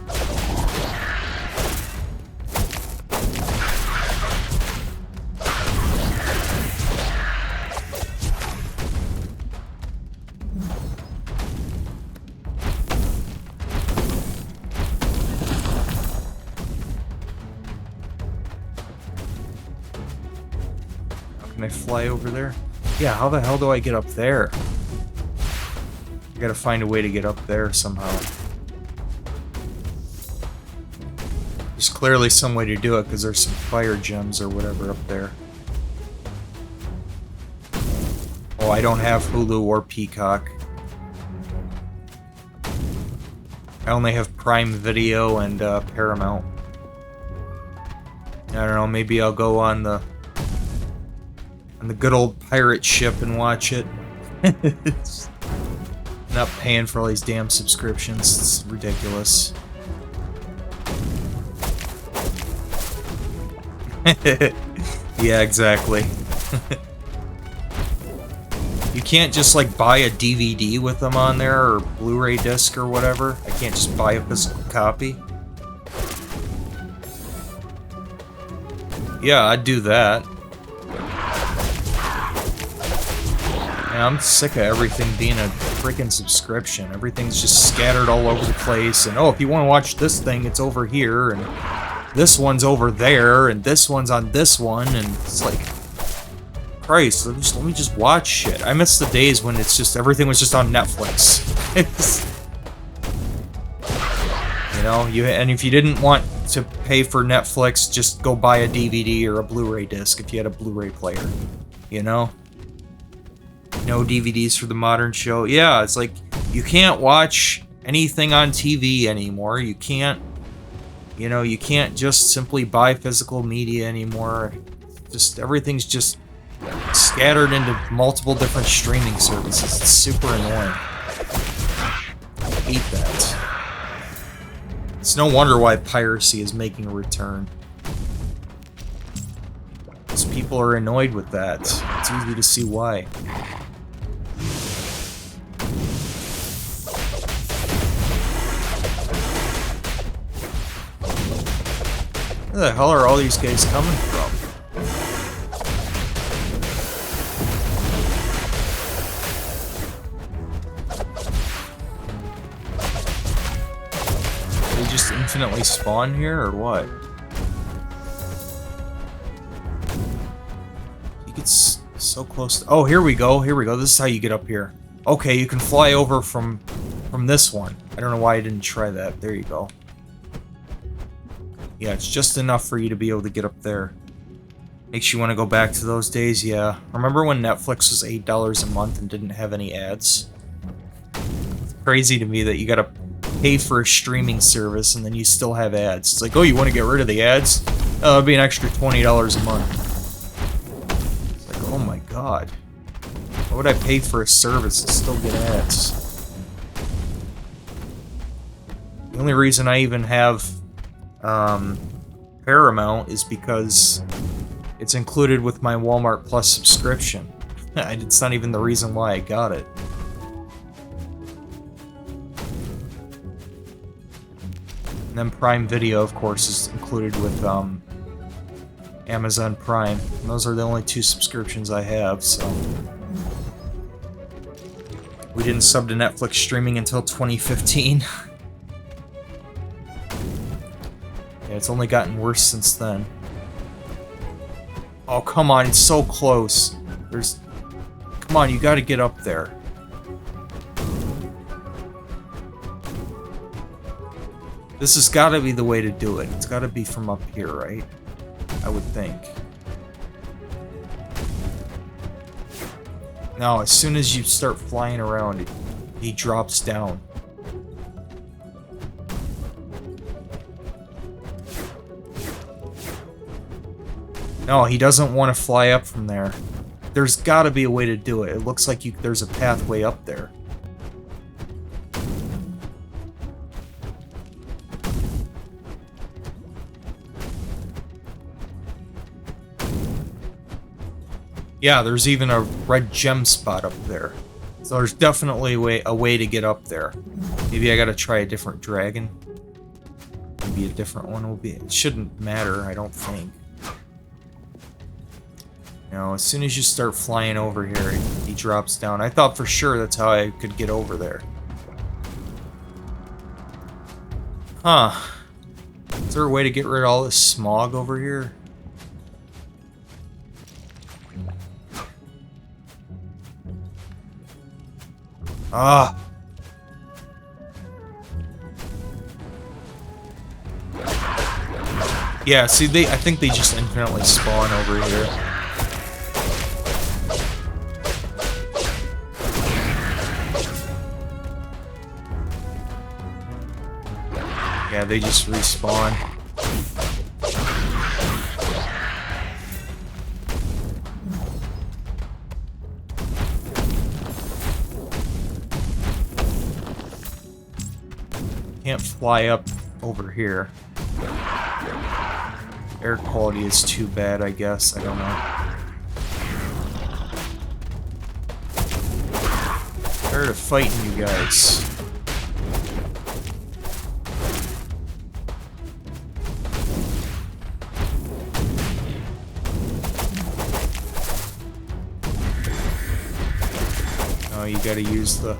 [SPEAKER 1] How can I fly over there? Yeah, how the hell do I get up there? I gotta find a way to get up there somehow. There's clearly some way to do it because there's some fire gems or whatever up there. Oh, I don't have Hulu or Peacock. I only have Prime Video and Paramount. I don't know, maybe I'll go on the good old pirate ship and watch it. Not paying for all these damn subscriptions. It's ridiculous. Yeah, exactly. You can't just like buy a DVD with them on there or Blu-ray disc or whatever. I can't just buy a physical copy. Yeah, I'd do that. And I'm sick of everything being a freaking subscription. Everything's just scattered all over the place. And oh, if you want to watch this thing, it's over here. And this one's over there. And this one's on this one. And it's like, Christ, let me just watch shit. I miss the days when it's just, everything was just on Netflix. You know, and if you didn't want to pay for Netflix, just go buy a DVD or a Blu-ray disc if you had a Blu-ray player. You know? No DVDs for the modern show. Yeah, it's like, you can't watch anything on TV anymore. You can't, you know, you can't just simply buy physical media anymore. Just, everything's just scattered into multiple different streaming services. It's super annoying. I hate that. It's no wonder why piracy is making a return. Because people are annoyed with that. It's easy to see why. Where the hell are all these guys coming from? They just infinitely spawn here, or what? You get so close to— oh, here we go, here we go. This is how you get up here. Okay, you can fly over from this one. I don't know why I didn't try that. There you go. Yeah, it's just enough for you to be able to get up there. Makes you want to go back to those days, yeah. Remember when Netflix was $8 a month and didn't have any ads? It's crazy to me that you gotta pay for a streaming service and then you still have ads. It's like, oh, you want to get rid of the ads? Oh, it'd be an extra $20 a month. It's like, oh my god. Why would I pay for a service and still get ads? The only reason I even have Paramount is because it's included with my Walmart Plus subscription. It's not even the reason why I got it. And then Prime Video, of course, is included with Amazon Prime. And those are the only two subscriptions I have, so... We didn't sub to Netflix streaming until 2015. Yeah, it's only gotten worse since then. Oh, come on, it's so close. There's... Come on, you gotta get up there. This has gotta be the way to do it. It's gotta be from up here, right? I would think. No, as soon as you start flying around, he drops down. No, he doesn't want to fly up from there. There's gotta be a way to do it. It looks like there's a pathway up there. Yeah, there's even a red gem spot up there. So there's definitely a way to get up there. Maybe I gotta try a different dragon. Maybe a different one will be... It shouldn't matter, I don't think. You know, as soon as you start flying over here, he drops down. I thought for sure that's how I could get over there. Huh. Is there a way to get rid of all this smog over here? Ah. Yeah, see, I think they just infinitely spawn over here. Yeah, they just respawn. Can't fly up over here. Air quality is too bad, I guess. I don't know. Tired of fighting you guys. Oh, you gotta use the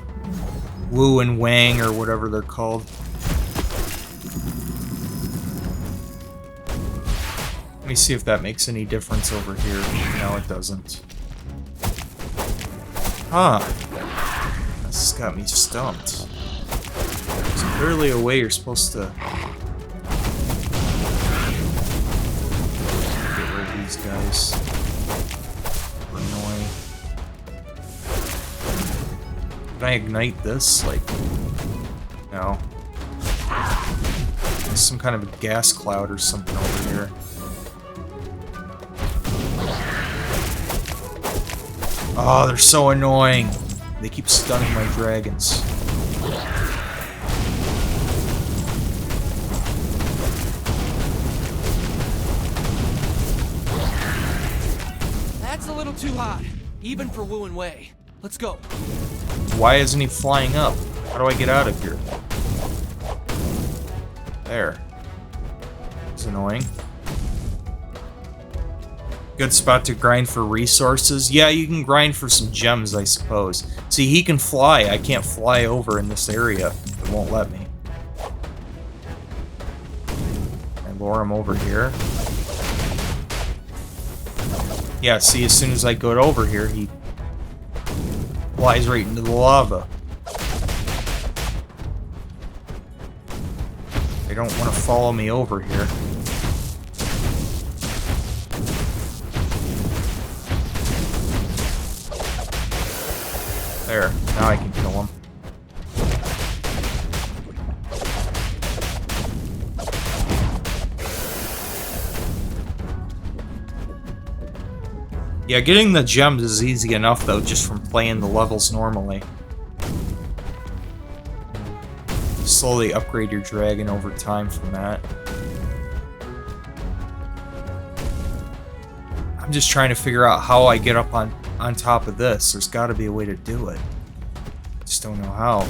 [SPEAKER 1] Wu and Wang or whatever they're called. Let me see if that makes any difference over here. No, it doesn't. Huh. This has got me stumped. There's clearly a way you're supposed to get rid of these guys. They're annoying. Can I ignite this? Like, no. There's some kind of a gas cloud or something over here. Oh, they're so annoying. They keep stunning my dragons.
[SPEAKER 2] That's a little too hot, even for Wu and Wei. Let's go.
[SPEAKER 1] Why isn't he flying up? How do I get out of here? There. It's annoying. Good spot to grind for resources. Yeah, you can grind for some gems, I suppose. See, he can fly. I can't fly over in this area. It won't let me. I lure him over here. Yeah, see, as soon as I go over here, he flies right into the lava. They don't want to follow me over here. There, now I can kill him. Yeah, getting the gems is easy enough, though, just from playing the levels normally. Slowly upgrade your dragon over time from that. I'm just trying to figure out how I get up on top of this. There's got to be a way to do it. Just don't know how.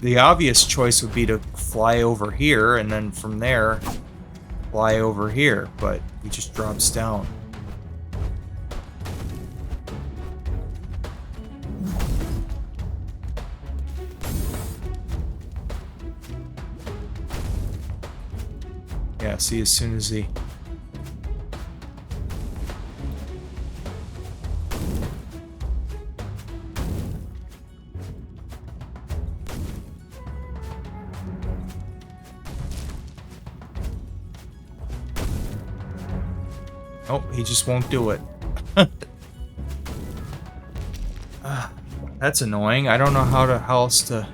[SPEAKER 1] The obvious choice would be to fly over here, and then from there, fly over here, but he just drops down. Yeah, see, as soon as he... Oh, he just won't do it. That's annoying. I don't know how else to...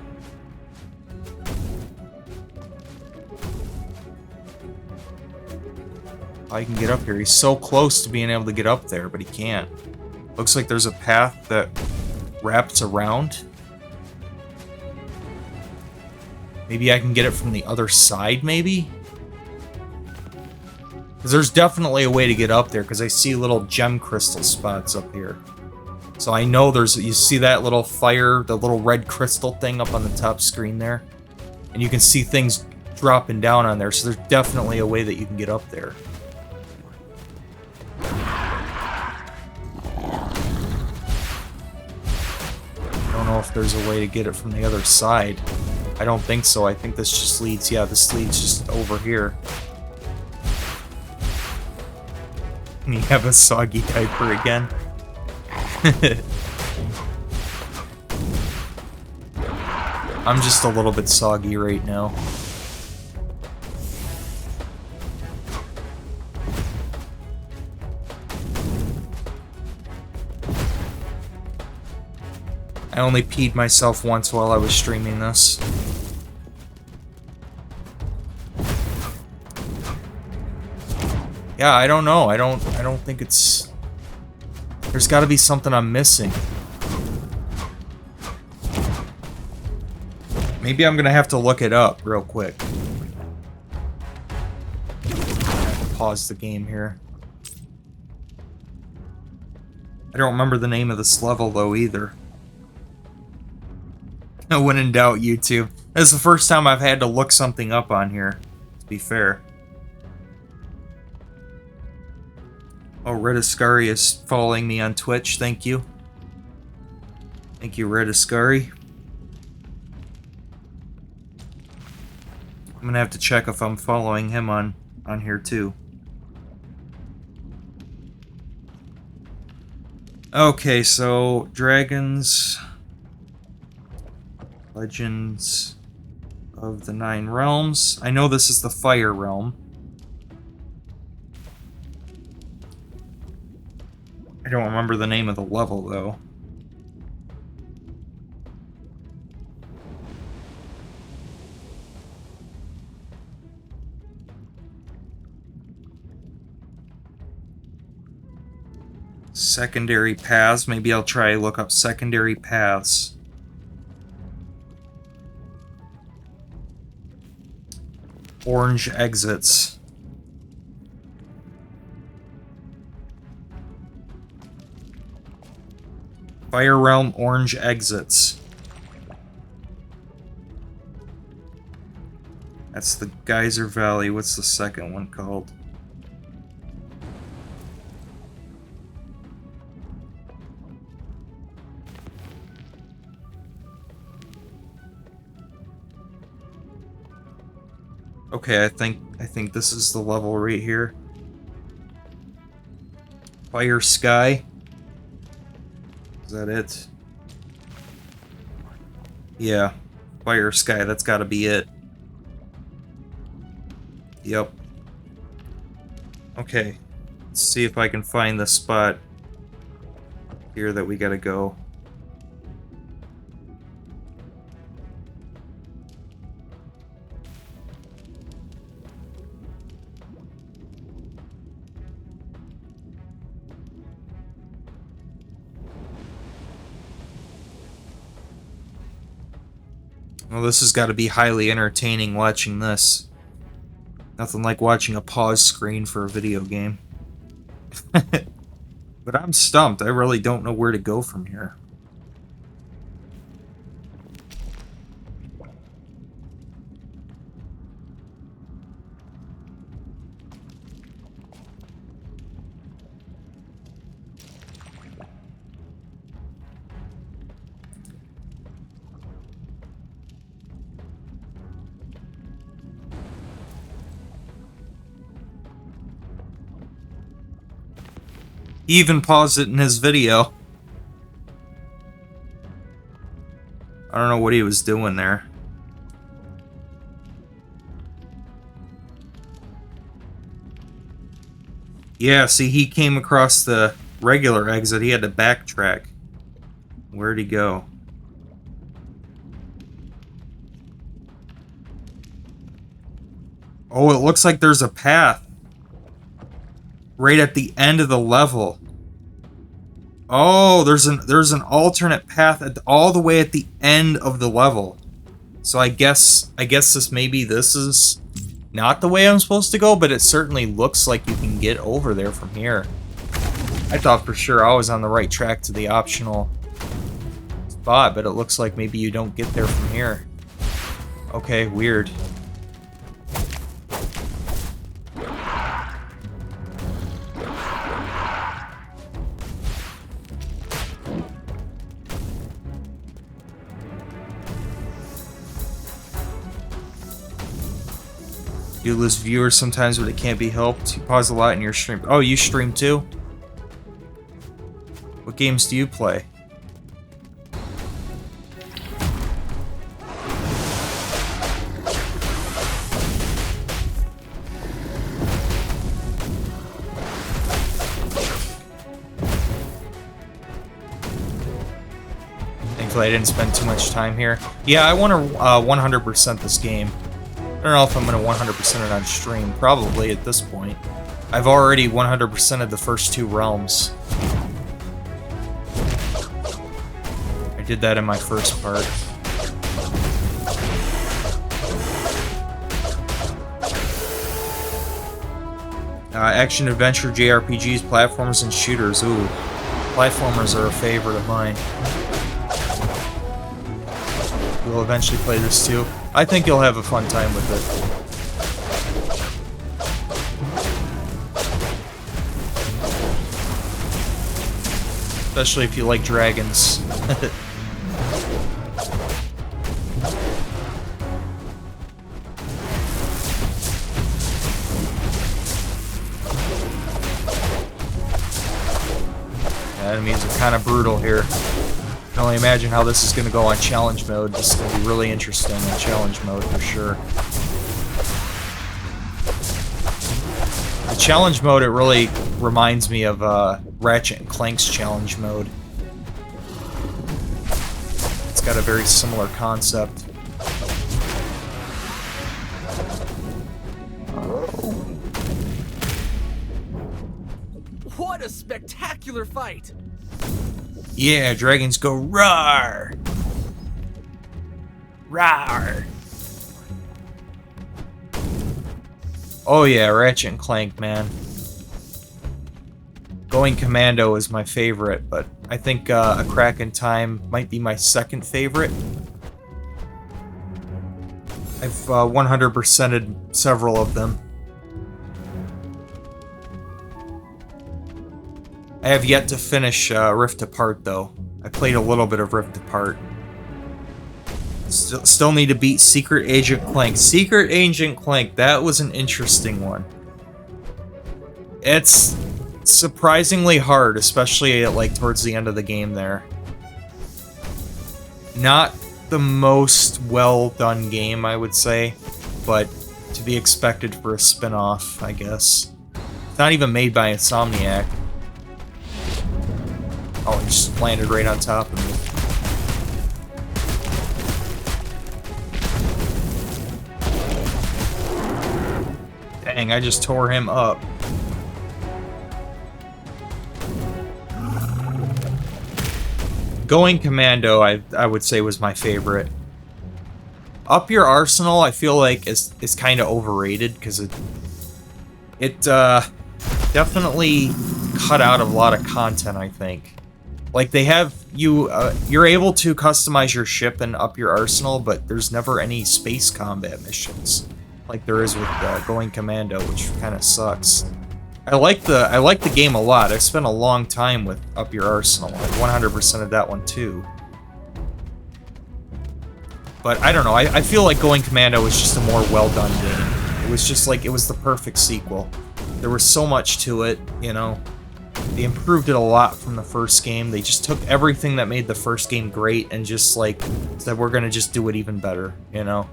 [SPEAKER 1] I can get up here. He's so close to being able to get up there, but he can't. Looks like there's a path that wraps around. Maybe I can get it from the other side, maybe? Because there's definitely a way to get up there, because I see little gem crystal spots up here. So I know there's... You see that little fire, the little red crystal thing up on the top screen there? And you can see things dropping down on there, so there's definitely a way that you can get up there. I don't know if there's a way to get it from the other side. I don't think so. I think this just leads... Yeah, this leads just over here. You have a soggy diaper again. I'm just a little bit soggy right now. I only peed myself once while I was streaming this. Yeah, I don't know. I don't think it's... There's got to be something I'm missing. Maybe I'm gonna have to look it up real quick. I have to pause the game here. I don't remember the name of this level though either. When in doubt, YouTube. This is the first time I've had to look something up on here, to be fair. Oh, Rediscari is following me on Twitch. Thank you. Thank you, Rediscari. I'm gonna have to check if I'm following him on here too. Okay, so Dragons, Legends of the Nine Realms. I know this is the Fire Realm. I don't remember the name of the level though. Secondary paths. Maybe I'll try look up secondary paths. Orange exits. Fire Realm orange exits. That's the Geyser Valley. What's the second one called? Okay, I think this is the level right here. Fire Sky. Is that it? Yeah. Fire Sky, that's gotta be it. Yep. Okay. Let's see if I can find the spot here that we gotta go. Well, this has got to be highly entertaining watching this. Nothing like watching a pause screen for a video game. But I'm stumped. I really don't know where to go from here. He even paused it in his video. I don't know what he was doing there. Yeah, see, he came across the regular exit. He had to backtrack. Where'd he go? Oh, it looks like there's a path right at the end of the level. Oh, there's an alternate path all the way at the end of the level. So I guess this is not the way I'm supposed to go, but it certainly looks like you can get over there from here. I thought for sure I was on the right track to the optional spot, but it looks like maybe you don't get there from here. Okay, weird. You lose viewers sometimes, but it can't be helped. You pause a lot in your stream. Oh, you stream too? What games do you play? Thankfully, I didn't spend too much time here. Yeah, I want to 100% this game. I don't know if I'm going to 100% it on stream. Probably at this point. I've already 100%ed the first two realms. I did that in my first part. Action, adventure, JRPGs, platformers, and shooters. Ooh, platformers are a favorite of mine. We'll eventually play this too. I think you'll have a fun time with it. Especially if you like dragons. Enemies are kind of brutal here. I can only imagine how this is going to go on challenge mode. This is going to be really interesting in challenge mode for sure. The challenge mode, it really reminds me of Ratchet and Clank's challenge mode. It's got a very similar concept.
[SPEAKER 2] What a spectacular fight!
[SPEAKER 1] Yeah, dragons go roar! Roar! Oh yeah, Ratchet and Clank, man. Going Commando is my favorite, but I think A Crack in Time might be my second favorite. I've 100%ed several of them. I have yet to finish Rift Apart, though. I played a little bit of Rift Apart. Still need to beat Secret Agent Clank. Secret Agent Clank, that was an interesting one. It's surprisingly hard, especially like towards the end of the game there. Not the most well done game, I would say, but to be expected for a spin-off, I guess. It's not even made by Insomniac. Oh, it just landed right on top of me. Dang, I just tore him up. Going Commando, I would say was my favorite. Up Your Arsenal, I feel like is kind of overrated because it definitely cut out a lot of content, I think. Like, they have you're able to customize your ship and Up Your Arsenal, but there's never any space combat missions like there is with Going Commando, which kind of sucks. I like the game a lot. I spent a long time with Up Your Arsenal. I 100% of that one too. But I don't know. I feel like Going Commando was just a more well done game. It was just like it was the perfect sequel. There was so much to it, you know. They improved it a lot from the first game. They just took everything that made the first game great and just, like, said, we're gonna just do it even better, you know?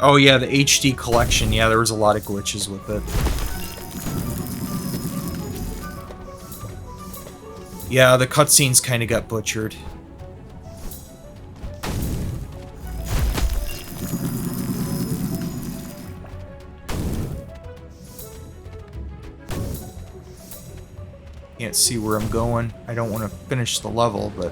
[SPEAKER 1] Oh yeah, the HD collection. Yeah, there was a lot of glitches with it. Yeah, the cutscenes kind of got butchered. Can't see where I'm going. I don't want to finish the level, but...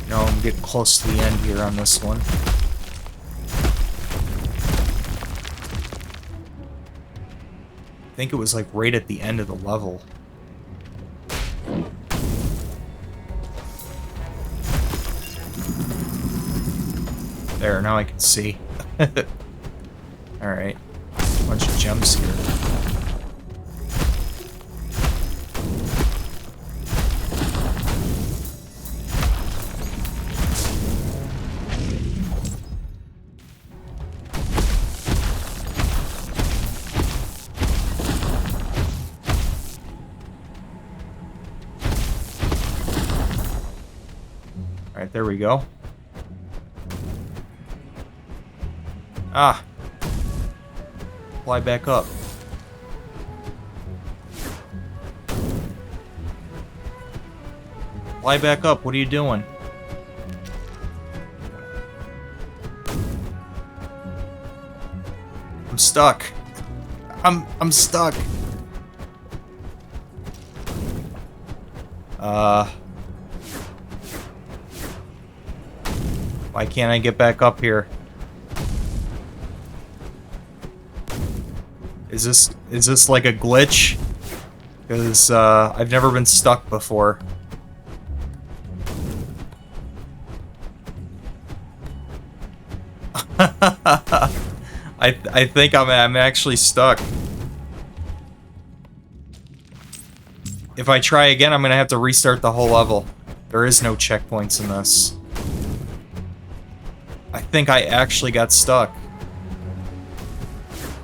[SPEAKER 1] No, I'm getting close to the end here on this one. I think it was like right at the end of the level. There, now I can see. Alright. Bunch of gems here. Alright, there we go. Ah! Fly back up. Fly back up, what are you doing? I'm stuck. I'm stuck. Why can't I get back up here? Is this like a glitch? Because I've never been stuck before. I think I'm actually stuck. If I try again, I'm gonna have to restart the whole level. There is no checkpoints in this. I think I actually got stuck.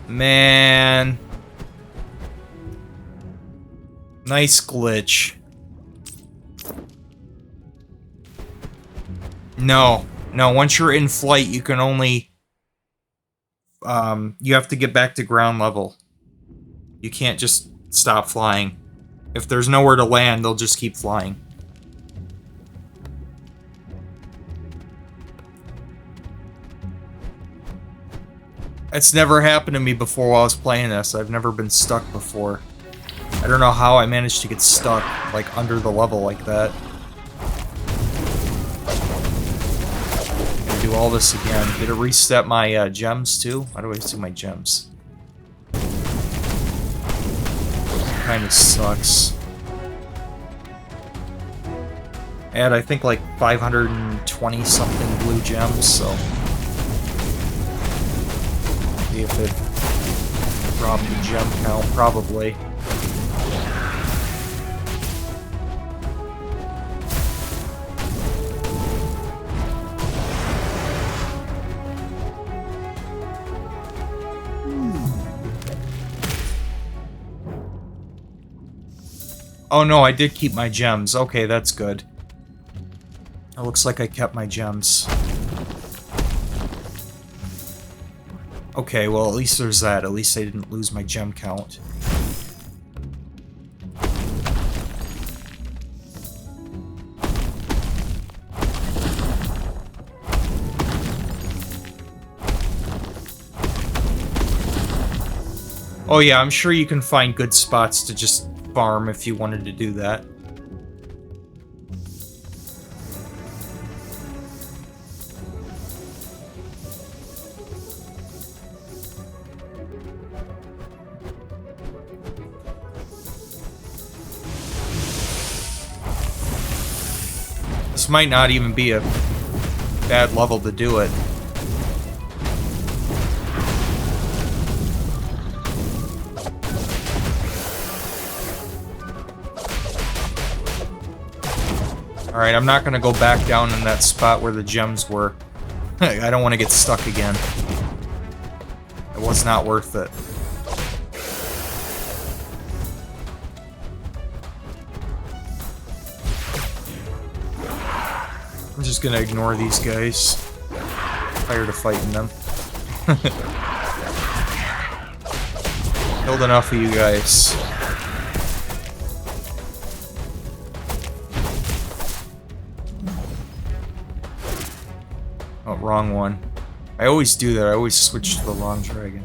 [SPEAKER 1] Man. Nice glitch. No. No, once you're in flight, you can only... you have to get back to ground level. You can't just stop flying. If there's nowhere to land, they'll just keep flying. It's never happened to me before while I was playing this. I've never been stuck before. I don't know how I managed to get stuck, like, under the level like that. Gonna do all this again. Did it reset my gems, too? How do I see my gems? Kinda sucks. I had, I think, like, 520-something blue gems, so... See if it dropped the gem count, probably. Oh no, I did keep my gems. Okay, that's good. It looks like I kept my gems. Okay, well, at least there's that. At least I didn't lose my gem count. Oh yeah, I'm sure you can find good spots to just farm if you wanted to do that. This might not even be a bad level to do it. Alright, I'm not gonna go back down in that spot where the gems were. I don't want to get stuck again. It was not worth it. I'm just gonna ignore these guys. Tired of fighting them. Killed enough of you guys. Oh, wrong one. I always do that. I always switch to the long dragon.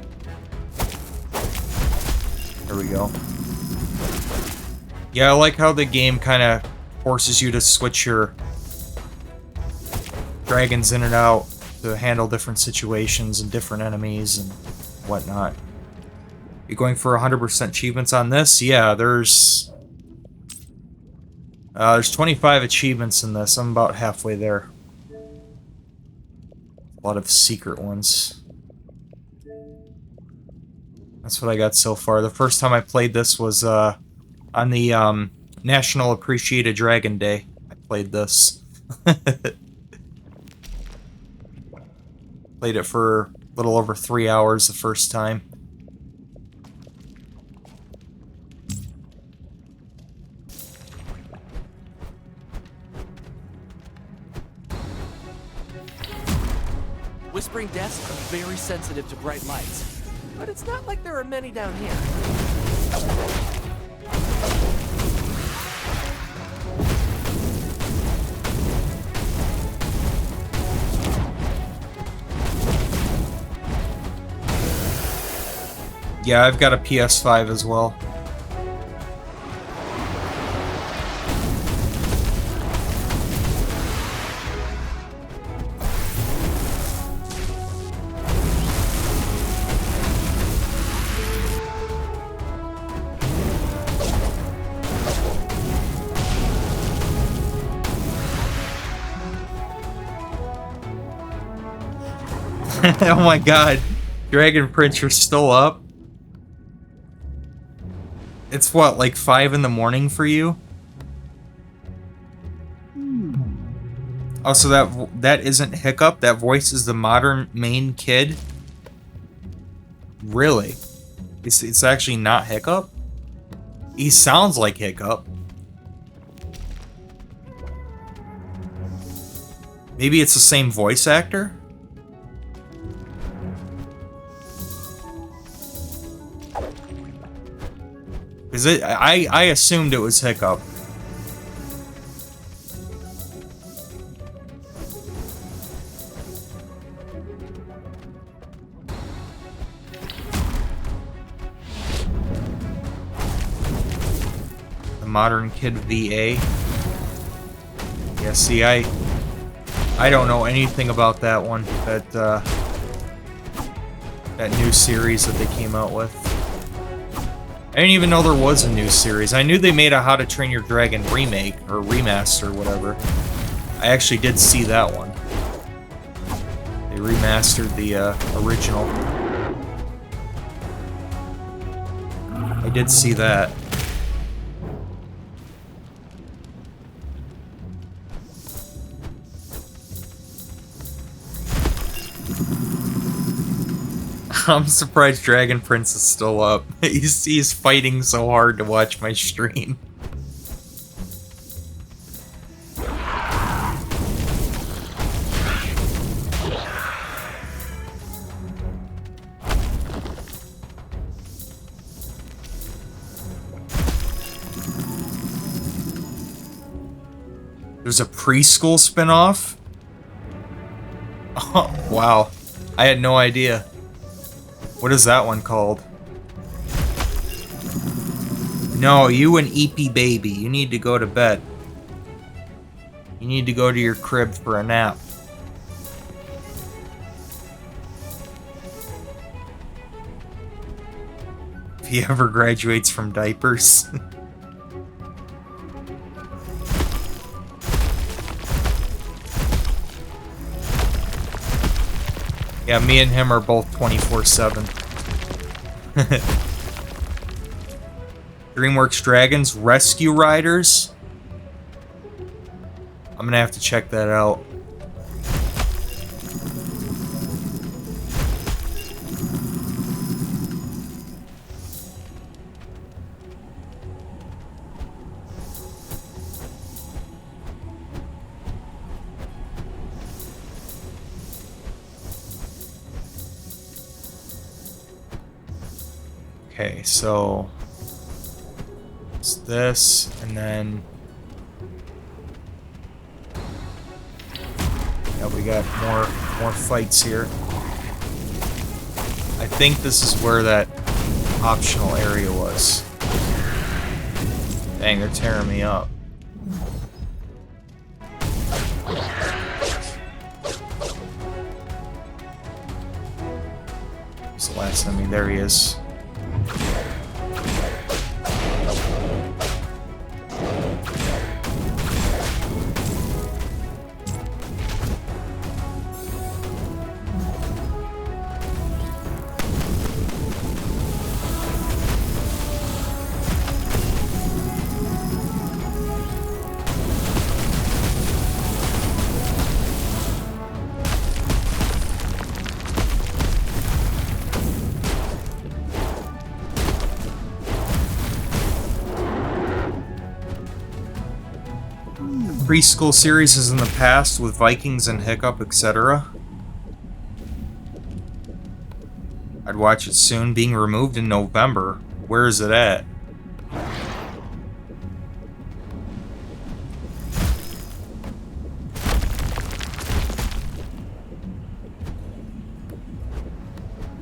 [SPEAKER 1] There we go. Yeah, I like how the game kind of forces you to switch your dragons in and out to handle different situations and different enemies and whatnot. You going for 100% achievements on this? Yeah, there's 25 achievements in this. I'm about halfway there. A lot of secret ones. That's what I got so far. The first time I played this was on the National Appreciated Dragon Day. I played this. Played it for a little over 3 hours the first time.
[SPEAKER 2] Whispering Deaths are very sensitive to bright lights, but it's not like there are many down here.
[SPEAKER 1] Yeah, I've got a PS5 as well. Oh my god. Dragon Prince, you're still up? It's what, like 5 in the morning for you? Oh, so that isn't Hiccup? That voice is the modern main kid? Really? It's actually not Hiccup? He sounds like Hiccup. Maybe it's the same voice actor? Is it? I assumed it was Hiccup. The Modern Kid VA. Yeah, see, I don't know anything about that one. That new series that they came out with. I didn't even know there was a new series. I knew they made a How to Train Your Dragon remake, or remaster, or whatever. I actually did see that one. They remastered the original. I did see that. I'm surprised Dragon Prince is still up. He's fighting so hard to watch my stream. There's a preschool spinoff? Oh, wow. I had no idea. What is that one called? No, you an EP baby. You need to go to bed. You need to go to your crib for a nap. If he ever graduates from diapers. Yeah, me and him are both 24/7. DreamWorks Dragons Rescue Riders. I'm gonna have to check that out. Okay, so it's this, and then yeah, we got more fights here. I think this is where that optional area was. Dang, they're tearing me up. It's the last enemy. There he is. Preschool series is in the past with Vikings and Hiccup, etc. I'd watch it soon. Being removed in November. Where is it at?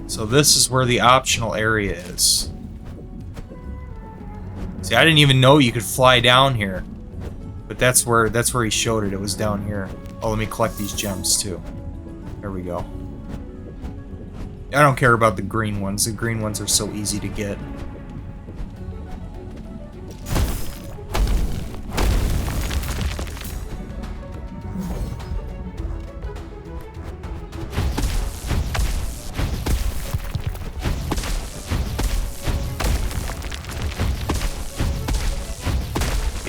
[SPEAKER 1] So this is where the optional area is. See, I didn't even know you could fly down here. But that's where he showed it. It was down here. Oh, let me collect these gems too. There we go. I don't care about the green ones. The green ones are so easy to get.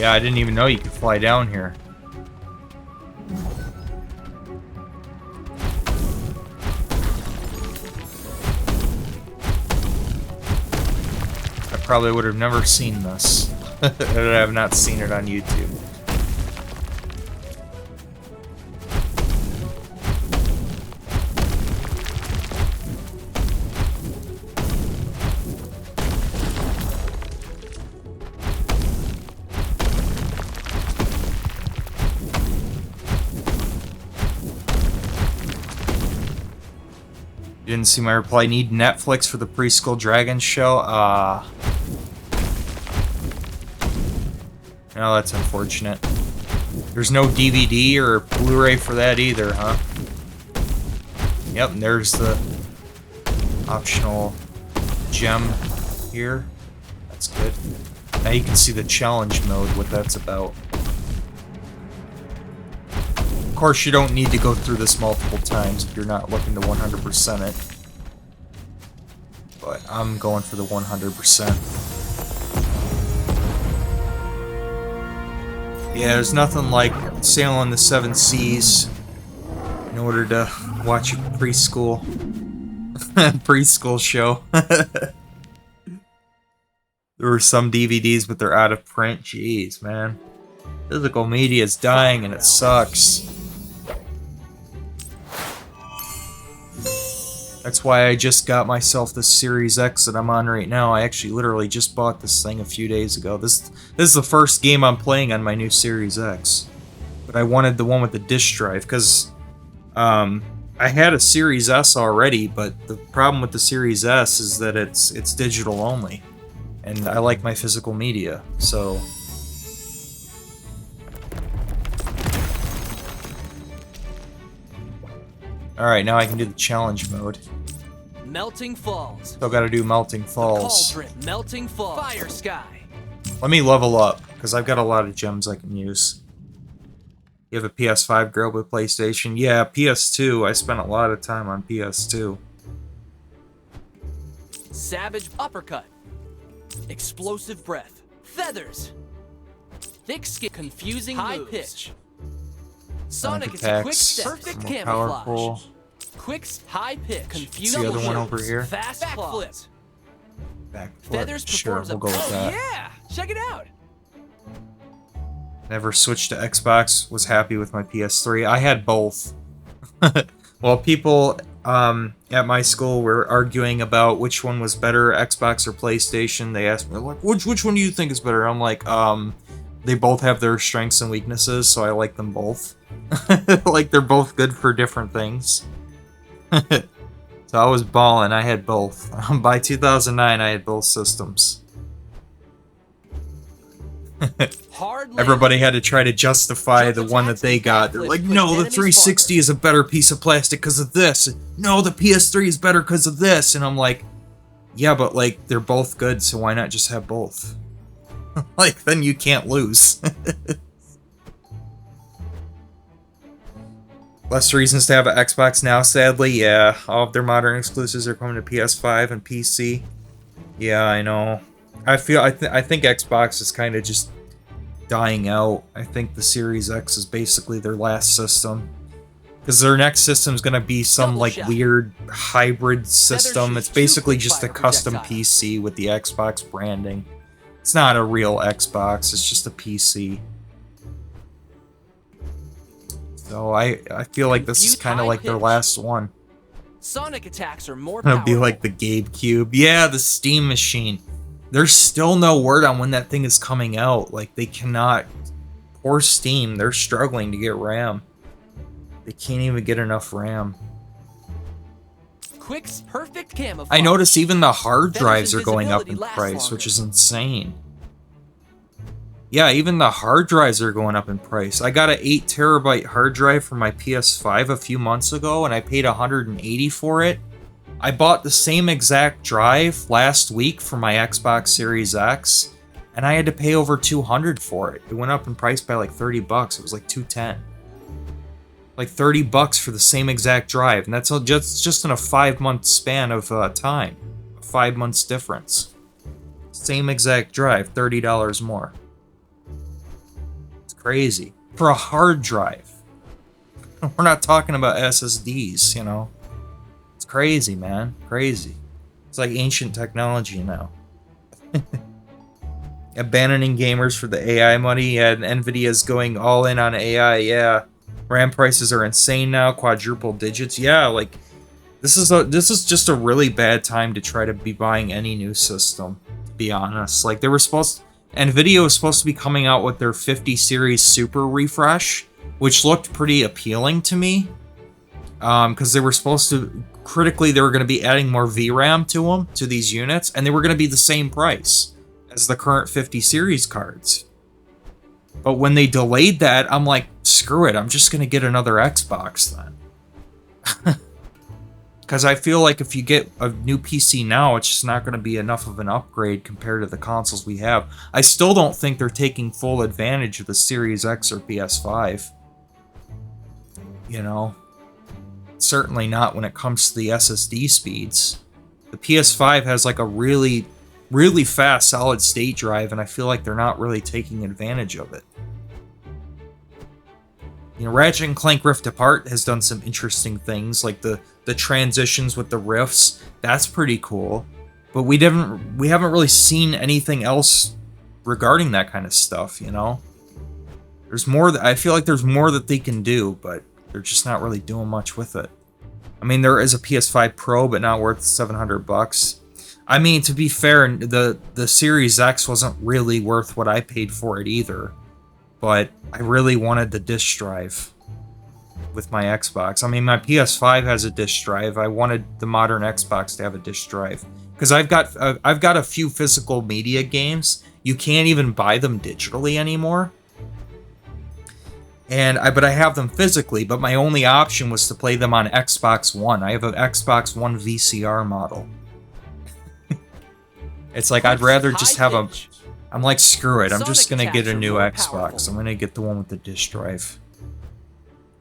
[SPEAKER 1] Yeah, I didn't even know you could fly down here. I probably would have never seen this. I have not seen it on YouTube. Didn't see my reply. Need Netflix for the preschool dragon show? No, that's unfortunate. There's no DVD or Blu-ray for that either, huh? Yep, and there's the optional gem here. That's good. Now you can see the challenge mode, what that's about. Of course, you don't need to go through this multiple times if you're not looking to 100% it. But I'm going for the 100%. Yeah, there's nothing like sailing the 7 seas in order to watch a preschool show. There were some DVDs, but they're out of print. Jeez, man. Physical media is dying and it sucks. That's why I just got myself this Series X that I'm on right now. I actually literally just bought this thing a few days ago. This is the first game I'm playing on my new Series X. But I wanted the one with the disk drive, because I had a Series S already, but the problem with the Series S is that it's digital only. And I like my physical media, so... Alright, now I can do the challenge mode.
[SPEAKER 2] Melting Falls.
[SPEAKER 1] Still gotta do Melting Falls.
[SPEAKER 2] Cauldron. Melting Falls. Fire Sky.
[SPEAKER 1] Let me level up, because I've got a lot of gems I can use. You have a PS5 girl with PlayStation? Yeah, PS2. I spent a lot of time on PS2.
[SPEAKER 2] Savage Uppercut. Explosive Breath. Feathers. Thick Skin. Confusing High moves. Pitch. Sonic
[SPEAKER 1] attacks,
[SPEAKER 2] quick step. Perfect camouflage.
[SPEAKER 1] Powerful.
[SPEAKER 2] Quick high pitch. Confusing
[SPEAKER 1] the other one over here?
[SPEAKER 2] Fast backflip.
[SPEAKER 1] Backflip.
[SPEAKER 2] Feathers
[SPEAKER 1] Sure,
[SPEAKER 2] performs
[SPEAKER 1] we'll go with that.
[SPEAKER 2] Yeah! Check it out!
[SPEAKER 1] Never switched to Xbox. Was happy with my PS3. I had both. Well, people at my school were arguing about which one was better, Xbox or PlayStation. They asked me, like, which one do you think is better? I'm like, they both have their strengths and weaknesses, so I like them both. Like, they're both good for different things. So I was balling. I had both. By 2009, I had both systems. Everybody had to try to justify the one that they got. They're like, no, the 360 is a better piece of plastic because of this. No, the PS3 is better because of this. And I'm like, yeah, but, like, they're both good, so why not just have both? Like, then you can't lose. Less reasons to have an Xbox now, sadly. Yeah, all of their modern exclusives are coming to PS5 and PC. Yeah, I know. I think Xbox is kind of just dying out. I think the Series X is basically their last system. Because their next system is going to be some, like, weird hybrid system. It's basically just a custom PC with the Xbox branding. It's not a real Xbox, it's just a PC. So I feel like this is kind of like their last one.
[SPEAKER 2] Sonic attacks are more
[SPEAKER 1] powerful. It'll be like the GameCube. Yeah, the Steam Machine. There's still no word on when that thing is coming out. Like, they cannot... Poor Steam, they're struggling to get RAM. They can't even get enough RAM.
[SPEAKER 2] Quick's perfect camouflage.
[SPEAKER 1] I notice even the hard drives are going up in price, which is insane. Yeah, even the hard drives are going up in price. I got an 8 terabyte hard drive for my PS5 a few months ago, and I paid $180 for it. I bought the same exact drive last week for my Xbox Series X, and I had to pay over $200 for it. It went up in price by like $30. It was like $210. Like $30 for the same exact drive, and that's just in a 5-month span of time. 5 months difference. Same exact drive, $30 more. Crazy. For a hard drive. We're not talking about SSDs, you know. It's crazy, man. Crazy. It's like ancient technology now. Abandoning gamers for the AI money. Yeah, and Nvidia's going all in on AI. Yeah. RAM prices are insane now. Quadruple digits. Yeah, like this is just a really bad time to try to be buying any new system, to be honest. Like Nvidia was supposed to be coming out with their 50 series super refresh, which looked pretty appealing to me. Because they were supposed to, critically, they were going to be adding more VRAM to them, to these units, and they were going to be the same price as the current 50 series cards. But when they delayed that, I'm like, screw it, I'm just going to get another Xbox then. Because I feel like if you get a new PC now, it's just not going to be enough of an upgrade compared to the consoles we have. I still don't think they're taking full advantage of the Series X or PS5. You know? Certainly not when it comes to the SSD speeds. The PS5 has like a really, really fast solid state drive, and I feel like they're not really taking advantage of it. You know, Ratchet & Clank Rift Apart has done some interesting things, like the transitions with the rifts. That's pretty cool. But we haven't really seen anything else regarding that kind of stuff, you know? There's more I feel like there's more that they can do, but they're just not really doing much with it. I mean, there is a PS5 Pro, but not worth $700. I mean, to be fair, the Series X wasn't really worth what I paid for it either. But I really wanted the disc drive with my Xbox. I mean, my PS5 has a disc drive. I wanted the modern Xbox to have a disc drive because I've got a few physical media games. You can't even buy them digitally anymore. But I have them physically, but my only option was to play them on Xbox One. I have an Xbox One VCR model. It's like, I'd rather just have a... I'm like, screw it. I'm just going to get a new Xbox. I'm going to get the one with the disc drive.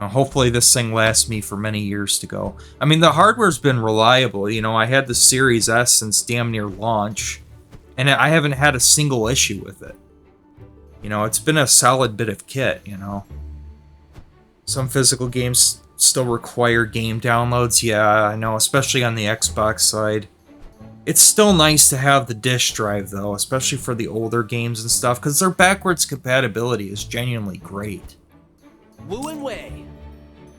[SPEAKER 1] Hopefully this thing lasts me for many years to go. I mean, the hardware's been reliable. You know, I had the Series S since damn near launch, and I haven't had a single issue with it. You know, it's been a solid bit of kit, you know. Some physical games still require game downloads. Yeah, I know, especially on the Xbox side. It's still nice to have the disc drive, though, especially for the older games and stuff, because their backwards compatibility is genuinely great.
[SPEAKER 2] Wu and Wei.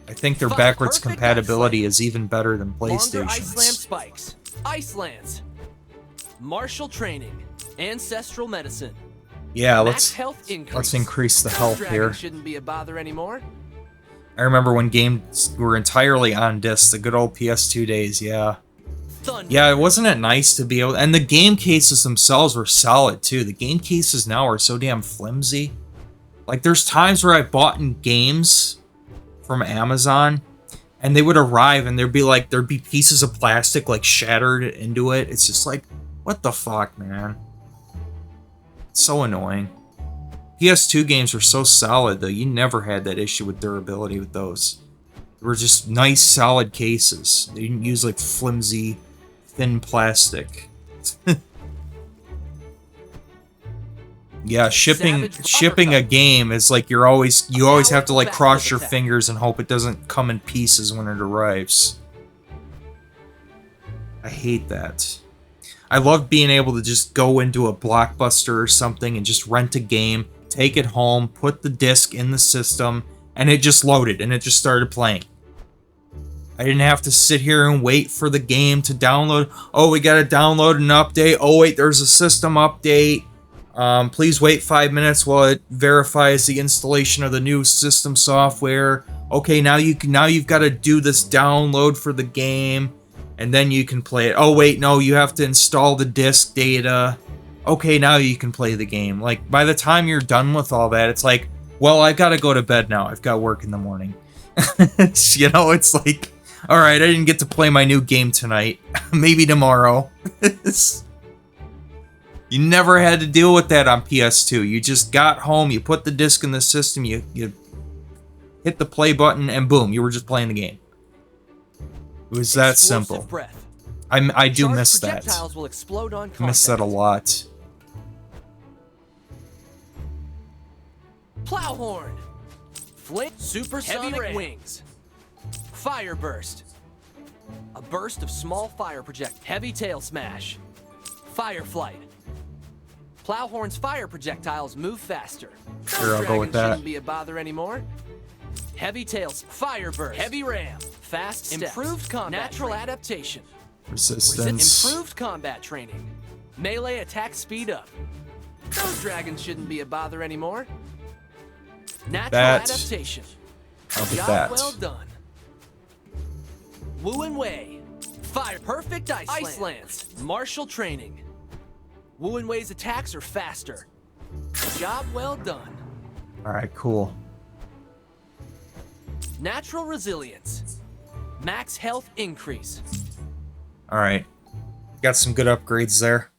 [SPEAKER 1] I think their backwards compatibility is even better than PlayStation's.
[SPEAKER 2] Ice Slam spikes. Ice lands. Martial training. Ancestral medicine.
[SPEAKER 1] Yeah, let's increase the health here.
[SPEAKER 2] Shouldn't be a bother anymore.
[SPEAKER 1] I remember when games were entirely on disc, the good old PS2 days, yeah. Yeah, wasn't it nice to be able... And the game cases themselves were solid, too. The game cases now are so damn flimsy. Like, there's times where I bought in games from Amazon, and they would arrive, and there'd be pieces of plastic, like, shattered into it. It's just like, what the fuck, man? It's so annoying. PS2 games were so solid, though. You never had that issue with durability with those. They were just nice, solid cases. They didn't use, like, flimsy... thin plastic. Yeah, shipping a game is like you always have to like cross your fingers and hope it doesn't come in pieces when it arrives. I hate that. I love being able to just go into a Blockbuster or something and just rent a game, take it home, put the disc in the system, and it just loaded and it just started playing. I didn't have to sit here and wait for the game to download. Oh, we gotta download an update. Oh, wait, there's a system update. Please wait 5 minutes while it verifies the installation of the new system software. Okay, now you've got to do this download for the game, and then you can play it. Oh, wait, no, you have to install the disc data. Okay, now you can play the game. Like, by the time you're done with all that, it's like, well, I've got to go to bed now. I've got work in the morning. You know, it's like... Alright, I didn't get to play my new game tonight. Maybe tomorrow. You never had to deal with that on PS2. You just got home, you put the disc in the system, you hit the play button, and boom, you were just playing the game. It was that simple. I do miss that. I miss that a lot.
[SPEAKER 2] Plowhorn. Flame. Supersonic wings. Fire burst. A burst of small fire project. Heavy tail smash. Fire flight. Plowhorn's fire projectiles move faster.
[SPEAKER 1] Sure, I'll go with that.
[SPEAKER 2] Shouldn't be a bother anymore. Heavy tails. Fire burst. Heavy ram. Fast steps. Improved combat. Natural adaptation.
[SPEAKER 1] Resistance.
[SPEAKER 2] Improved combat training. Melee attack speed up. Those dragons shouldn't be a bother anymore. Natural adaptation.
[SPEAKER 1] I'll get
[SPEAKER 2] Job
[SPEAKER 1] that.
[SPEAKER 2] well done. Wu and Wei. Fire. Perfect ice lance. Martial training. Wu and Wei's attacks are faster. Job well done.
[SPEAKER 1] Alright, cool.
[SPEAKER 2] Natural resilience. Max health increase.
[SPEAKER 1] Alright. Got some good upgrades there.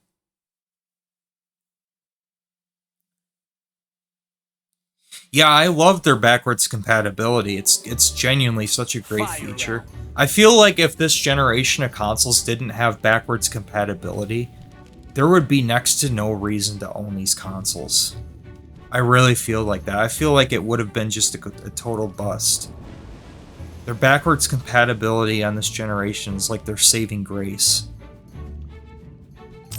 [SPEAKER 1] Yeah, I love their backwards compatibility. It's genuinely such a great feature. I feel like if this generation of consoles didn't have backwards compatibility, there would be next to no reason to own these consoles. I really feel like that. I feel like it would have been just a total bust. Their backwards compatibility on this generation is like their saving grace.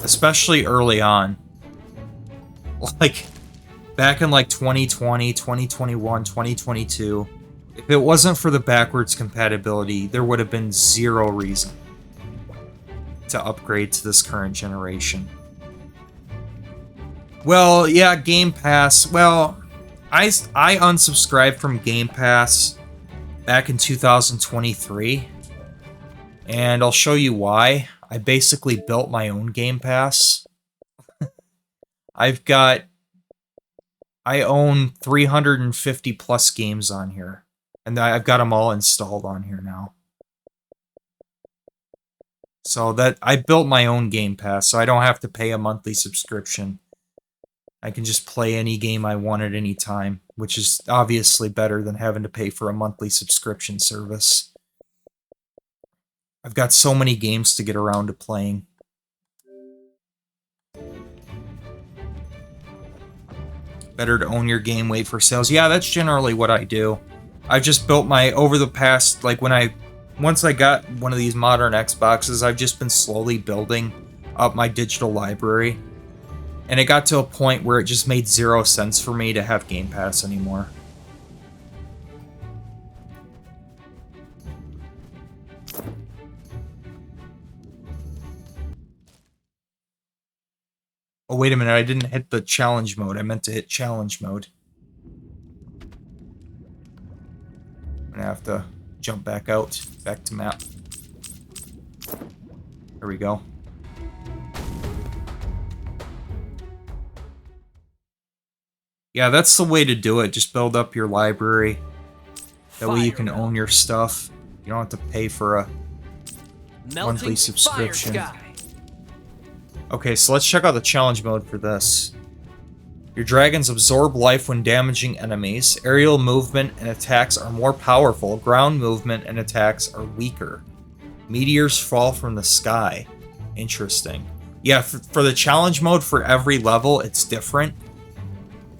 [SPEAKER 1] Especially early on. Like, back in like 2020, 2021, 2022, if it wasn't for the backwards compatibility, there would have been zero reason to upgrade to this current generation. Well, yeah, Game Pass. Well, I unsubscribed from Game Pass back in 2023, and I'll show you why. I basically built my own Game Pass. I own 350 plus games on here, and I've got them all installed on here now. So that I built my own Game Pass, so I don't have to pay a monthly subscription. I can just play any game I want at any time, which is obviously better than having to pay for a monthly subscription service. I've got so many games to get around to playing. Better to own your game, wait for sales. Yeah, that's generally what I do. I've just built over the past, like once I got one of these modern Xboxes, I've just been slowly building up my digital library. And it got to a point where it just made 0 sense for me to have Game Pass anymore. Oh, wait a minute, I didn't hit the challenge mode. I meant to hit challenge mode. I'm gonna have to jump back out, back to map. There we go. Yeah, that's the way to do it. Just build up your library. That way you can own your stuff. You don't have to pay for a monthly subscription. Okay, so let's check out the challenge mode for this. Your dragons absorb life when damaging enemies. Aerial movement and attacks are more powerful. Ground movement and attacks are weaker. Meteors fall from the sky. Interesting. Yeah, for the challenge mode, for every level, it's different.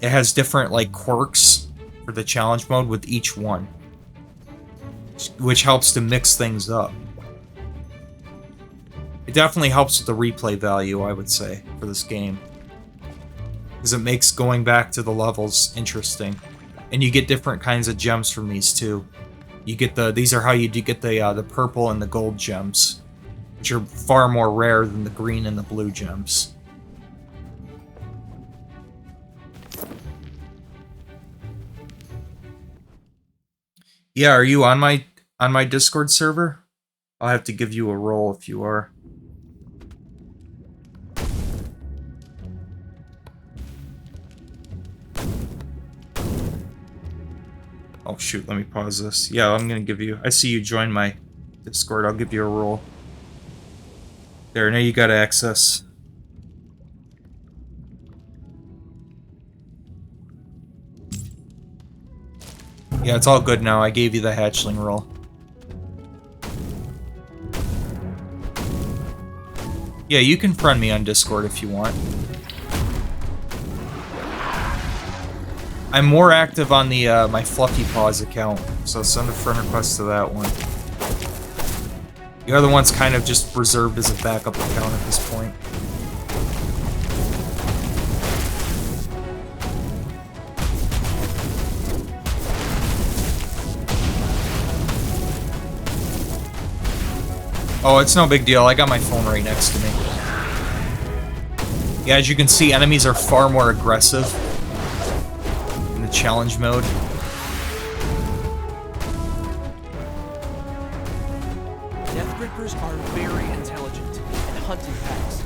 [SPEAKER 1] It has different, like, quirks for the challenge mode with each one, which helps to mix things up. It definitely helps with the replay value, I would say, for this game, because it makes going back to the levels interesting, and you get different kinds of gems from these too. You get these are how you get the purple and the gold gems, which are far more rare than the green and the blue gems. Yeah, are you on my Discord server? I'll have to give you a role if you are. Oh shoot, let me pause this. Yeah, I'm gonna give you... I see you join my Discord, I'll give you a role. There, now you got access. Yeah, it's all good now. I gave you the hatchling roll. Yeah, you can friend me on Discord if you want. I'm more active on the my Fluffy Paws account, so send a friend request to that one. The other one's kind of just reserved as a backup account at this point. Oh, it's no big deal. I got my phone right next to me. Yeah, as you can see, enemies are far more aggressive in the challenge mode.
[SPEAKER 2] Death Grippers are very intelligent and hunt in packs.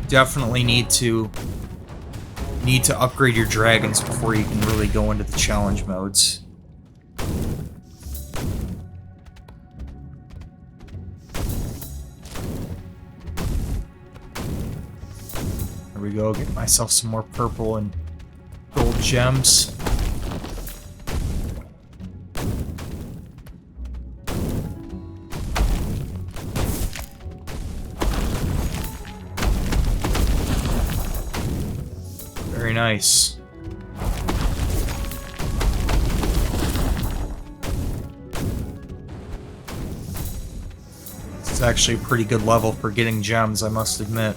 [SPEAKER 1] Definitely need to upgrade your dragons before you can really go into the challenge modes. There we go, get myself some more purple and gold gems. Very nice. This is actually a pretty good level for getting gems, I must admit.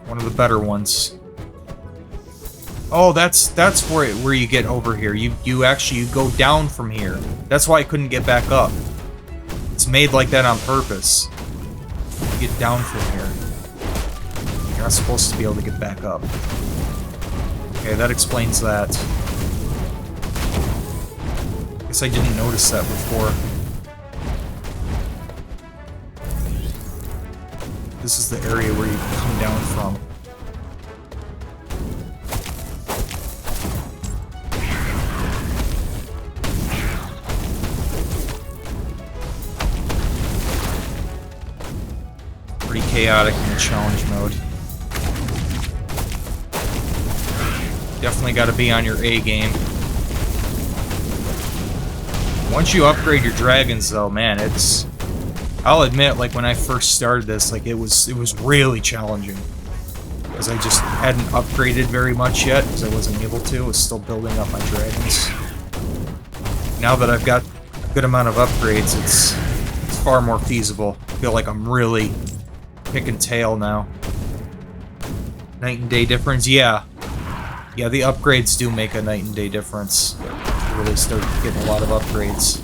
[SPEAKER 1] One of the better ones. Oh, that's where you get over here. You go down from here. That's why I couldn't get back up. It's made like that on purpose. You get down from here. You're not supposed to be able to get back up. Okay, that explains that. Guess I didn't notice that before. This is the area where you come down from. Pretty chaotic in the challenge mode. Definitely got to be on your A game. Once you upgrade your dragons, though, man, it's... I'll admit, like, when I first started this, like, it was really challenging. Because I just hadn't upgraded very much yet, because I wasn't able to. I was still building up my dragons. Now that I've got a good amount of upgrades, it's far more feasible. I feel like I'm really picking tail now. Night and day difference? Yeah. Yeah, the upgrades do make a night and day difference. You really start getting a lot of upgrades.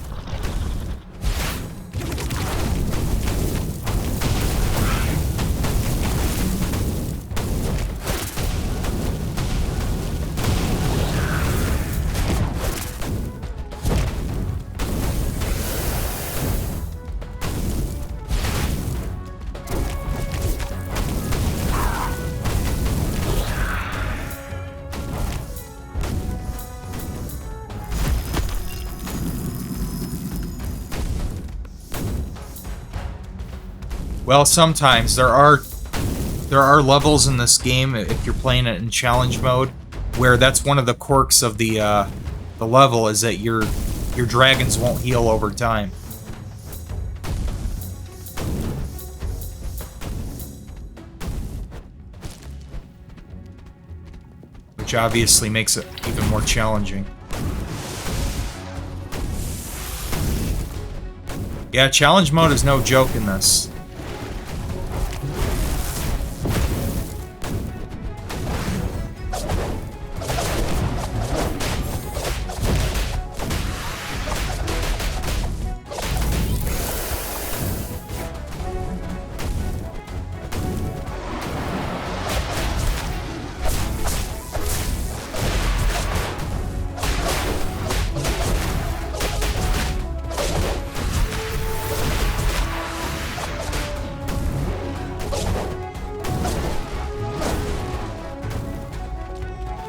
[SPEAKER 1] Well, sometimes there are levels in this game, if you're playing it in challenge mode, where that's one of the quirks of the level is that your dragons won't heal over time. Which obviously makes it even more challenging. Yeah, challenge mode is no joke in this.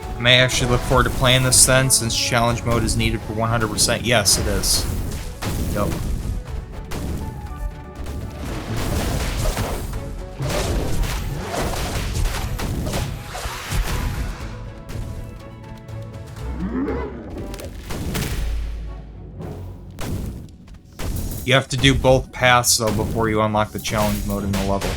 [SPEAKER 1] I may actually look forward to playing this then, since challenge mode is needed for 100%. Yes, it is. Yep. You have to do both paths, though, before you unlock the challenge mode in the level.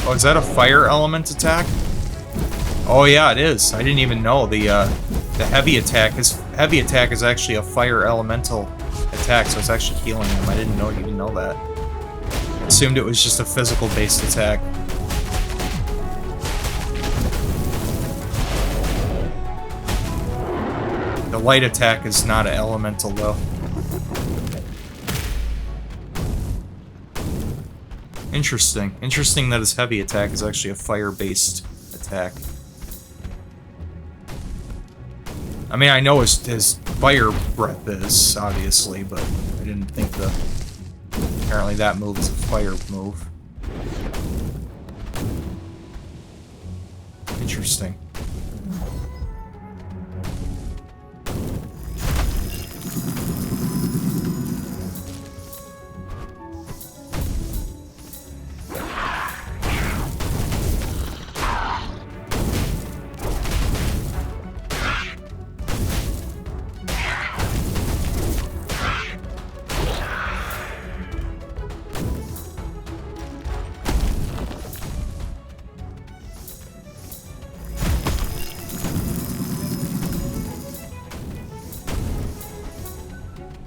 [SPEAKER 1] Oh, is that a fire element attack? Oh yeah, it is. I didn't even know the heavy attack is actually a fire elemental attack, so it's actually healing him. I didn't know you didn't know that. I assumed it was just a physical based attack. The light attack is not an elemental though. Interesting. Interesting that his heavy attack is actually a fire-based attack. I mean, I know his fire breath is, obviously, but I didn't think apparently that move is a fire move. Interesting.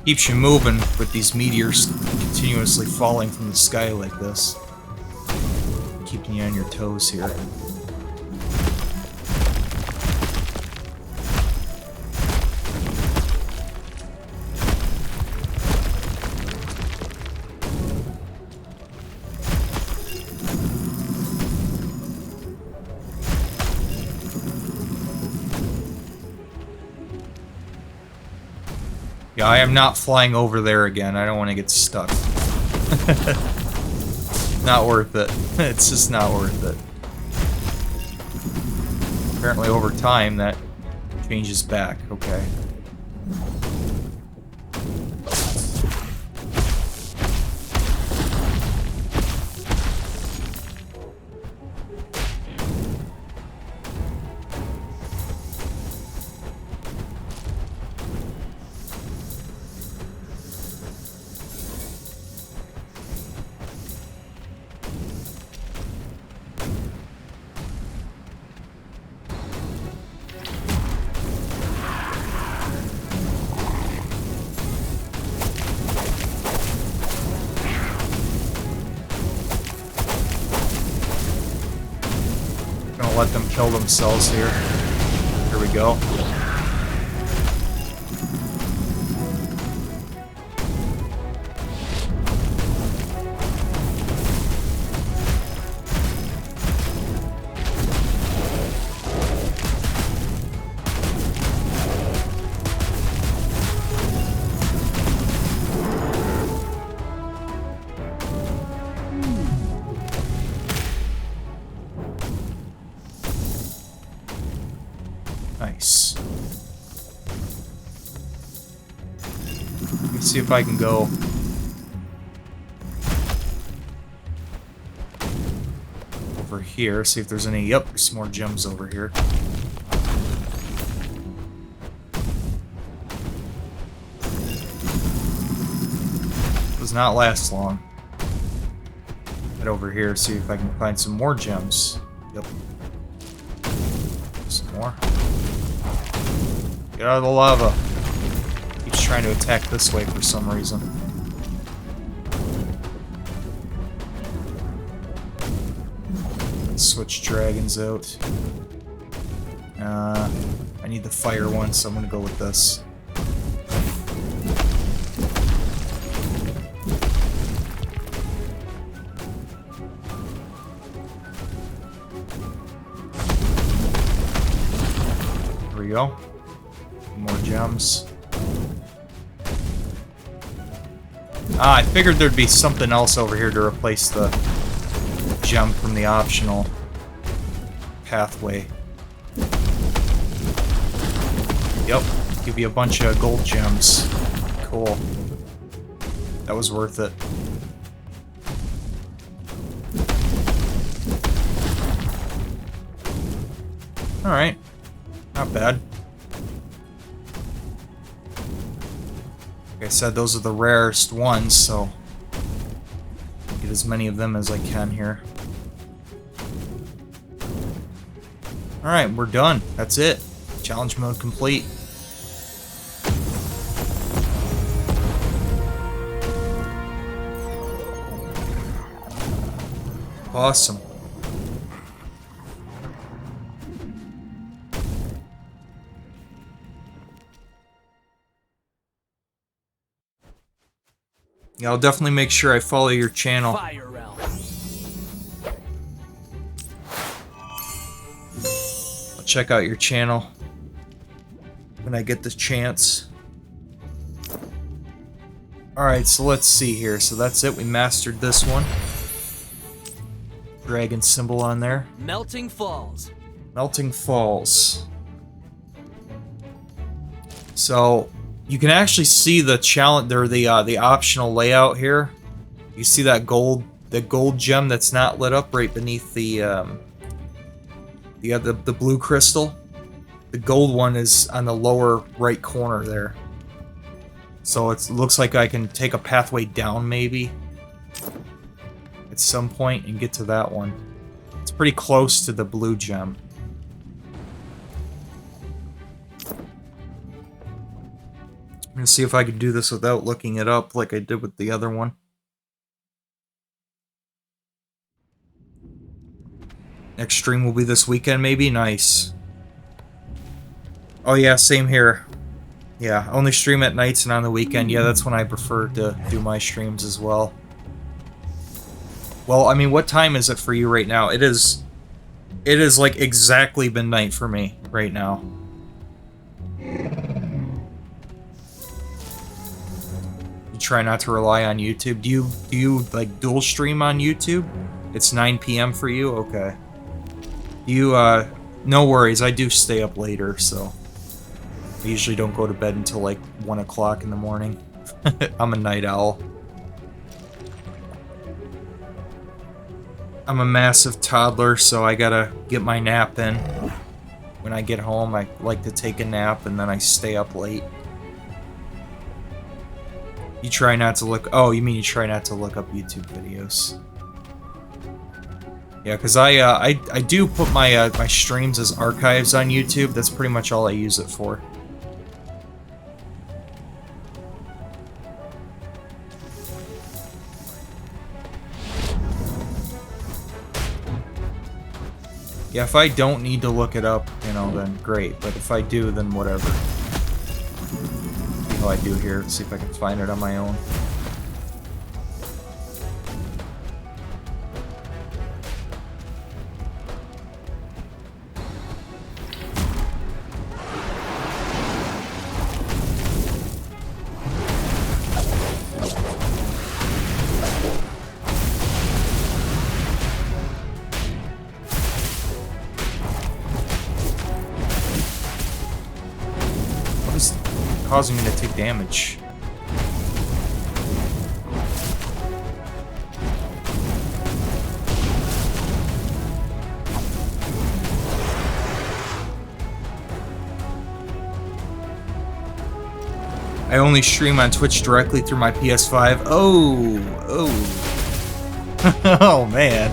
[SPEAKER 1] Keeps you moving with these meteors continuously falling from the sky like this. Keeping you on your toes here. Yeah, I am not flying over there again. I don't want to get stuck. Not worth it. It's just not worth it. Apparently over time that changes back. Okay. Let them kill themselves here. Here we go. Nice. Let me see if I can go over here, see if there's any. Yep, there's some more gems over here. Does not last long. Head over here, see if I can find some more gems. Yep. Some more. Get out of the lava. Keeps trying to attack this way for some reason. Let's switch dragons out. I need the fire one, so I'm gonna go with this. go. More gems. Ah, I figured there'd be something else over here to replace the gem from the optional pathway. Yep, give you a bunch of gold gems. Cool. That was worth it. Alright. Not bad. Like I said, those are the rarest ones, so get as many of them as I can here. Alright, we're done. That's it. Challenge mode complete. Awesome. Yeah, I'll definitely make sure I follow your channel.
[SPEAKER 2] Fire realm.
[SPEAKER 1] I'll check out your channel when I get the chance. Alright, so let's see here. So that's it. We mastered this one. Dragon symbol on there.
[SPEAKER 2] Melting Falls.
[SPEAKER 1] Melting Falls. So you can actually see the challenge or the optional layout here. You see that gold gem that's not lit up right beneath the blue crystal. The gold one is on the lower right corner there. So it looks like I can take a pathway down maybe at some point and get to that one. It's pretty close to the blue gem. I'm gonna see if I can do this without looking it up like I did with the other one. Next stream will be this weekend maybe? Nice. Oh yeah, same here. Yeah, only stream at nights and on the weekend. Yeah, that's when I prefer to do my streams as well. Well, I mean, what time is it for you right now? It is like exactly midnight for me right now. You try not to rely on YouTube. Do you like dual stream on YouTube? It's 9 p.m. for you? Okay. No worries, I do stay up later, so I usually don't go to bed until like 1 o'clock in the morning. I'm a night owl. I'm a massive toddler, so I gotta get my nap in. When I get home, I like to take a nap, and then I stay up late. You try not to look... Oh, you mean you try not to look up YouTube videos. Yeah, because I do put my my streams as archives on YouTube. That's pretty much all I use it for. Yeah, if I don't need to look it up, you know, then great. But if I do, then whatever. See how I do here. See if I can find it on my own. Causing me to take damage. I only stream on Twitch directly through my PS5. Oh. Oh man.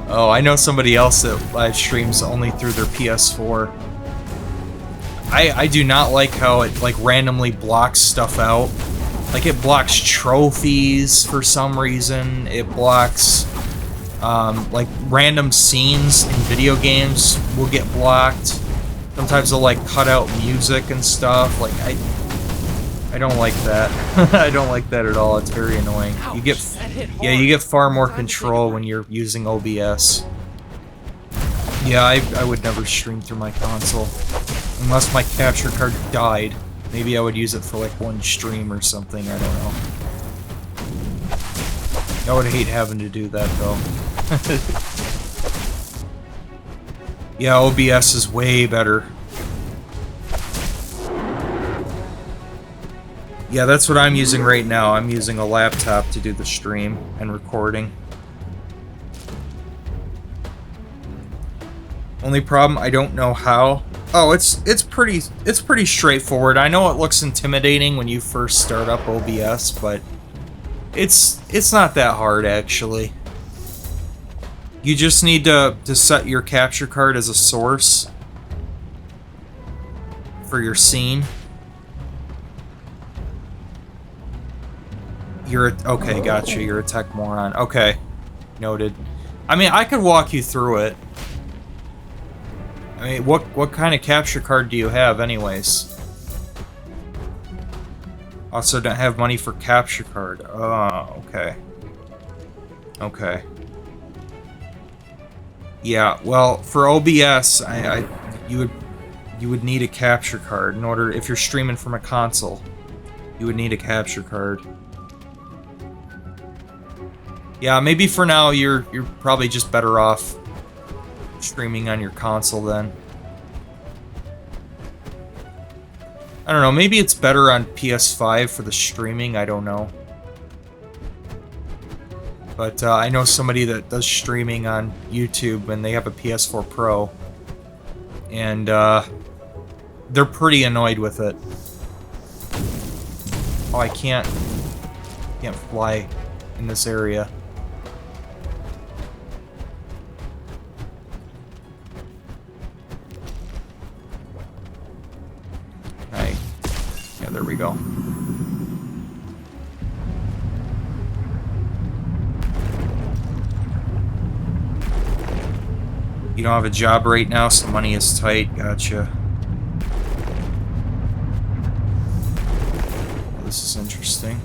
[SPEAKER 1] Oh, I know somebody else that live streams only through their PS4. I do not like how it like randomly blocks stuff out. Like it blocks trophies for some reason. It blocks like random scenes in video games will get blocked. Sometimes they'll like cut out music and stuff. Like I don't like that. I don't like that at all. It's very annoying. You get you get far more control when you're using OBS. Yeah, I would never stream through my console. Unless my capture card died. Maybe I would use it for like one stream or something, I don't know. I would hate having to do that though. Yeah, OBS is way better. Yeah, that's what I'm using right now. I'm using a laptop to do the stream and recording. Only problem, I don't know how. Oh, it's pretty straightforward. I know it looks intimidating when you first start up OBS, but it's not that hard actually. You just need to set your capture card as a source for your scene. Okay, gotcha. You're a tech moron. Okay, noted. I mean, I could walk you through it. I mean, what kind of capture card do you have, anyways? Also, don't have money for capture card. Oh, okay. Okay. Yeah. Well, for OBS, you would need a capture card in order. If you're streaming from a console, you would need a capture card. Yeah, maybe for now you're probably just better off streaming on your console then. I don't know, maybe it's better on PS5 for the streaming, I don't know. But I know somebody that does streaming on YouTube and they have a PS4 Pro. And they're pretty annoyed with it. Oh, I can't fly in this area. Yeah, there we go. You don't have a job right now, so money is tight. Gotcha. Well, this is interesting.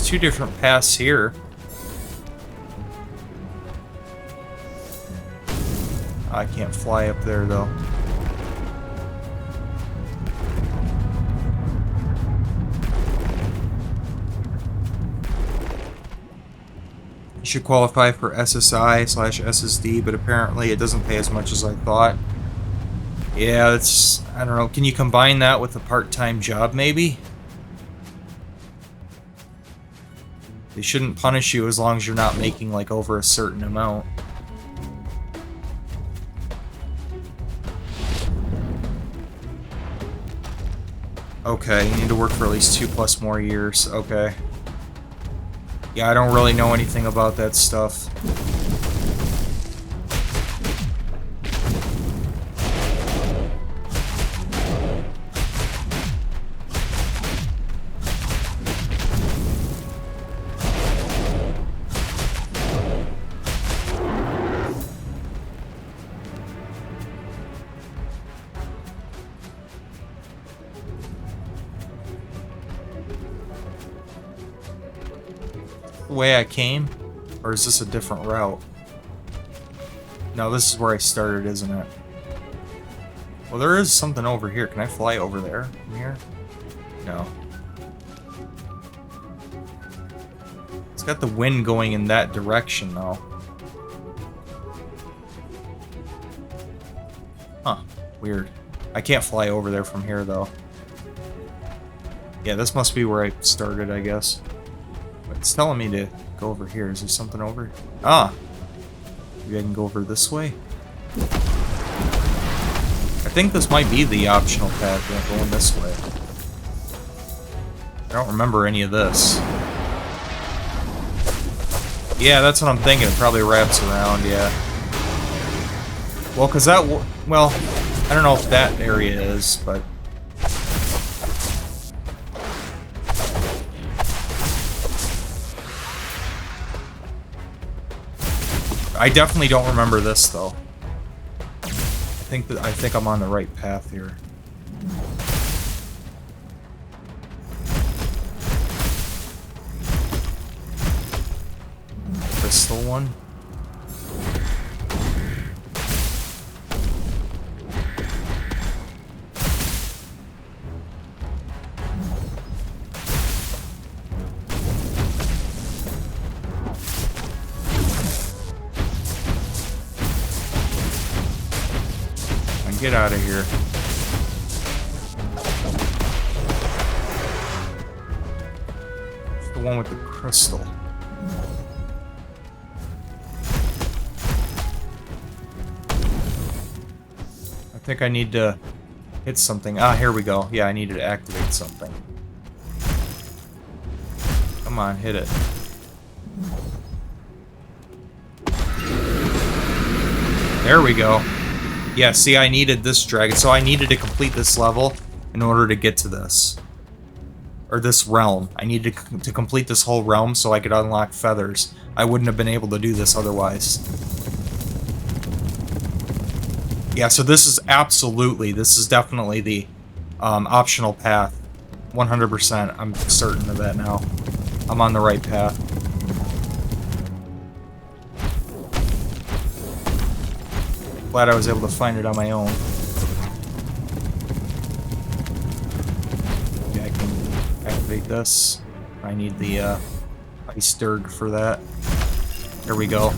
[SPEAKER 1] Two different paths here. I can't fly up there though. You should qualify for SSI/SSD, but apparently it doesn't pay as much as I thought. Yeah, it's, I don't know, can you combine that with a part-time job maybe? They shouldn't punish you as long as you're not making, like, over a certain amount. Okay, you need to work for at least 2+ more years. Okay. Yeah, I don't really know anything about that stuff. The way I came? Or is this a different route? No, this is where I started, isn't it? Well, there is something over here. Can I fly over there from here? No. It's got the wind going in that direction, though. Huh. Weird. I can't fly over there from here, though. Yeah, this must be where I started, I guess. It's telling me to go over here. Is there something over? Ah! Maybe I can go over this way? I think this might be the optional path, yeah, going this way. I don't remember any of this. Yeah, that's what I'm thinking. It probably wraps around, yeah. Well, because that... Well, I don't know if that area is, but... I definitely don't remember this though. I think I'm on the right path here. Crystal one. Get out of here. It's the one with the crystal. I think I need to hit something. Ah, here we go. Yeah, I needed to activate something. Come on, hit it. There we go. Yeah, see, I needed this dragon, so I needed to complete this level in order to get to this. Or this realm. I needed to complete this whole realm so I could unlock feathers. I wouldn't have been able to do this otherwise. Yeah, so this is definitely the optional path. 100%, I'm certain of that now. I'm on the right path. Glad I was able to find it on my own. Yeah, I can activate this. I need the ice dirg for that. There we go.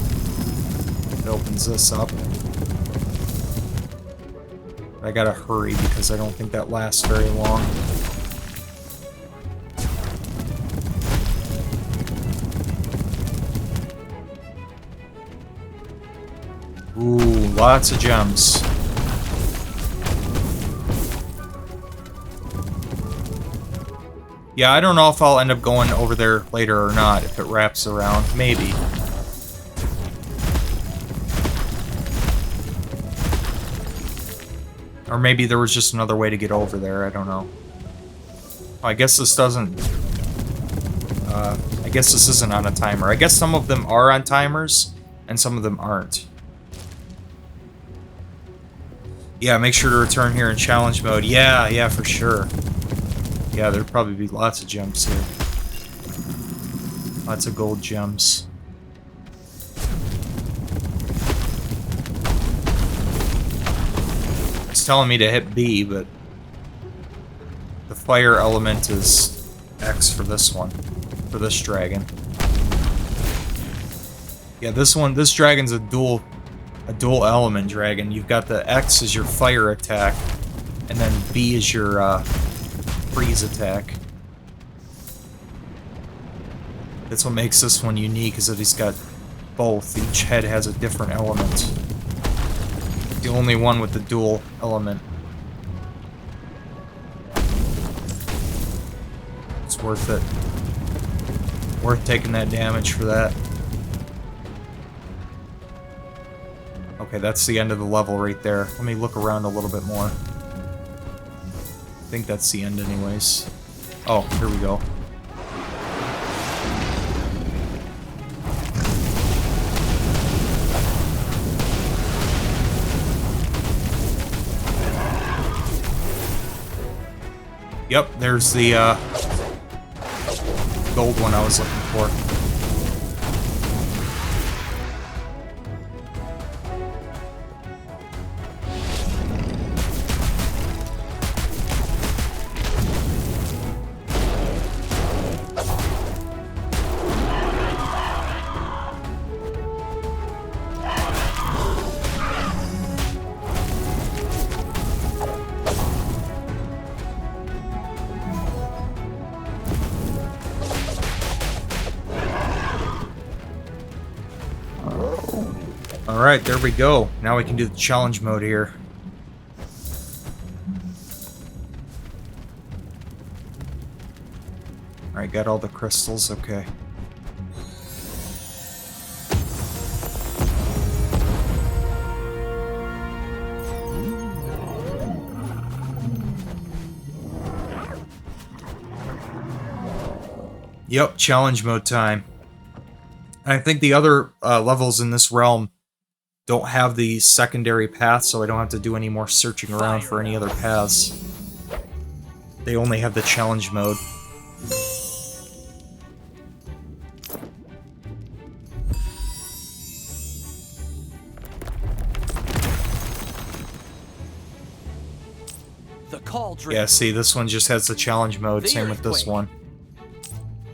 [SPEAKER 1] It opens this up. I gotta hurry because I don't think that lasts very long. Ooh, lots of gems. Yeah, I don't know if I'll end up going over there later or not, if it wraps around. Maybe. Or maybe there was just another way to get over there, I don't know. I guess this doesn't... I guess this isn't on a timer. I guess some of them are on timers, and some of them aren't. Yeah, make sure to return here in challenge mode. Yeah, for sure. Yeah, there'd probably be lots of gems here. Lots of gold gems. It's telling me to hit B, but the fire element is X for this one. For this dragon. Yeah, this dragon's a dual element dragon. You've got the X as your fire attack, and then B is your freeze attack. That's what makes this one unique, is that he's got both. Each head has a different element. The only one with the dual element. It's worth it. Worth taking that damage for that. Okay, that's the end of the level right there. Let me look around a little bit more. I think that's the end anyways. Oh, here we go. Yep, there's the gold one I was looking for. Alright, there we go. Now we can do the challenge mode here. Alright, got all the crystals, okay. Yep, challenge mode time. I think the other levels in this realm don't have the secondary paths, so I don't have to do any more searching around for any other paths. They only have the challenge mode.
[SPEAKER 2] The cauldron.
[SPEAKER 1] Yeah, see, this one just has the challenge mode,
[SPEAKER 2] The
[SPEAKER 1] same with this
[SPEAKER 2] earthquake.
[SPEAKER 1] one.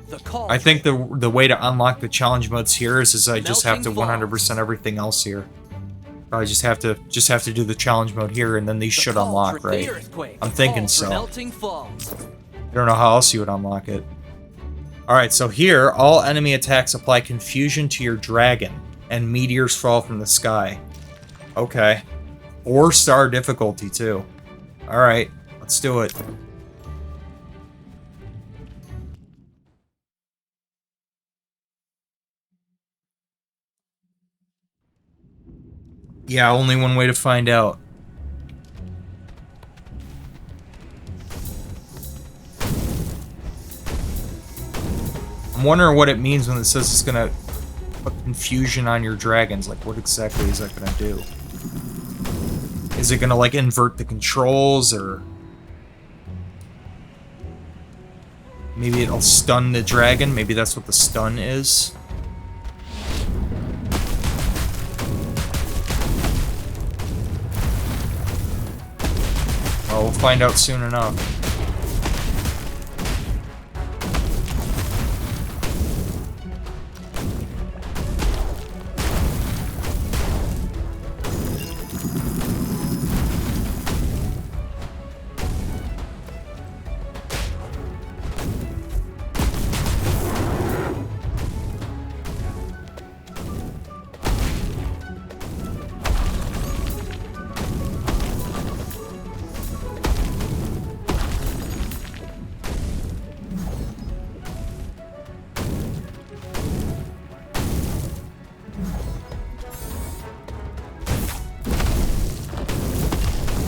[SPEAKER 2] The cauldron.
[SPEAKER 1] I think the way to unlock the challenge modes here is I just have to
[SPEAKER 2] Melting
[SPEAKER 1] 100% everything else here. I just have to do the challenge mode here, and then these
[SPEAKER 2] The
[SPEAKER 1] should
[SPEAKER 2] cauldron,
[SPEAKER 1] unlock,
[SPEAKER 2] the
[SPEAKER 1] right?
[SPEAKER 2] earthquake,
[SPEAKER 1] I'm thinking
[SPEAKER 2] cauldron,
[SPEAKER 1] so.
[SPEAKER 2] Melting falls.
[SPEAKER 1] I don't know how else you would unlock it. Alright, so here, all enemy attacks apply confusion to your dragon, and meteors fall from the sky. Okay. 4-star difficulty, too. Alright, let's do it. Yeah, only one way to find out. I'm wondering what it means when it says it's gonna put confusion on your dragons. Like, what exactly is that gonna do? Is it gonna, like, invert the controls, or... maybe it'll stun the dragon? Maybe that's what the stun is? Well, we'll find out soon enough.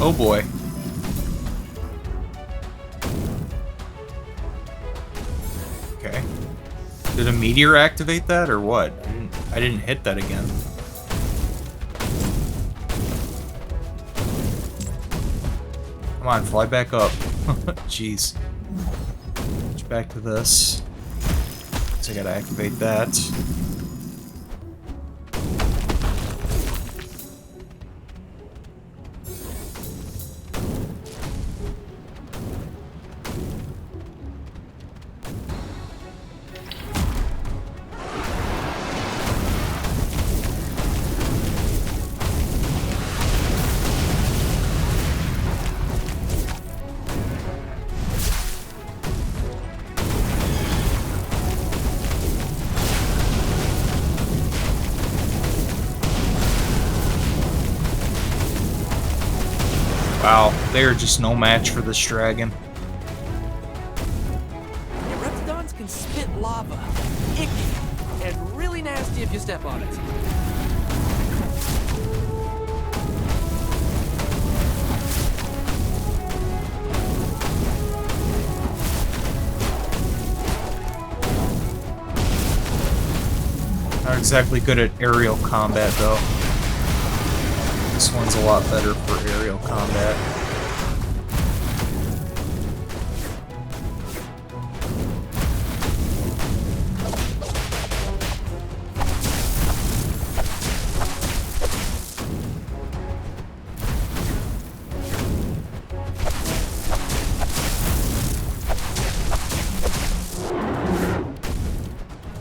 [SPEAKER 1] Oh boy. Okay. Did a meteor activate that, or what? I didn't hit that again. Come on, fly back up. Jeez. Switch back to this. So I gotta activate that. Wow, they are just no match for this dragon.
[SPEAKER 2] Yeah, reptidons can spit lava. Icky. And really nasty if you step on it.
[SPEAKER 1] Not exactly good at aerial combat, though. This one's a lot better for aerial combat.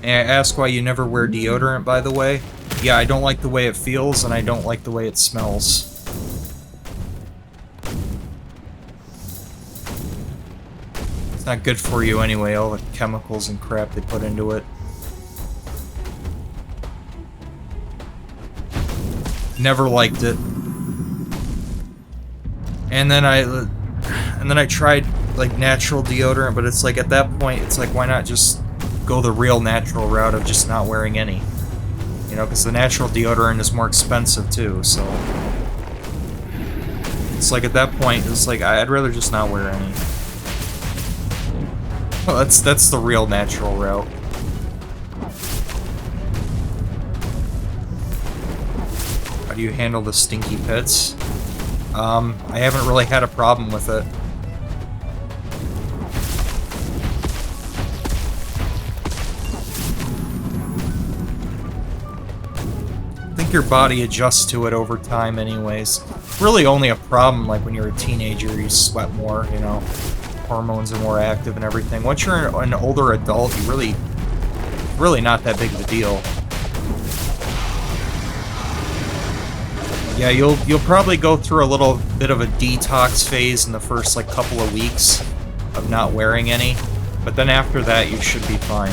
[SPEAKER 1] And I ask why you never wear deodorant, by the way. Yeah, I don't like the way it feels, and I don't like the way it smells. It's not good for you anyway, all the chemicals and crap they put into it. Never liked it. And then I tried, like, natural deodorant, but it's like, at that point, it's like, why not just go the real natural route of just not wearing any? You know, because the natural deodorant is more expensive too, so... It's like, at that point, it's like, I'd rather just not wear any. Well, that's the real natural route. How do you handle the stinky pits? I haven't really had a problem with it. I think your body adjusts to it over time anyways. Really only a problem like when you're a teenager, you sweat more, you know. Hormones are more active and everything. Once you're an older adult, you really not that big of a deal. Yeah, you'll probably go through a little bit of a detox phase in the first like couple of weeks of not wearing any, but then after that you should be fine.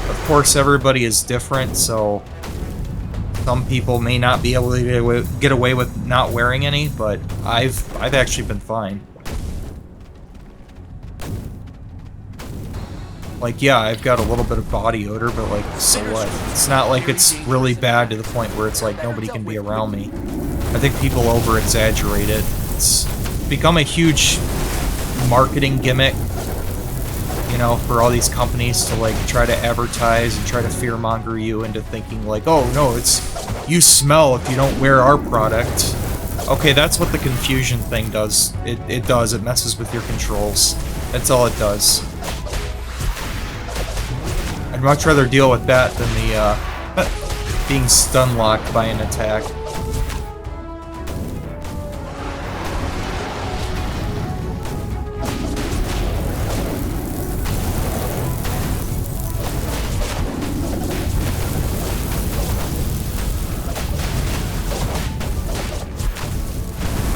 [SPEAKER 1] Of course, everybody is different, so some people may not be able to get away with not wearing any, but I've actually been fine. Like, yeah, I've got a little bit of body odor, but, like, so what? It's not like it's really bad to the point where it's like nobody can be around me. I think people over-exaggerate it. It's become a huge marketing gimmick, you know, for all these companies to, like, try to advertise and try to fear-monger you into thinking, like, oh, no, it's... you smell if you don't wear our product. Okay, that's what the confusion thing does. It does. It messes with your controls. That's all it does. I'd much rather deal with that than the, being stun-locked by an attack.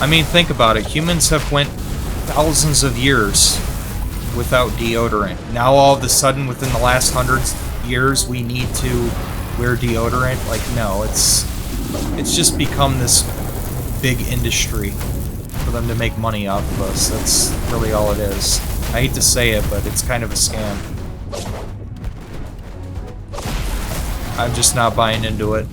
[SPEAKER 1] I mean, think about it. Humans have went thousands of years without deodorant. Now all of a sudden, within the last hundreds years, we need to wear deodorant. Like, no, it's just become this big industry for them to make money off of us. That's really all it is. I hate to say it, but it's kind of a scam. I'm just not buying into it.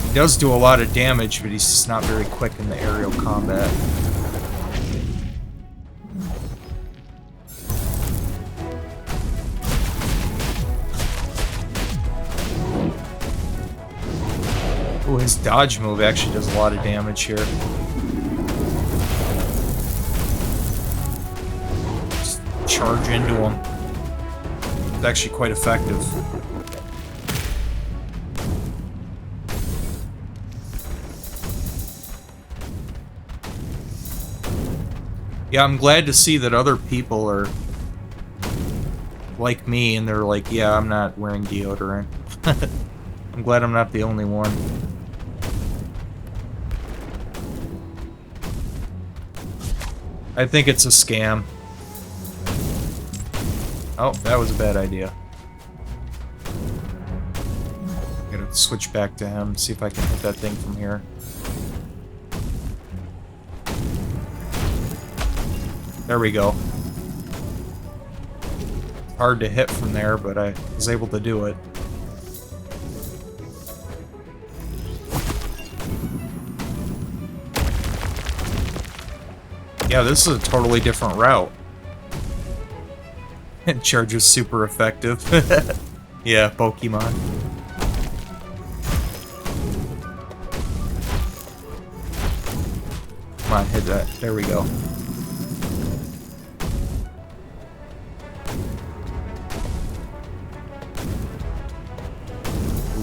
[SPEAKER 1] He does do a lot of damage, but he's just not very quick in the aerial combat. Ooh, his dodge move actually does a lot of damage here. Just charge into him. It's actually quite effective. Yeah, I'm glad to see that other people are like me, and they're like, yeah, I'm not wearing deodorant. I'm glad I'm not the only one. I think it's a scam. Oh, that was a bad idea. Gotta switch back to him, see if I can hit that thing from here. There we go. Hard to hit from there, but I was able to do it. Yeah, this is a totally different route. And charge is super effective. Yeah, Pokemon. Come on, hit that. There we go.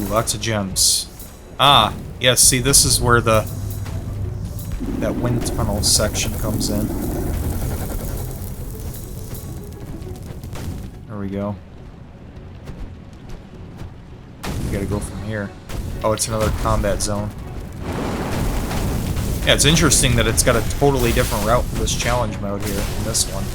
[SPEAKER 1] Lots of gems. Ah, yes, see, this is where that wind tunnel section comes in. There we go. We gotta go from here. Oh, it's another combat zone. Yeah, it's interesting that it's got a totally different route for this challenge mode here in this one.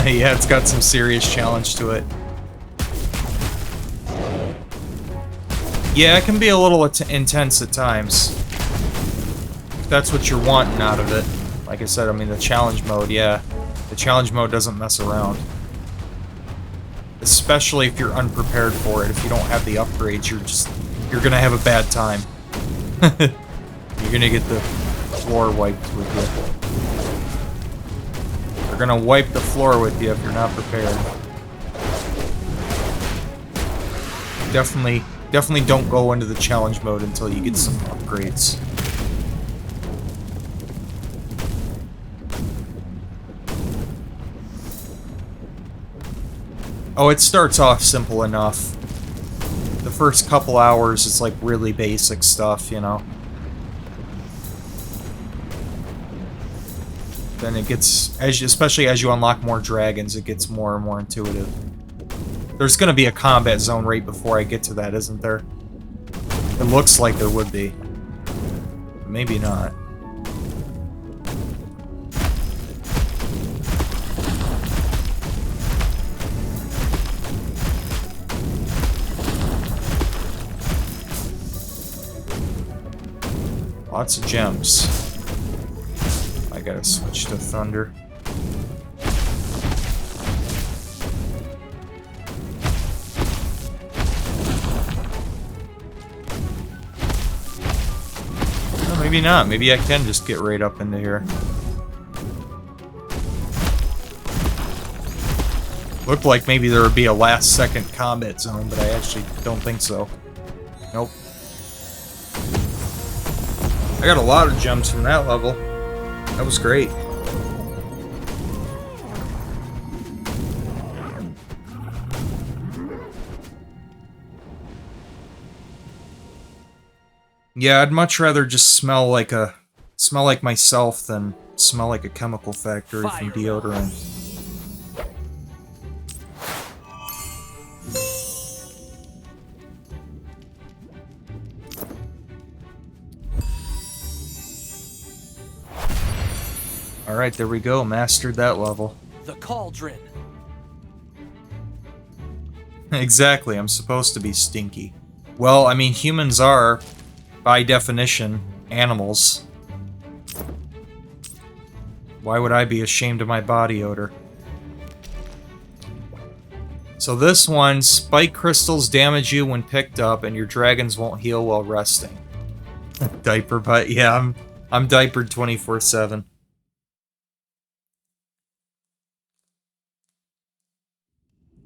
[SPEAKER 1] Yeah, it's got some serious challenge to it. Yeah, it can be a little intense at times. If that's what you're wanting out of it. Like I said, I mean, the challenge mode, yeah. The challenge mode doesn't mess around. Especially if you're unprepared for it. If you don't have the upgrades, you're gonna have a bad time. You're gonna get the floor wiped with you. They're gonna wipe the floor with you if you're not prepared. Definitely don't go into the challenge mode until you get some upgrades. Oh, it starts off simple enough. The first couple hours is like really basic stuff, you know. Then it gets, especially as you unlock more dragons, it gets more and more intuitive. There's gonna be a combat zone right before I get to that, isn't there? It looks like there would be. But maybe not. Lots of gems. I gotta switch to thunder. Well, maybe not. Maybe I can just get right up into here. Looked like maybe there would be a last second combat zone, but I actually don't think so. Nope. I got a lot of gems from that level. That was great. Yeah, I'd much rather just smell like myself than smell like a chemical factory from deodorant. Alright, there we go. Mastered that level.
[SPEAKER 2] The cauldron.
[SPEAKER 1] Exactly, I'm supposed to be stinky. Well, I mean, humans are, by definition, animals. Why would I be ashamed of my body odor? So this one, spike crystals damage you when picked up, and your dragons won't heal while resting. Diaper butt. Yeah, I'm diapered 24/7.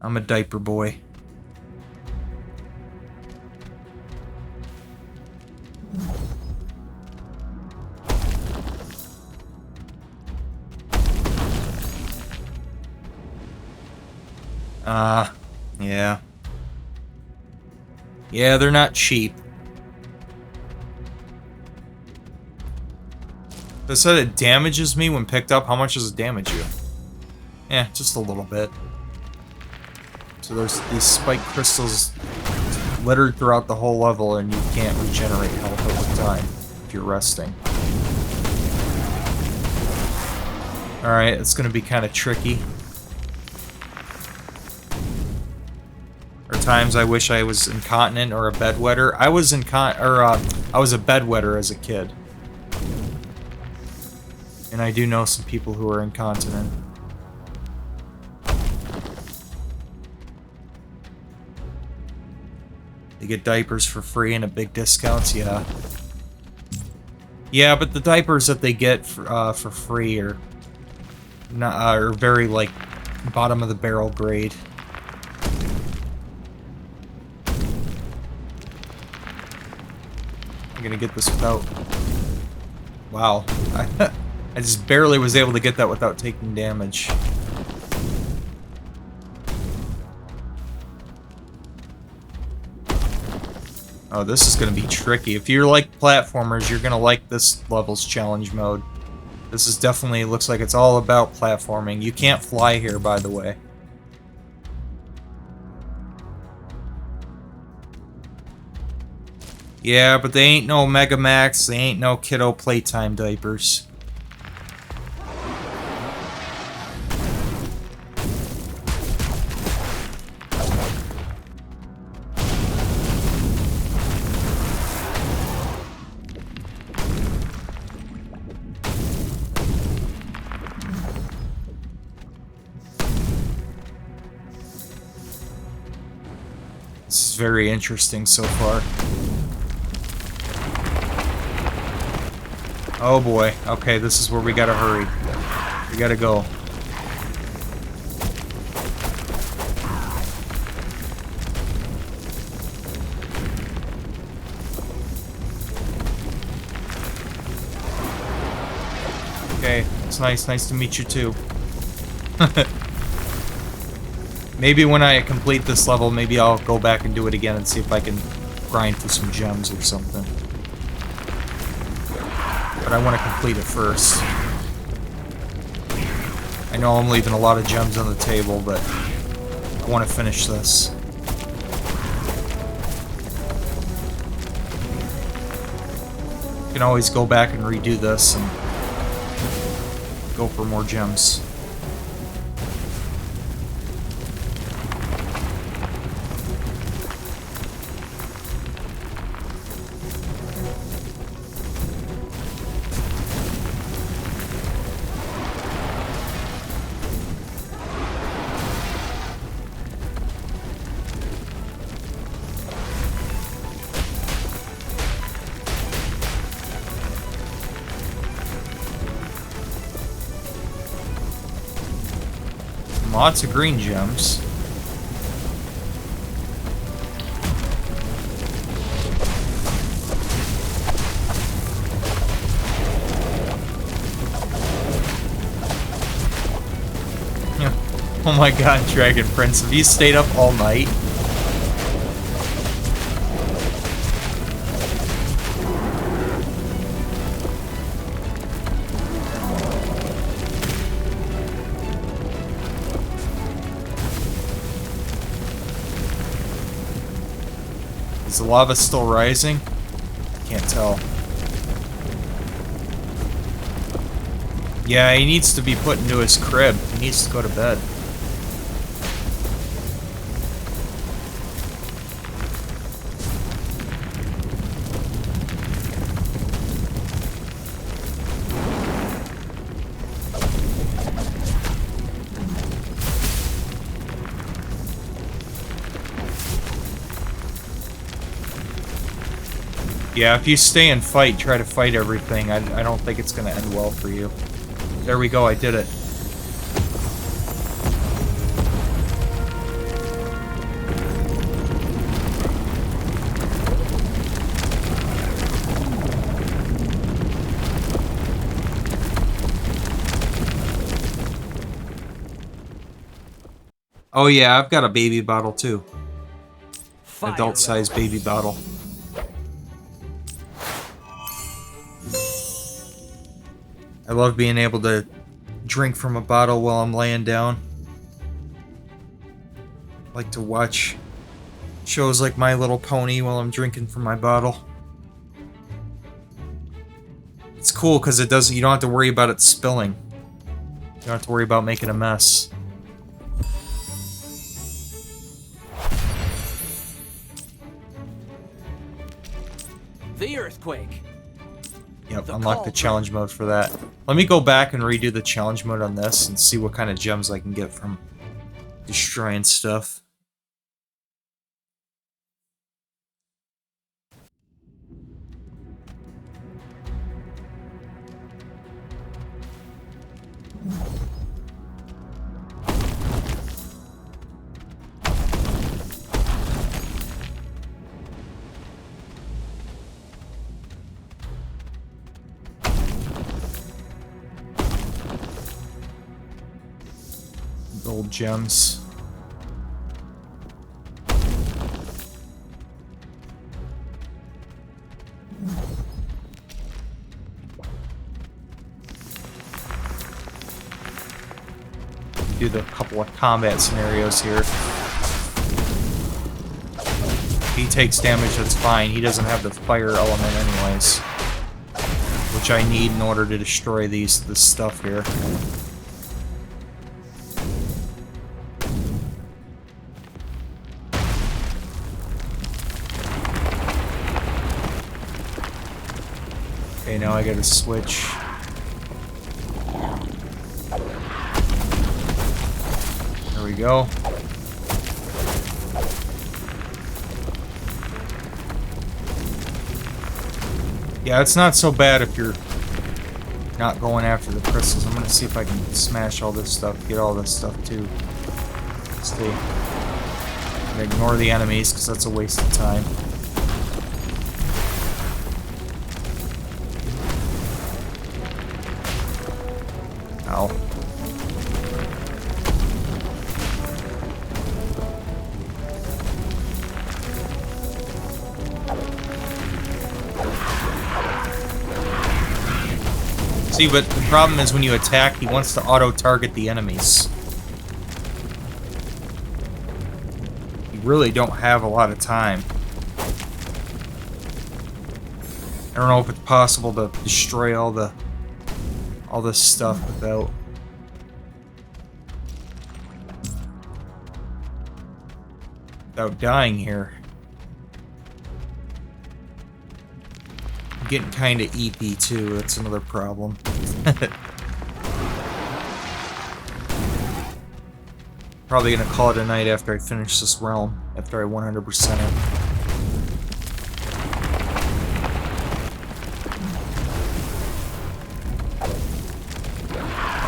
[SPEAKER 1] I'm a diaper boy. Yeah. Yeah, they're not cheap. They said it damages me when picked up. How much does it damage you? Yeah, just a little bit. So there's these spike crystals littered throughout the whole level, and you can't regenerate health over time if you're resting. Alright, it's gonna be kind of tricky. There are times I wish I was incontinent or a bedwetter. I was I was a bedwetter as a kid. And I do know some people who are incontinent. They get diapers for free and at big discounts, yeah. Yeah, but the diapers that they get for free are not are very like bottom of the barrel grade. I'm gonna get this without. Wow, I just barely was able to get that without taking damage. Oh, this is going to be tricky. If you like platformers, you're going to like this level's challenge mode. This is definitely, looks like it's all about platforming. You can't fly here, by the way. Yeah, but they ain't no Mega Max, they ain't no kiddo playtime diapers. very interesting so far. Oh boy. Okay, this is where we gotta hurry. We gotta go. Okay, it's nice. Nice to meet you too. Maybe when I complete this level, maybe I'll go back and do it again and see if I can grind for some gems or something. But I want to complete it first. I know I'm leaving a lot of gems on the table, but I want to finish this. You can always go back and redo this and go for more gems. Lots of green gems. Yeah. Oh my god, Dragon Prince, have you stayed up all night? Is the lava still rising? Can't tell. Yeah, he needs to be put into his crib. He needs to go to bed. Yeah, if you stay and fight, try to fight everything. I don't think it's going to end well for you. There we go, I did it. Oh yeah, I've got a baby bottle too. Adult-sized baby bottle. I love being able to drink from a bottle while I'm laying down. I like to watch shows like My Little Pony while I'm drinking from my bottle. It's cool because you don't have to worry about it spilling. You don't have to worry about making a mess.
[SPEAKER 2] The earthquake.
[SPEAKER 1] Yep, unlock the challenge mode for that. Let me go back and redo the challenge mode on this and see what kind of gems I can get from destroying stuff. Gold gems. Do the couple of combat scenarios here. If he takes damage, that's fine. He doesn't have the fire element anyways, which I need in order to destroy this stuff here. Okay, now I gotta switch. There we go. Yeah, it's not so bad if you're not going after the crystals. I'm gonna see if I can smash all this stuff, get all this stuff too. Stay. Ignore the enemies, because that's a waste of time. Ow. See, but the problem is when you attack, he wants to auto-target the enemies. You really don't have a lot of time. I don't know if it's possible to destroy all this stuff without dying here. I'm getting kind of EP too, that's another problem. Probably gonna call it a night after I finish this realm, after I 100% it.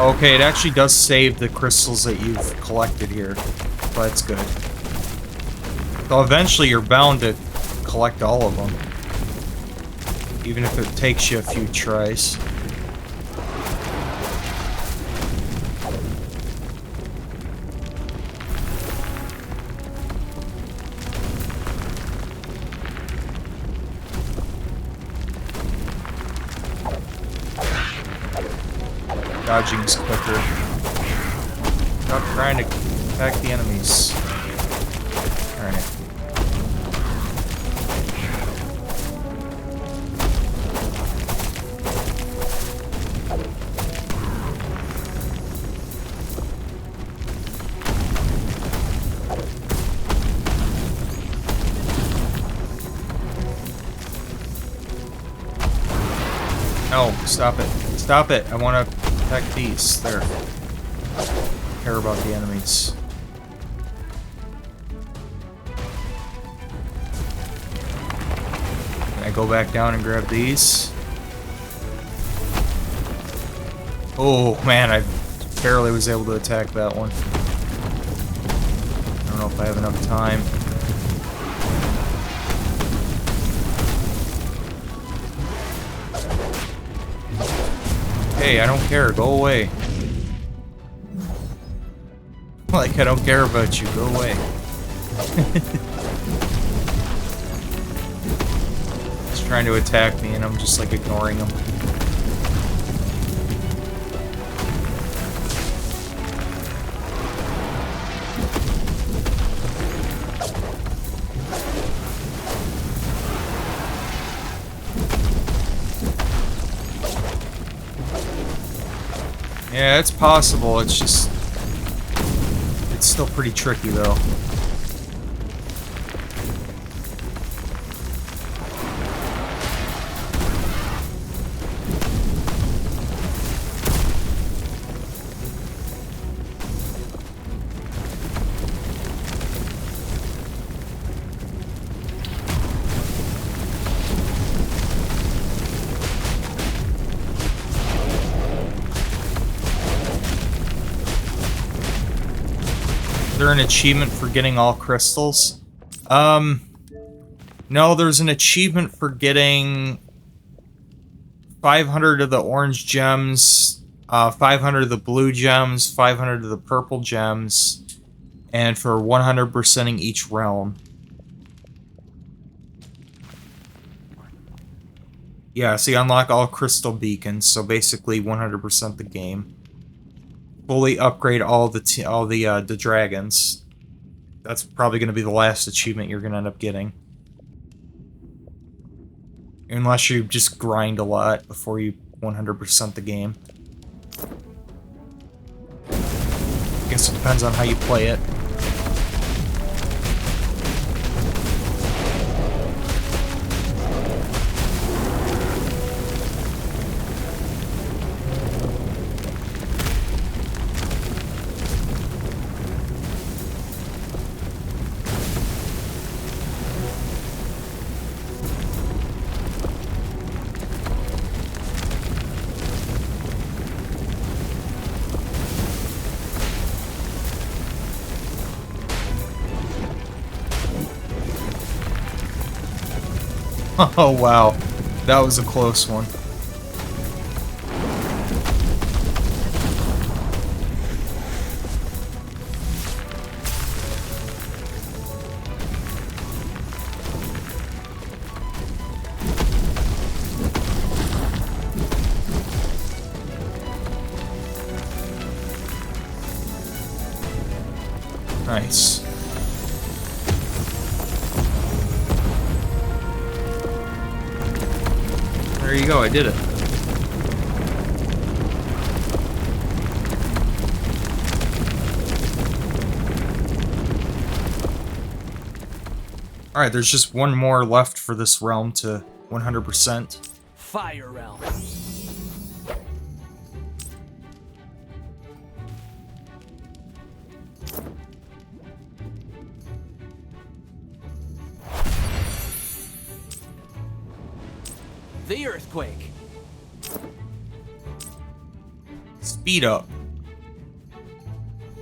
[SPEAKER 1] Okay, it actually does save the crystals that you've collected here. So that's good. So eventually you're bound to collect all of them. Even if it takes you a few tries. Dodging's quicker. Stop trying to attack the enemies. Alright. No, stop it. Stop it. I want to attack these. There. Care about the enemies. Can I go back down and grab these? Oh man, I barely was able to attack that one. I don't know if I have enough time. Hey, I don't care. Go away. Like, I don't care about you. Go away. He's trying to attack me, and I'm just, like, ignoring him. Yeah, it's possible, it's just... it's still pretty tricky, though. Is there an achievement for getting all crystals? No, there's an achievement for getting 500 of the orange gems, 500 of the blue gems, 500 of the purple gems, and for 100%ing each realm. Yeah, so you unlock all crystal beacons, so basically 100% the game. Fully upgrade all the dragons. That's probably going to be the last achievement you're going to end up getting. Unless you just grind a lot before you 100% the game. I guess it depends on how you play it. Oh, wow. That was a close one. Nice. There you go, I did it. Alright, there's just one more left for this realm to 100%.
[SPEAKER 2] Fire Realm. The Earthquake.
[SPEAKER 1] Speed up.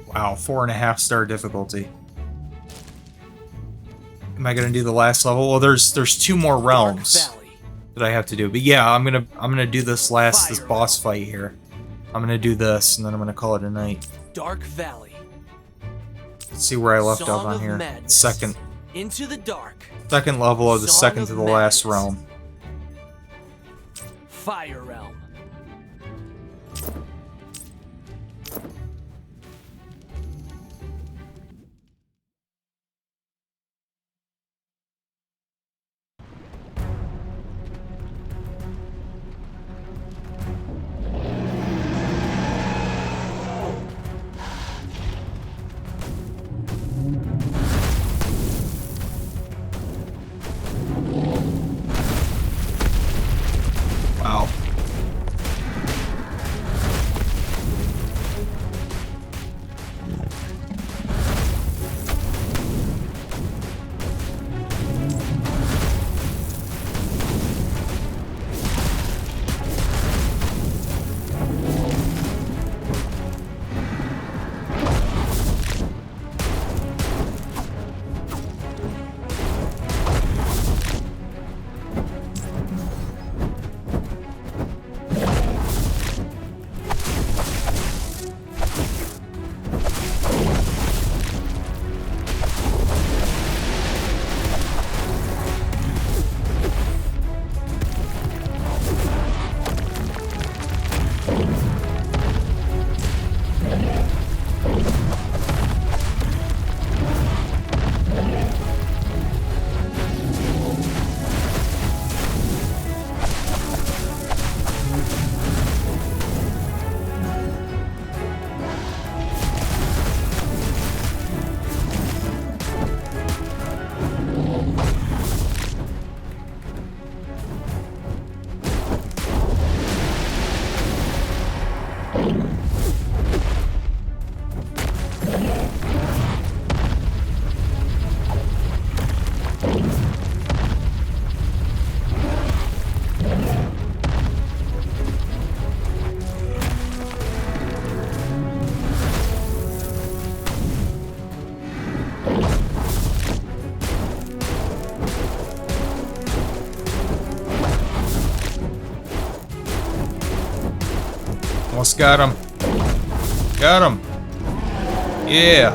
[SPEAKER 1] Wow, 4.5-star difficulty. Am I gonna do the last level? Well, there's 2 more realms that I have to do. But yeah, I'm gonna do this boss fight here. I'm gonna do this, and then I'm gonna call it a night.
[SPEAKER 2] Dark Valley.
[SPEAKER 1] Let's see where I left off on here. Second
[SPEAKER 2] Into the dark.
[SPEAKER 1] Second level of the second to the last realm.
[SPEAKER 2] Fire Realm.
[SPEAKER 1] Wow. Almost got him. Got him. Yeah.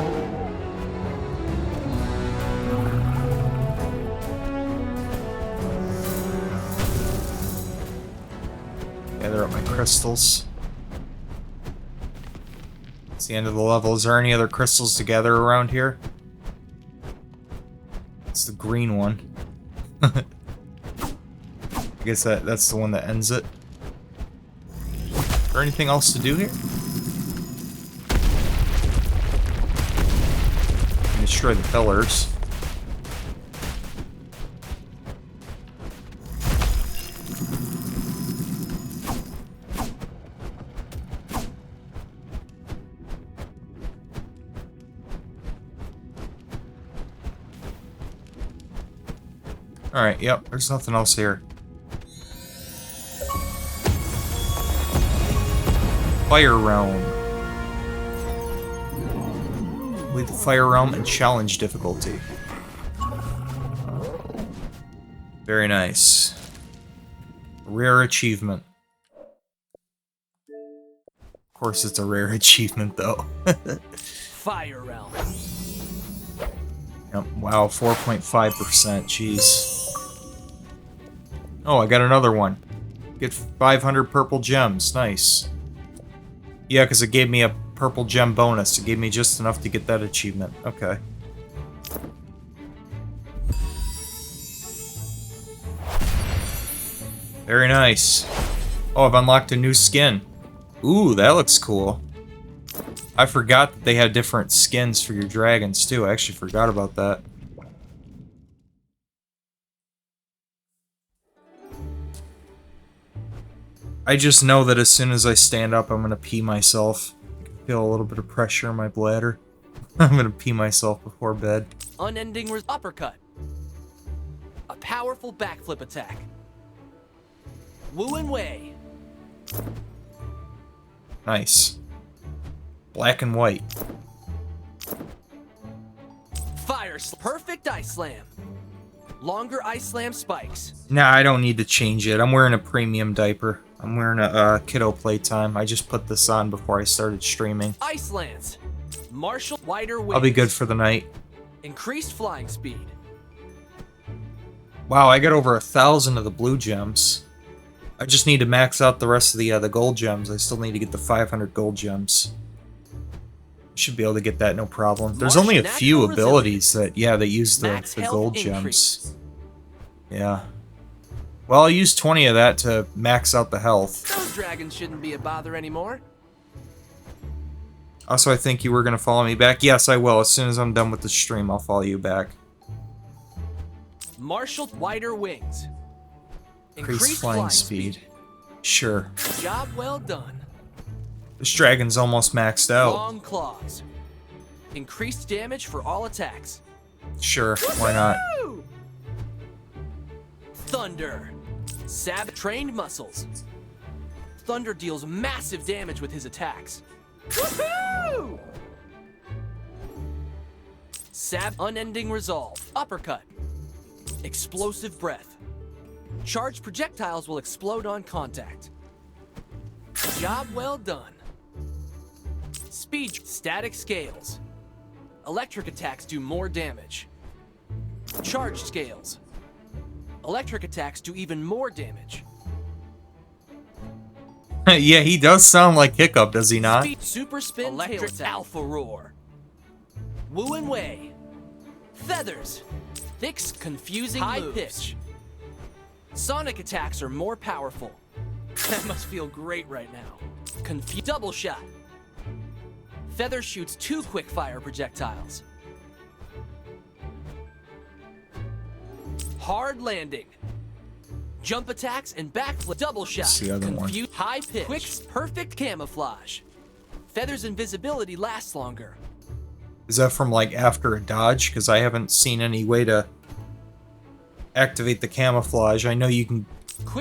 [SPEAKER 1] Gather up my crystals. It's the end of the level. Is there any other crystals to gather around here? It's the green one. I guess that's the one that ends it. Is there anything else to do here? Destroy the pillars. Alright, yep, there's nothing else here. Fire Realm. Lead the Fire Realm and challenge difficulty. Very nice. Rare achievement. Of course it's a rare achievement, though.
[SPEAKER 2] Fire Realm.
[SPEAKER 1] Yep, wow, 4.5%, jeez. Oh, I got another one. Get 500 purple gems, nice. Yeah, because it gave me a purple gem bonus. It gave me just enough to get that achievement. Okay. Very nice. Oh, I've unlocked a new skin. Ooh, that looks cool. I forgot that they had different skins for your dragons, too. I actually forgot about that. I just know that as soon as I stand up, I'm gonna pee myself. I can feel a little bit of pressure in my bladder. I'm gonna pee myself before bed.
[SPEAKER 2] Unending uppercut. A powerful backflip attack. Wu and Wei.
[SPEAKER 1] Nice. Black and white.
[SPEAKER 2] Fire perfect ice slam. Longer ice slam spikes.
[SPEAKER 1] Nah, I don't need to change it. I'm wearing a premium diaper. I'm wearing a kiddo playtime. I just put this on before I started streaming.
[SPEAKER 2] Ice lance. Martial wider wings.
[SPEAKER 1] I'll be good for the night.
[SPEAKER 2] Increased flying speed.
[SPEAKER 1] Wow, I got over 1,000 of the blue gems. I just need to max out the rest of the gold gems. I still need to get the 500 gold gems. Should be able to get that no problem. There's only a few abilities that, yeah, they use the gold gems. Yeah. Well, I'll use 20 of that to max out the health.
[SPEAKER 2] Those dragons shouldn't be a bother anymore.
[SPEAKER 1] Also, I think you were going to follow me back. Yes, I will. As soon as I'm done with the stream, I'll follow you back.
[SPEAKER 2] Martial wider wings.
[SPEAKER 1] Increased flying speed. Sure.
[SPEAKER 2] Job well done.
[SPEAKER 1] This dragon's almost maxed out.
[SPEAKER 2] Long claws. Increased damage for all attacks.
[SPEAKER 1] Sure, why not?
[SPEAKER 2] Thunder. Sab trained muscles. Thunder deals massive damage with his attacks. Woohoo! Sab unending resolve. Uppercut. Explosive breath. Charged projectiles will explode on contact. Job well done. Speed. Static scales. Electric attacks do more damage. Charged scales. Electric attacks do even more damage.
[SPEAKER 1] Yeah, he does sound like Hiccup, does he not?
[SPEAKER 2] Speed. Super spin. Electric alpha roar. Wu and Wei. Feathers. Thick, confusing high pitch. Sonic attacks are more powerful. That must feel great right now. Double shot. Feather shoots 2 quick fire projectiles. Hard landing. Jump attacks and backflip. Double shot.
[SPEAKER 1] That's the other one.
[SPEAKER 2] High pitch. Quick, perfect camouflage. Feather's invisibility lasts longer.
[SPEAKER 1] Is that from like after a dodge? Because I haven't seen any way to activate the camouflage. I know you can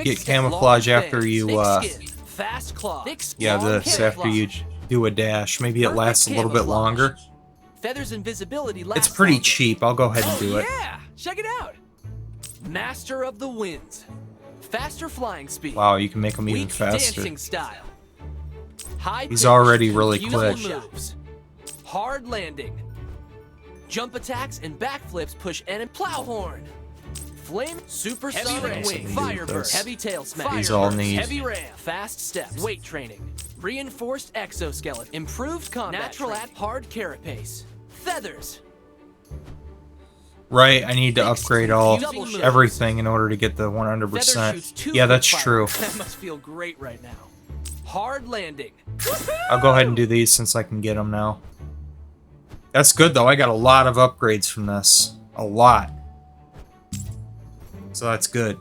[SPEAKER 1] get camouflage after you
[SPEAKER 2] fast claw.
[SPEAKER 1] Yeah, this after you do a dash. Maybe it lasts a little bit longer.
[SPEAKER 2] Feather's invisibility lasts
[SPEAKER 1] It's pretty
[SPEAKER 2] longer.
[SPEAKER 1] cheap. I'll go ahead and do it.
[SPEAKER 2] Yeah, check it out. Master of the Winds. Faster flying speed.
[SPEAKER 1] Wow, you can make them even
[SPEAKER 2] Weak
[SPEAKER 1] faster.
[SPEAKER 2] dancing style. High
[SPEAKER 1] He's
[SPEAKER 2] pitch,
[SPEAKER 1] already really
[SPEAKER 2] confusing
[SPEAKER 1] quick.
[SPEAKER 2] Moves. Hard landing. Jump attacks and backflips push and plowhorn. Flame, supersonic wing, firebird, heavy tail smash,
[SPEAKER 1] These all need.
[SPEAKER 2] heavy ram, fast steps, weight training, reinforced exoskeleton, improved combat, natural at hard carapace, feathers.
[SPEAKER 1] Right, I need to upgrade all
[SPEAKER 2] Double moves.
[SPEAKER 1] everything in order to get the
[SPEAKER 2] Feather
[SPEAKER 1] 100%.
[SPEAKER 2] shoots 2
[SPEAKER 1] Yeah, that's
[SPEAKER 2] quick
[SPEAKER 1] true.
[SPEAKER 2] fire. That must feel great right now. Hard landing.
[SPEAKER 1] I'll go ahead and do these since I can get them now. That's good though. I got a lot of upgrades from this. A lot. So that's good.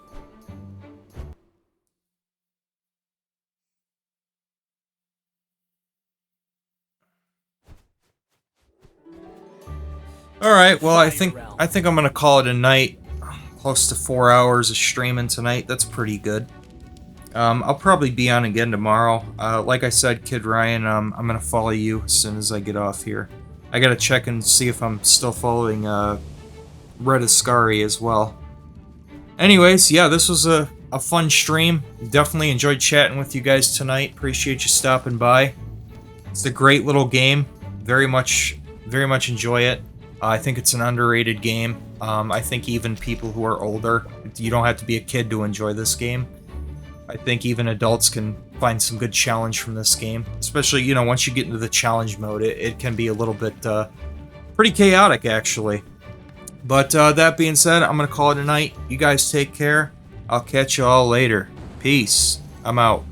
[SPEAKER 1] All right. Well, I think I'm gonna call it a night. Close to 4 hours of streaming tonight. That's pretty good. I'll probably be on again tomorrow. Like I said, Kid Ryan, I'm gonna follow you as soon as I get off here. I gotta check and see if I'm still following Red Ascari as well. Anyways, yeah, this was a fun stream. Definitely enjoyed chatting with you guys tonight. Appreciate you stopping by. It's a great little game. Very much enjoy it. I think it's an underrated game. I think even people who are older, you don't have to be a kid to enjoy this game. I think even adults can find some good challenge from this game. Especially, you know, once you get into the challenge mode, it can be a little bit pretty chaotic, actually. But that being said, I'm going to call it a night. You guys take care. I'll catch you all later. Peace. I'm out.